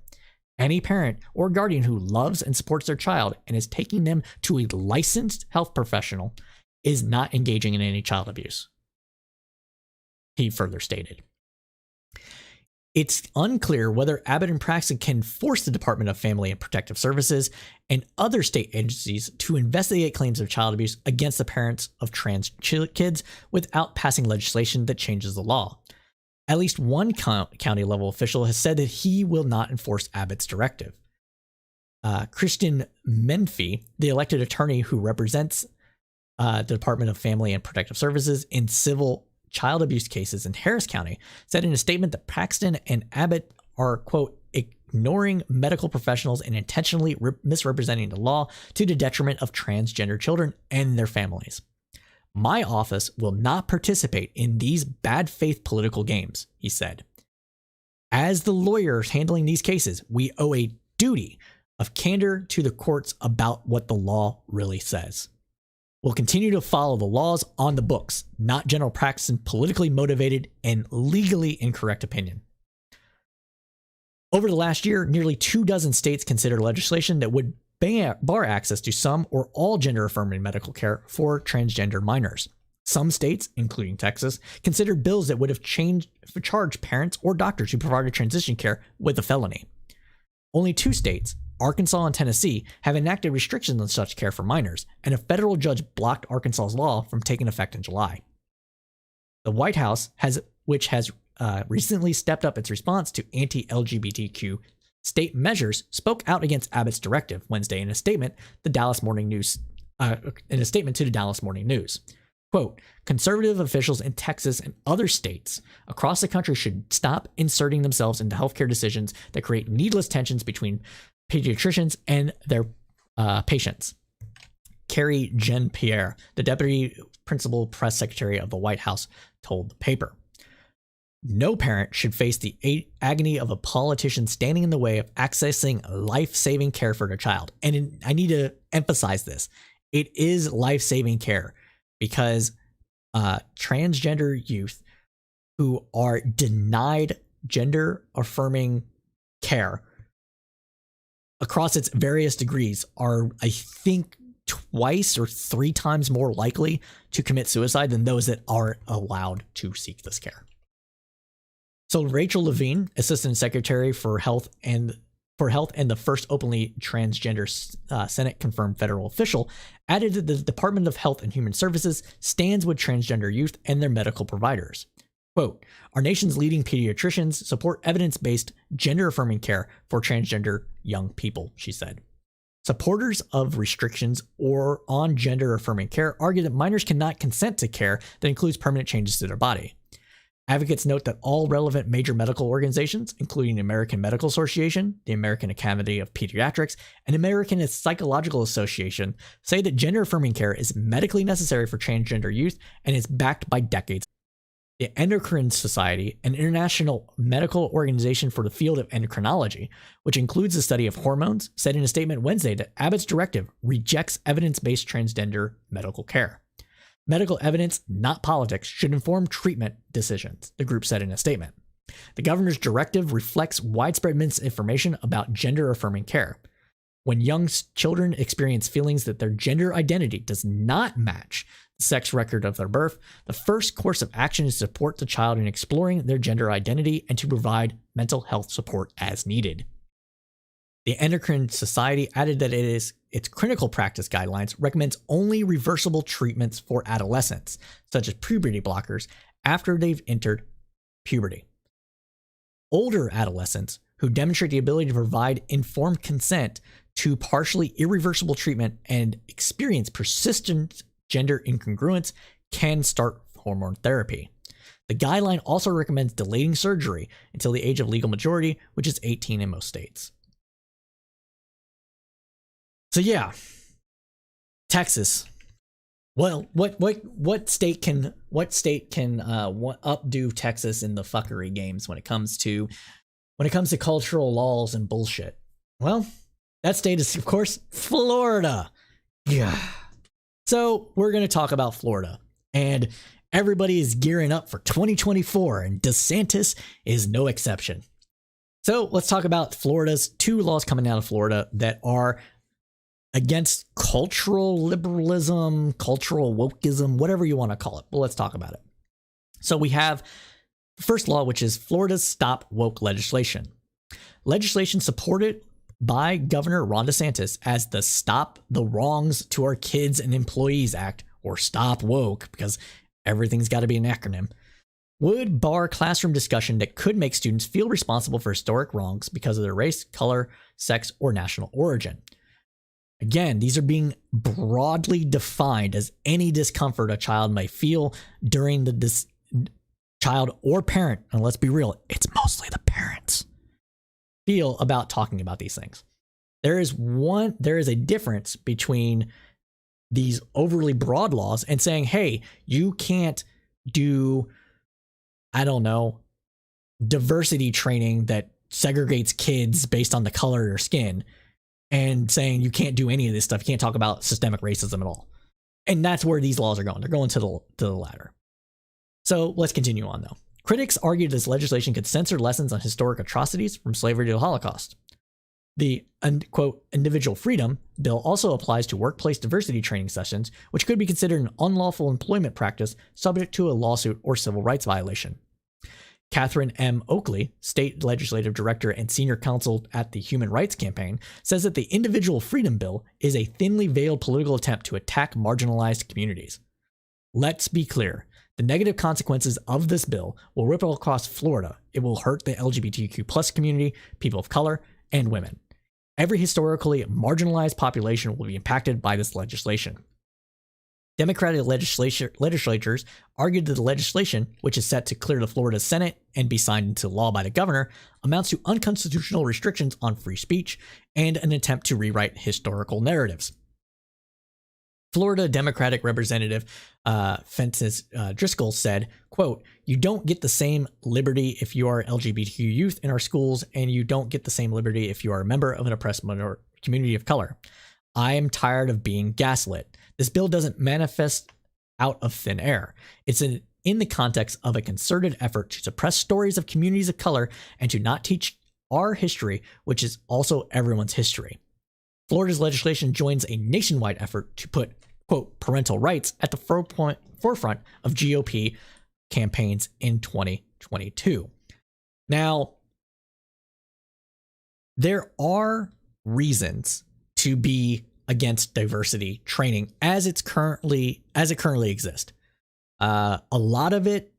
Any parent or guardian who loves and supports their child and is taking them to a licensed health professional is not engaging in any child abuse, he further stated. It's unclear whether Abbott and Paxton can force the Department of Family and Protective Services and other state agencies to investigate claims of child abuse against the parents of trans kids without passing legislation that changes the law. At least one county level official has said that he will not enforce Abbott's directive. Christian Menfee, the elected attorney who represents the Department of Family and Protective Services in civil child abuse cases in Harris County, said in a statement that Paxton and Abbott are, quote, ignoring medical professionals and intentionally misrepresenting the law to the detriment of transgender children and their families. My office will not participate in these bad faith political games, he said. As the lawyers handling these cases, we owe a duty of candor to the courts about what the law really says. We'll continue to follow the laws on the books, not General Paxton's politically motivated and legally incorrect opinion. Over the last year, nearly 24 states considered legislation that would bar access to some or all gender-affirming medical care for transgender minors. Some states, including Texas, considered bills that would have charged parents or doctors who provided transition care with a felony. Only 2 states, Arkansas and Tennessee, have enacted restrictions on such care for minors, and a federal judge blocked Arkansas's law from taking effect in July. The White House, which has recently stepped up its response to anti-LGBTQ state measures, spoke out against Abbott's directive Wednesday in a statement to the Dallas Morning News. Quote, conservative officials in Texas and other states across the country should stop inserting themselves into healthcare decisions that create needless tensions between pediatricians and their patients. Carrie Jean-Pierre, the deputy principal press secretary of the White House, told the paper. No parent should face the agony of a politician standing in the way of accessing life-saving care for their child. And I need to emphasize this. It is life-saving care because transgender youth who are denied gender-affirming care across its various degrees are, I think, twice or 3 times more likely to commit suicide than those that are allowed to seek this care. So Rachel Levine, Assistant Secretary for Health and the first openly transgender Senate-confirmed federal official, added that the Department of Health and Human Services stands with transgender youth and their medical providers. Quote, our nation's leading pediatricians support evidence-based gender-affirming care for transgender young people, she said. Supporters of restrictions or on gender-affirming care argue that minors cannot consent to care that includes permanent changes to their body. Advocates note that all relevant major medical organizations, including the American Medical Association, the American Academy of Pediatrics, and American Psychological Association, say that gender-affirming care is medically necessary for transgender youth and is backed by decades. The Endocrine Society, an international medical organization for the field of endocrinology, which includes the study of hormones, said in a statement Wednesday that Abbott's directive rejects evidence-based transgender medical care. Medical evidence, not politics, should inform treatment decisions, the group said in a statement. The governor's directive reflects widespread misinformation about gender-affirming care. When young children experience feelings that their gender identity does not match the sex record of their birth, the first course of action is to support the child in exploring their gender identity and to provide mental health support as needed. The Endocrine Society added that its clinical practice guidelines recommends only reversible treatments for adolescents, such as puberty blockers, after they've entered puberty. Older adolescents who demonstrate the ability to provide informed consent to partially irreversible treatment and experience persistent gender incongruence can start hormone therapy. The guideline also recommends delaying surgery until the age of legal majority, which is 18 in most states. So yeah, Texas. Well, what state can updo Texas in the fuckery games when it comes to cultural laws and bullshit? Well, that state is of course Florida. Yeah. So we're gonna talk about Florida, and everybody is gearing up for 2024, and DeSantis is no exception. So let's talk about Florida's two laws coming out of Florida that are against cultural liberalism, cultural wokeism, whatever you want to call it. But let's talk about it. So we have the first law, which is Florida's Stop Woke legislation. Legislation supported by Governor Ron DeSantis as the Stop the Wrongs to Our Kids and Employees Act, or Stop Woke, because everything's got to be an acronym, would bar classroom discussion that could make students feel responsible for historic wrongs because of their race, color, sex, or national origin. Again, these are being broadly defined as any discomfort a child may feel during the child or parent, and let's be real, it's mostly the parents, feel about talking about these things. There is a difference between these overly broad laws and saying, hey, you can't do, I don't know, diversity training that segregates kids based on the color of their skin, and saying you can't do any of this stuff. You can't talk about systemic racism at all. And that's where these laws are going. They're going to the latter. So let's continue on, though. Critics argued this legislation could censor lessons on historic atrocities from slavery to the Holocaust. The, quote, individual freedom bill also applies to workplace diversity training sessions, which could be considered an unlawful employment practice subject to a lawsuit or civil rights violation. Catherine M. Oakley, state legislative director and senior counsel at the Human Rights Campaign, says that the individual freedom bill is a thinly veiled political attempt to attack marginalized communities. Let's be clear. The negative consequences of this bill will ripple across Florida. It will hurt the LGBTQ+ community, people of color, and women. Every historically marginalized population will be impacted by this legislation. Democratic legislatures argued that the legislation, which is set to clear the Florida Senate and be signed into law by the governor, amounts to unconstitutional restrictions on free speech and an attempt to rewrite historical narratives. Florida Democratic Representative Fences Driscoll said, quote, "You don't get the same liberty if you are LGBTQ youth in our schools, and you don't get the same liberty if you are a member of an oppressed community of color. I am tired of being gaslit. This bill doesn't manifest out of thin air. It's in the context of a concerted effort to suppress stories of communities of color and to not teach our history, which is also everyone's history. Florida's legislation joins a nationwide effort to put, quote, parental rights at the forefront of GOP campaigns in 2022. Now, there are reasons to be against diversity training as it currently exists. A lot of it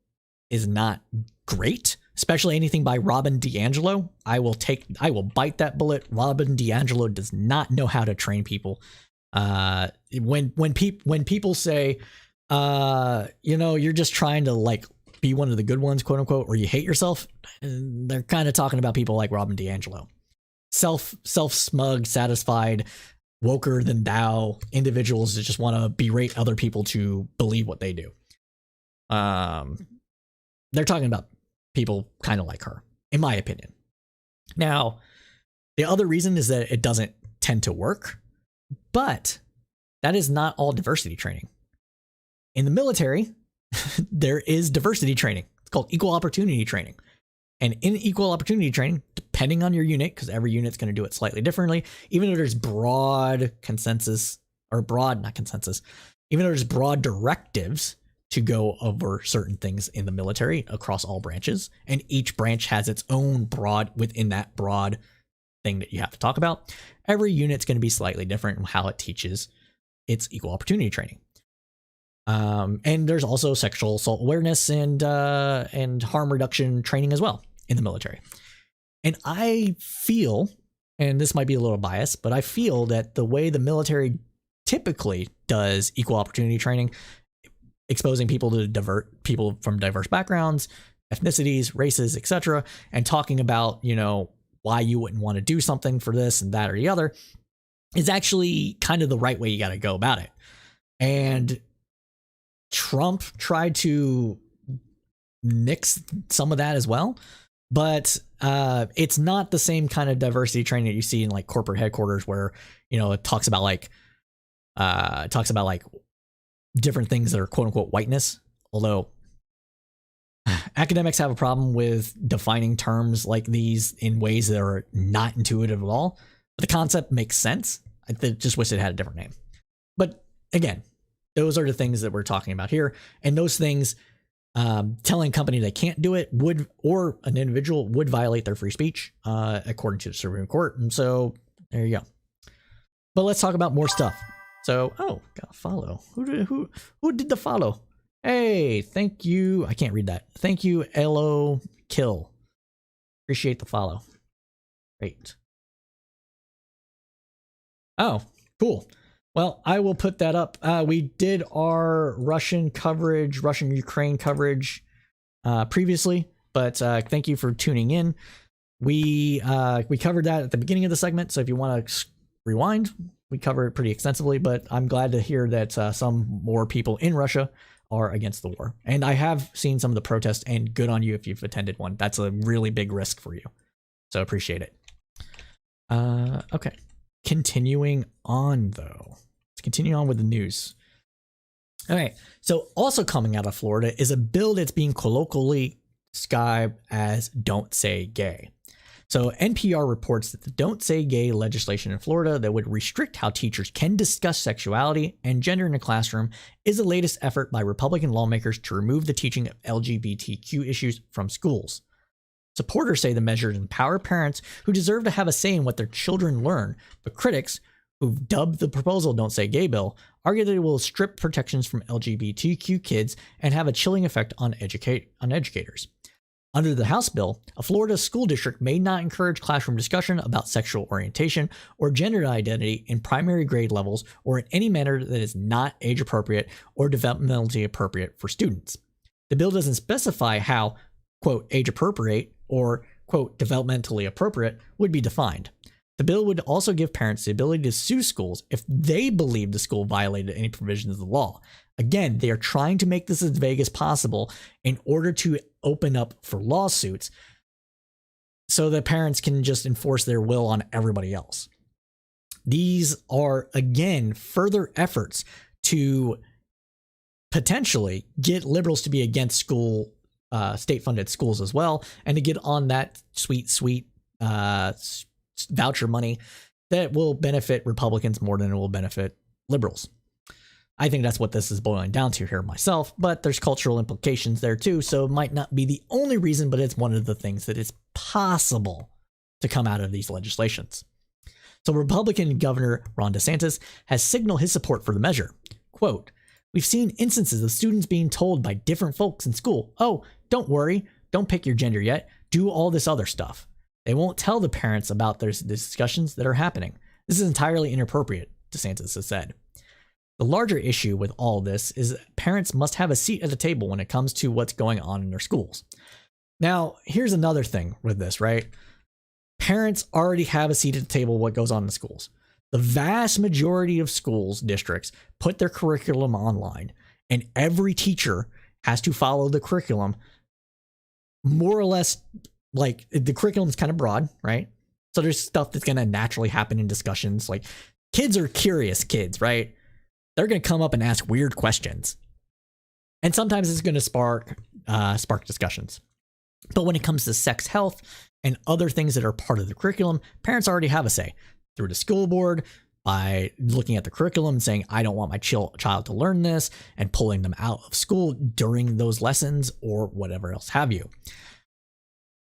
is not great, especially anything by Robin DiAngelo. I will bite that bullet. Robin DiAngelo does not know how to train people. When people say, you're just trying to like be one of the good ones, quote unquote, or you hate yourself, they're kind of talking about people like Robin DiAngelo. Self-smug, satisfied, woker than thou individuals that just want to berate other people to believe what they do. They're talking about people kind of like her, in my opinion. Now, the other reason is that it doesn't tend to work, but that is not all diversity training. In the military, there is diversity training. It's called equal opportunity training. And in equal opportunity training, depending on your unit, because every unit's going to do it slightly differently, even though there's broad consensus, or broad, not consensus, even though there's broad directives to go over certain things in the military across all branches, and each branch has its own broad within that broad thing that you have to talk about, every unit's going to be slightly different in how it teaches its equal opportunity training. And there's also sexual assault awareness and harm reduction training as well in the military. And I feel, and this might be a little biased, but I feel that the way the military typically does equal opportunity training, exposing people to people from diverse backgrounds, ethnicities, races, etc., and talking about, you know, why you wouldn't want to do something for this and that or the other, is actually kind of the right way you got to go about it. And Trump tried to nix some of that as well, but it's not the same kind of diversity training that you see in like corporate headquarters, where, you know, it talks about like different things that are quote unquote whiteness. Although academics have a problem with defining terms like these in ways that are not intuitive at all. But the concept makes sense. I just wish it had a different name. But again, those are the things that we're talking about here. And those things, telling a company they can't do it would, or an individual would, violate their free speech, according to the Supreme Court. And so there you go. But let's talk about more stuff. So, oh, got a follow. Who did the follow? Hey, thank you. I can't read that. Thank you, Elo Kill. Appreciate the follow. Great. Oh, cool. Well, I will put that up. We did our Russian Ukraine coverage previously, but thank you for tuning in. We covered that at the beginning of the segment, so if you want to rewind, we covered it pretty extensively, but I'm glad to hear that some more people in Russia are against the war. And I have seen some of the protests, and good on you if you've attended one. That's a really big risk for you, so appreciate it. Okay. Continuing on, though. Let's continue on with the news. All right. So also coming out of Florida is a bill that's being colloquially described as Don't Say Gay. So NPR reports that the Don't Say Gay legislation in Florida that would restrict how teachers can discuss sexuality and gender in the classroom is the latest effort by Republican lawmakers to remove the teaching of LGBTQ issues from schools. Supporters say the measures empower parents who deserve to have a say in what their children learn, but critics, who've dubbed the proposal Don't Say Gay bill, argue that it will strip protections from LGBTQ kids and have a chilling effect on educators. Under the House bill, a Florida school district may not encourage classroom discussion about sexual orientation or gender identity in primary grade levels or in any manner that is not age appropriate or developmentally appropriate for students. The bill doesn't specify how, quote, age appropriate or, quote, developmentally appropriate would be defined. The bill would also give parents the ability to sue schools if they believe the school violated any provisions of the law. Again, they are trying to make this as vague as possible in order to open up for lawsuits so that parents can just enforce their will on everybody else. These are, again, further efforts to potentially get liberals to be against state-funded schools as well, and to get on that sweet voucher money that will benefit Republicans more than it will benefit liberals. I think that's what this is boiling down to here myself, but there's cultural implications there too, so it might not be the only reason, but it's one of the things that is possible to come out of these legislations. So Republican Governor Ron DeSantis has signaled his support for the measure. Quote, "We've seen instances of students being told by different folks in school, oh, don't worry, don't pick your gender yet, do all this other stuff. They won't tell the parents about their discussions that are happening. This is entirely inappropriate," DeSantis has said. The larger issue with all this is that parents must have a seat at the table when it comes to what's going on in their schools. Now, here's another thing with this, right? Parents already have a seat at the table what goes on in the schools. The vast majority of schools districts put their curriculum online, and every teacher has to follow the curriculum more or less. Like, the curriculum is kind of broad, right? So there's stuff that's going to naturally happen in discussions. Like, kids are curious kids, right? They're going to come up and ask weird questions. And sometimes it's going to spark discussions. But when it comes to sex health and other things that are part of the curriculum, parents already have a say through the school board, by looking at the curriculum and saying, I don't want my child to learn this, and pulling them out of school during those lessons or whatever else have you.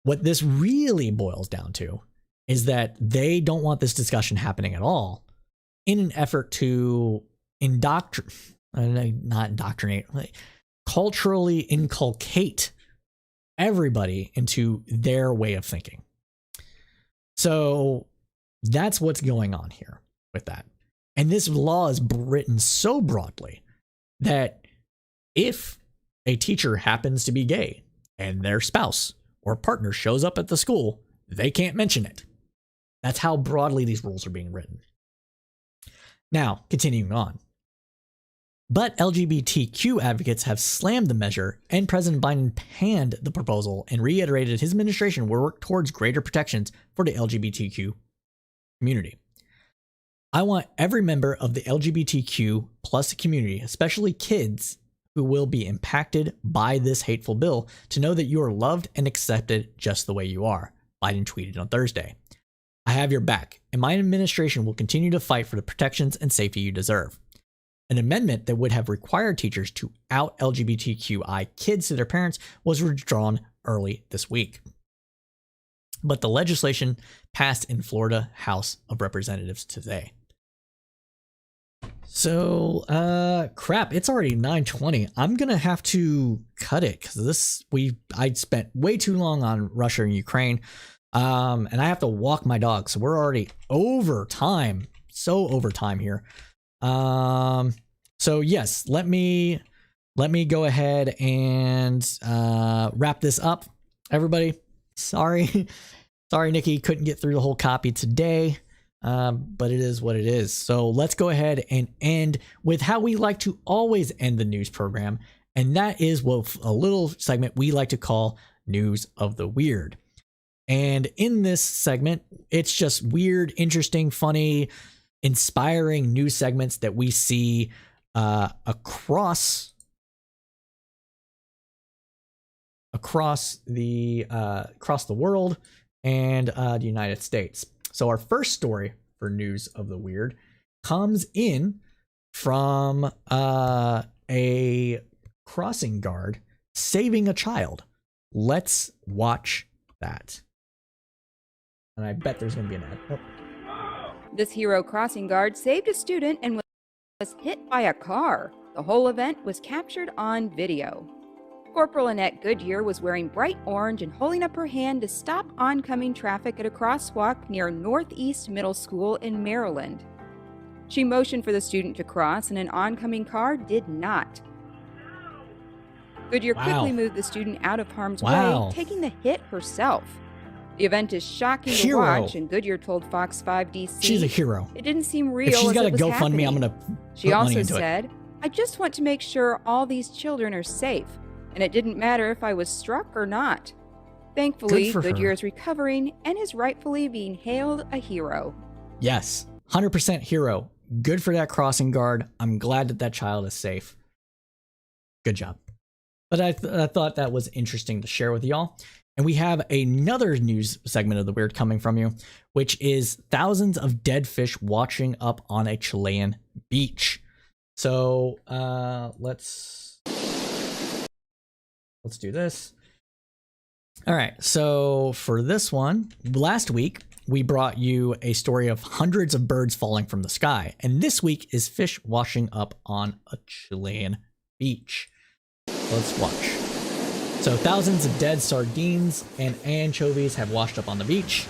What this really boils down to is that they don't want this discussion happening at all in an effort to culturally inculcate everybody into their way of thinking. So that's what's going on here with that. And this law is written so broadly that if a teacher happens to be gay and their spouse or partner shows up at the school, they can't mention it. That's how broadly these rules are being written. Now, continuing on. But LGBTQ advocates have slammed the measure, and President Biden panned the proposal and reiterated his administration will work towards greater protections for the LGBTQ community. I want every member of the LGBTQ plus community, especially kids who will be impacted by this hateful bill, to know that you are loved and accepted just the way you are, Biden tweeted on Thursday. I have your back, and my administration will continue to fight for the protections and safety you deserve. An amendment that would have required teachers to out LGBTQI kids to their parents was withdrawn early this week. But the legislation passed in Florida House of Representatives today. So, crap, it's already 9:20. I'm going to have to cut it because I spent way too long on Russia and Ukraine. And I have to walk my dog. So we're already over time. So over time here. So yes, let me go ahead and, wrap this up. Everybody, sorry, Nikki, couldn't get through the whole copy today. But it is what it is. So let's go ahead and end with how we like to always end the news program. And that is a little segment we like to call News of the Weird. And in this segment, it's just weird, interesting, funny, inspiring news segments that we see across the world and the United States. So our first story for News of the Weird comes in from a crossing guard saving a child. Let's watch that. And I bet there's going to be an ad. Oh. This hero crossing guard saved a student and was hit by a car. The whole event was captured on video. Corporal Annette Goodyear was wearing bright orange and holding up her hand to stop oncoming traffic at a crosswalk near Northeast Middle School in Maryland. She motioned for the student to cross, and an oncoming car did not. Goodyear quickly moved the student out of harm's way, taking the hit herself. The event is shocking to watch, and Goodyear told Fox 5 DC, she's a hero. It didn't seem real. If she's got a GoFundMe, GoFundMe, I'm going to She also said, I just want to make sure all these children are safe, and it didn't matter if I was struck or not. Thankfully, Goodyear is recovering and is rightfully being hailed a hero. Yes, 100% hero. Good for that crossing guard. I'm glad that child is safe. Good job. But I thought that was interesting to share with y'all. And we have another news segment of the weird coming from you, which is thousands of dead fish washing up on a Chilean beach. So let's do this. All right. So for this one, last week, we brought you a story of hundreds of birds falling from the sky. And this week is fish washing up on a Chilean beach. Let's watch. So thousands of dead sardines and anchovies have washed up on the beach.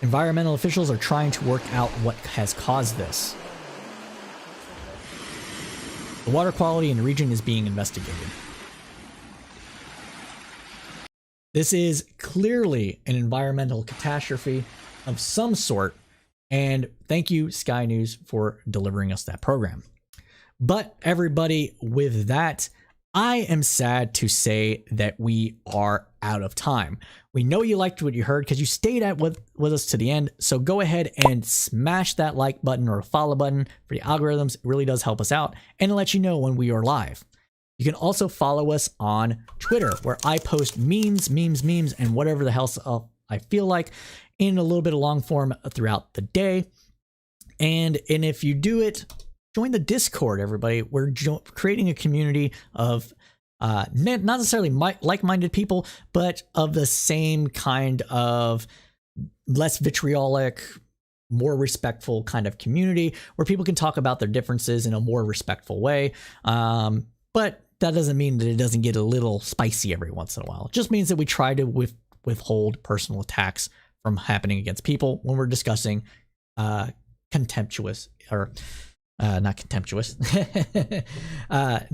Environmental officials are trying to work out what has caused this. The water quality in the region is being investigated. This is clearly an environmental catastrophe of some sort, and thank you, Sky News, for delivering us that program. But everybody, with that, I am sad to say that we are out of time. We know you liked what you heard because you stayed with us to the end. So go ahead and smash that like button or follow button for the algorithms. It really does help us out and let you know when we are live. You can also follow us on Twitter, where I post memes, and whatever the hell I feel like in a little bit of long form throughout the day. And if you do it, join the Discord, everybody. We're creating a community of not necessarily like-minded people, but of the same kind of less vitriolic, more respectful kind of community where people can talk about their differences in a more respectful way. But that doesn't mean that it doesn't get a little spicy every once in a while. It just means that we try to withhold personal attacks from happening against people when we're discussing contemptuous or not contemptuous,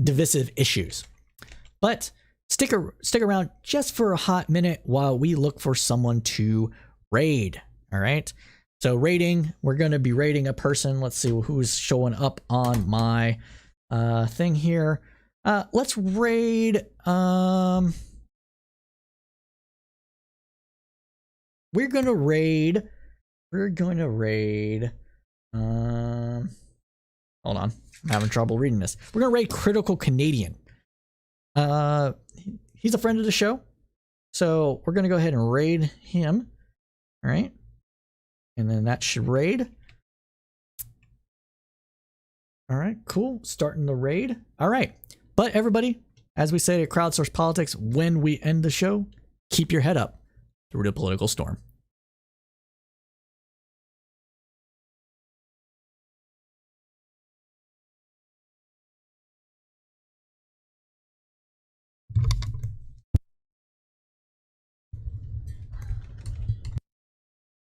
divisive issues. But stick around just for a hot minute while we look for someone to raid. All right. So raiding, we're going to be raiding a person. Let's see who's showing up on my thing here. Let's raid. We're going to raid. Hold on. I'm having trouble reading this. We're going to raid Critical Canadian. He's a friend of the show. So we're going to go ahead and raid him. All right. And then that should raid. All right, cool. Starting the raid. All right. But everybody, as we say at Crowdsourced Politics, when we end the show, keep your head up through the political storm.